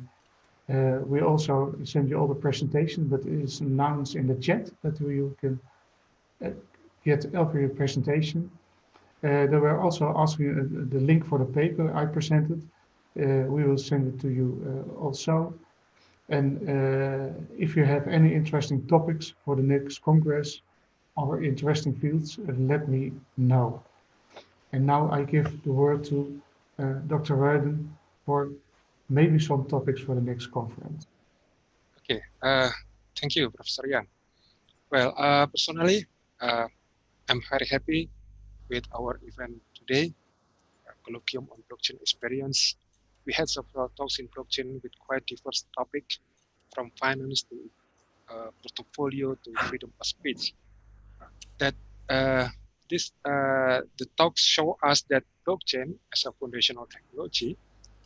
We also send you all the presentation, but it is announced in the chat that you can get every presentation. They were also asking the link for the paper I presented. We will send it to you also. And if you have any interesting topics for the next Congress or interesting fields, let me know. And now I give the word to Dr. Ruiden for maybe some topics for the next conference.
Okay, thank you, Professor Jan. Well, personally, I'm very happy with our event today, Colloquium on Blockchain Experience. We had several talks in blockchain with quite diverse topics, from finance to portfolio to freedom of speech. That the talks show us that blockchain as a foundational technology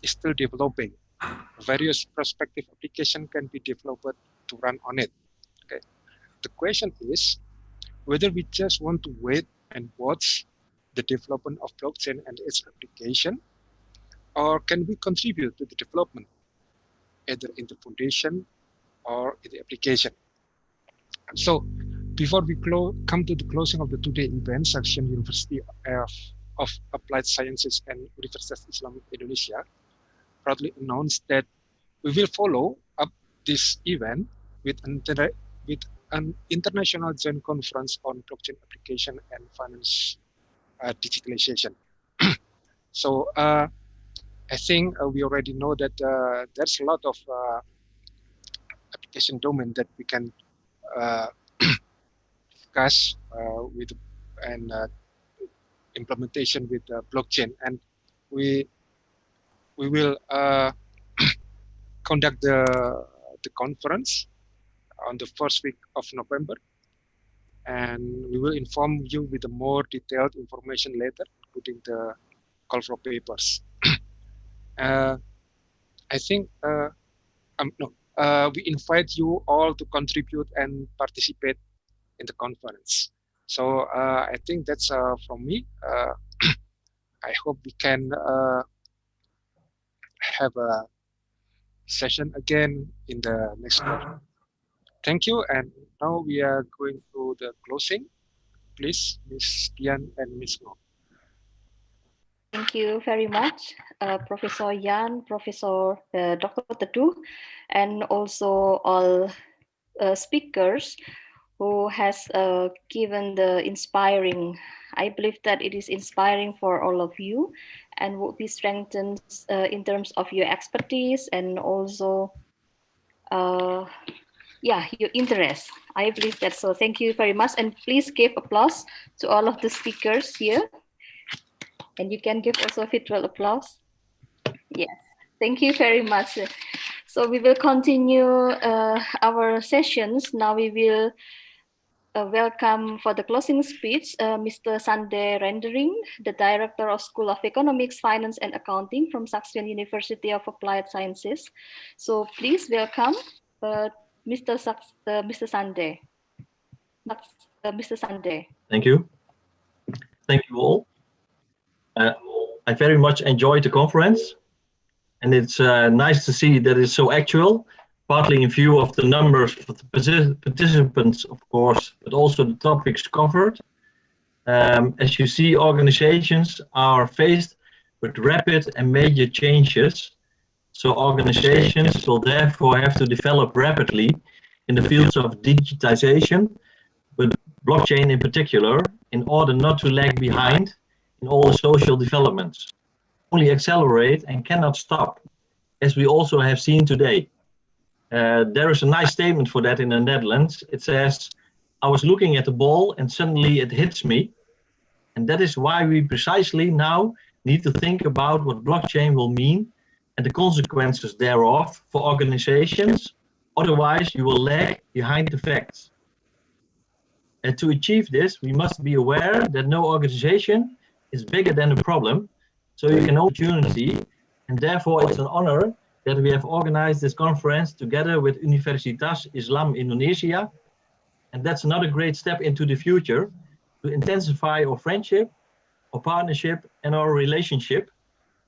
is still developing. Various prospective applications can be developed to run on it. Okay. The question is whether we just want to wait and watch the development of blockchain and its application, or can we contribute to the development, either in the foundation or in the application? So before we come to the closing of the today event, Saxion University of Applied Sciences and Universitas Islam Indonesia proudly announced that we will follow up this event with an international joint conference on blockchain application and finance digitalization. So I think we already know that there's a lot of application domain that we can discuss with and implementation with blockchain, and we will conduct the conference on the first week of November, and we will inform you with the more detailed information later, including the call for papers. I think we invite you all to contribute and participate in the conference. So I think that's from me. I hope we can have a session again in the next quarter. Thank you, and now we are going to the closing. Please, Ms. Dian and Ms. Ngo.
Thank you very much, Professor Yan, Professor Dr. Teduh, and also all speakers who has given the inspiring. I believe that it is inspiring for all of you and will be strengthened in terms of your expertise and also your interest. I believe that. So thank you very much. And please give applause to all of the speakers here. And you can give also virtual applause. Yes, thank you very much. So we will continue our sessions. Now we will welcome for the closing speech, Mr. Sande Rendering, the Director of School of Economics, Finance and Accounting from Saxion University of Applied Sciences. So please welcome Mr. Sande. Mr. Sande.
Thank you. Thank you all. I very much enjoyed the conference, and it's nice to see that it's so actual, partly in view of the numbers of the participants, of course, but also the topics covered. As you see, organizations are faced with rapid and major changes, so organizations will therefore have to develop rapidly in the fields of digitization, but blockchain in particular, in order not to lag behind in all the social developments. Only accelerate and cannot stop, as we also have seen today. There is a nice statement for that in the Netherlands. It says, I was looking at the ball and suddenly it hits me. And that is why we precisely now need to think about what blockchain will mean and the consequences thereof for organizations. Otherwise, you will lag behind the facts. And to achieve this, we must be aware that no organization is bigger than the problem. So you can opportunity, and therefore it's an honor that we have organized this conference together with Universitas Islam Indonesia. And that's another great step into the future to intensify our friendship, our partnership, and our relationship.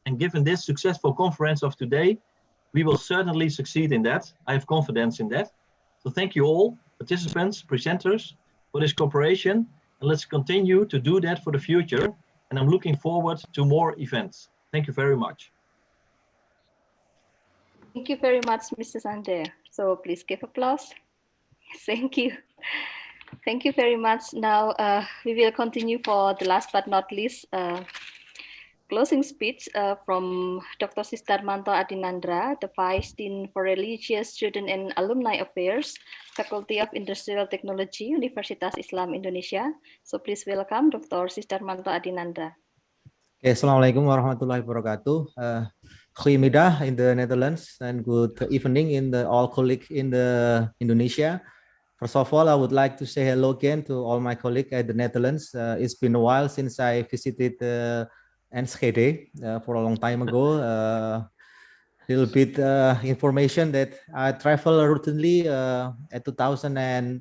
And given this successful conference of today, we will certainly succeed in that. I have confidence in that. So thank you all, participants, presenters, for this cooperation. And let's continue to do that for the future. And I'm looking forward to more events. Thank you very much.
Thank you very much, Mr. Sande. So please give applause. Thank you. Thank you very much. Now we will continue for the last but not least closing speech from Dr. Sistarmanto Adinandra, the Vice Dean for Religious, Student and Alumni Affairs, Faculty of Industrial Technology, Universitas Islam Indonesia. So please welcome Dr. Sistarmanto Adinandra.
Okay, Assalamualaikum warahmatullahi wabarakatuh. Goedemiddag in the Netherlands and good evening in the all colleagues in the Indonesia. First of all, I would like to say hello again to all my colleagues at the Netherlands. It's been a while since I visited Enschede for a long time ago. Little bit information that I traveled routinely at 2007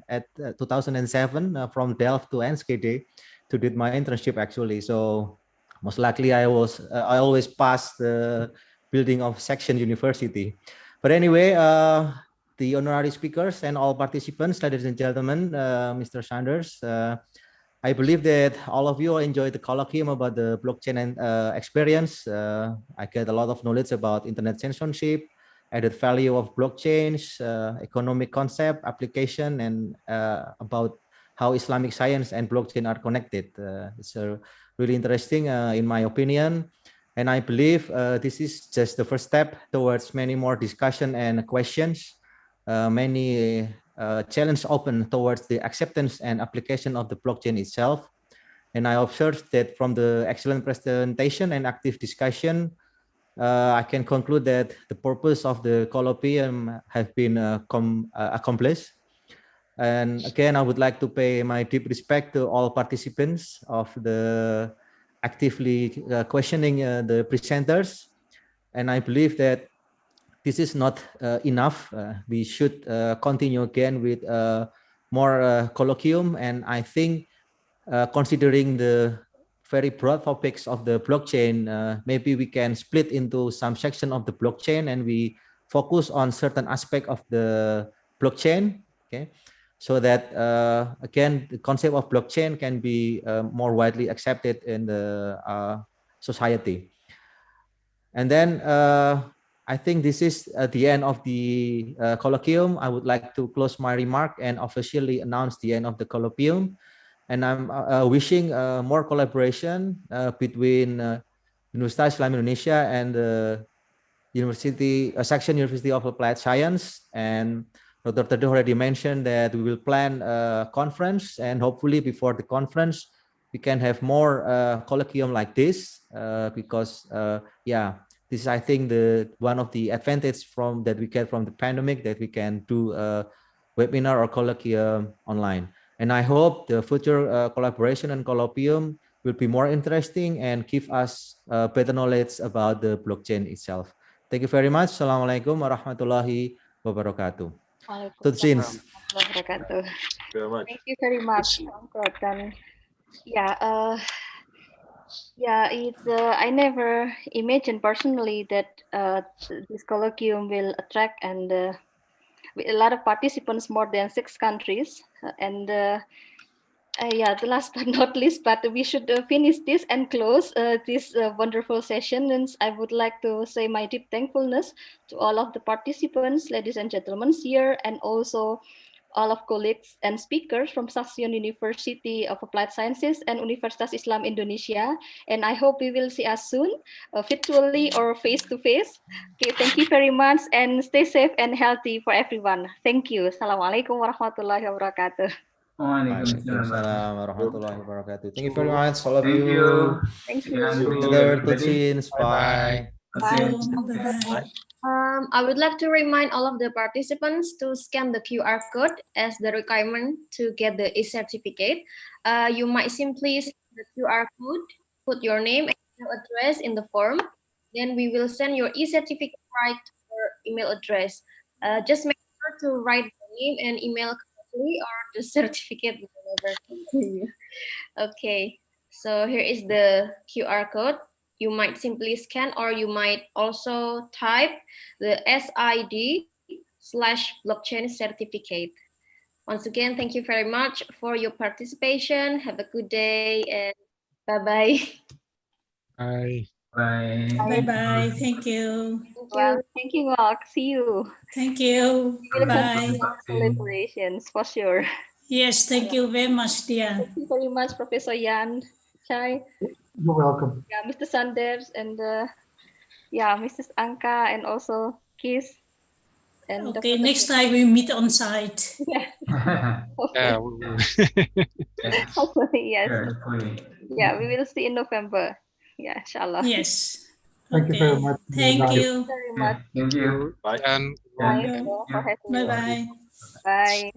from Delft to Enschede to do my internship actually. So most likely I always pass the building of Saxion University. But anyway, the honorary speakers and all participants, ladies and gentlemen, Mr. Sanders, I believe that all of you enjoyed the colloquium about the blockchain and experience. I get a lot of knowledge about internet censorship, added value of blockchains, economic concept, application, and about how Islamic science and blockchain are connected. It's really interesting in my opinion. And I believe this is just the first step towards many more discussion and questions, many challenge open towards the acceptance and application of the blockchain itself. And I observed that from the excellent presentation and active discussion, I can conclude that the purpose of the colloquium have been accomplished. And again, I would like to pay my deep respect to all participants of the actively questioning the presenters. And I believe that this is not enough. We should continue again with more colloquium. And I think considering the very broad topics of the blockchain, maybe we can split into some section of the blockchain and we focus on certain aspect of the blockchain, okay? So that, again, the concept of blockchain can be more widely accepted in the society. And then I think this is the end of the colloquium. I would like to close my remark and officially announce the end of the colloquium. And I'm wishing more collaboration between Universitas Islam Indonesia and the Section University of Applied Science. And Dr. Teduh already mentioned that we will plan a conference, and hopefully before the conference we can have more colloquium like this, because yeah, this is, I think, the one of the advantage from that we get from the pandemic, that we can do a webinar or colloquium online. And I hope the future collaboration and colloquium will be more interesting and give us better knowledge about the blockchain itself. Thank you very much. Assalamualaikum warahmatullahi wabarakatuh.
Waalaikumsalam warahmatullahi wabarakatuh. Thank you very much, Prof. Yeah, it's I never imagined personally that this colloquium will attract and with a lot of participants, more than 6 countries, and yeah, the last but not least, but we should finish this and close this wonderful session. And I would like to say my deep thankfulness to all of the participants, ladies and gentlemen here, and also all of colleagues and speakers from Saxion University of Applied Sciences and Universitas Islam Indonesia. And I hope we will see us soon, virtually or face-to-face. Okay, thank you very much, and stay safe and healthy for everyone. Thank you. Assalamualaikum warahmatullahi wabarakatuh.
Waalaikumsalam warahmatullahi wabarakatuh. Thank you very much, all of
Thank
you.
you.
Thank you.
Together, Tutsins. Bye.
Bye.
I would like to remind all of the participants to scan the QR code as the requirement to get the e-certificate. You might simply scan the QR code, put your name and email address in the form, then we will send your e-certificate right to your email address. Just make sure to write the name and email correctly, or the certificate will never come to you. Okay, so here is the QR code. You might simply scan, or you might also type the SID/blockchain certificate. Once again, thank you very much for your participation. Have a good day and bye-bye.
Bye.
Bye.
Bye-bye. Thank you.
Well, thank you, Mark. See you.
Thank you.
We will
Bye.
continue our collaborations for sure.
Yes, thank you very much, dear.
Thank you very much, Professor Yan, Chai.
You're welcome.
Yeah, Mr. Sanders, and yeah, Mrs. Anka, and also Kis. And
Okay,
Dr.
next time we meet on site.
Yeah.
Yeah.
Hopefully, yes.
Hopefully.
Yeah, we will see in November. Yeah, inshallah.
Yes.
Thank you very much.
Thank you.
Very much.
Thank you.
Bye. And
Bye. For having me.
Bye-bye.
Bye.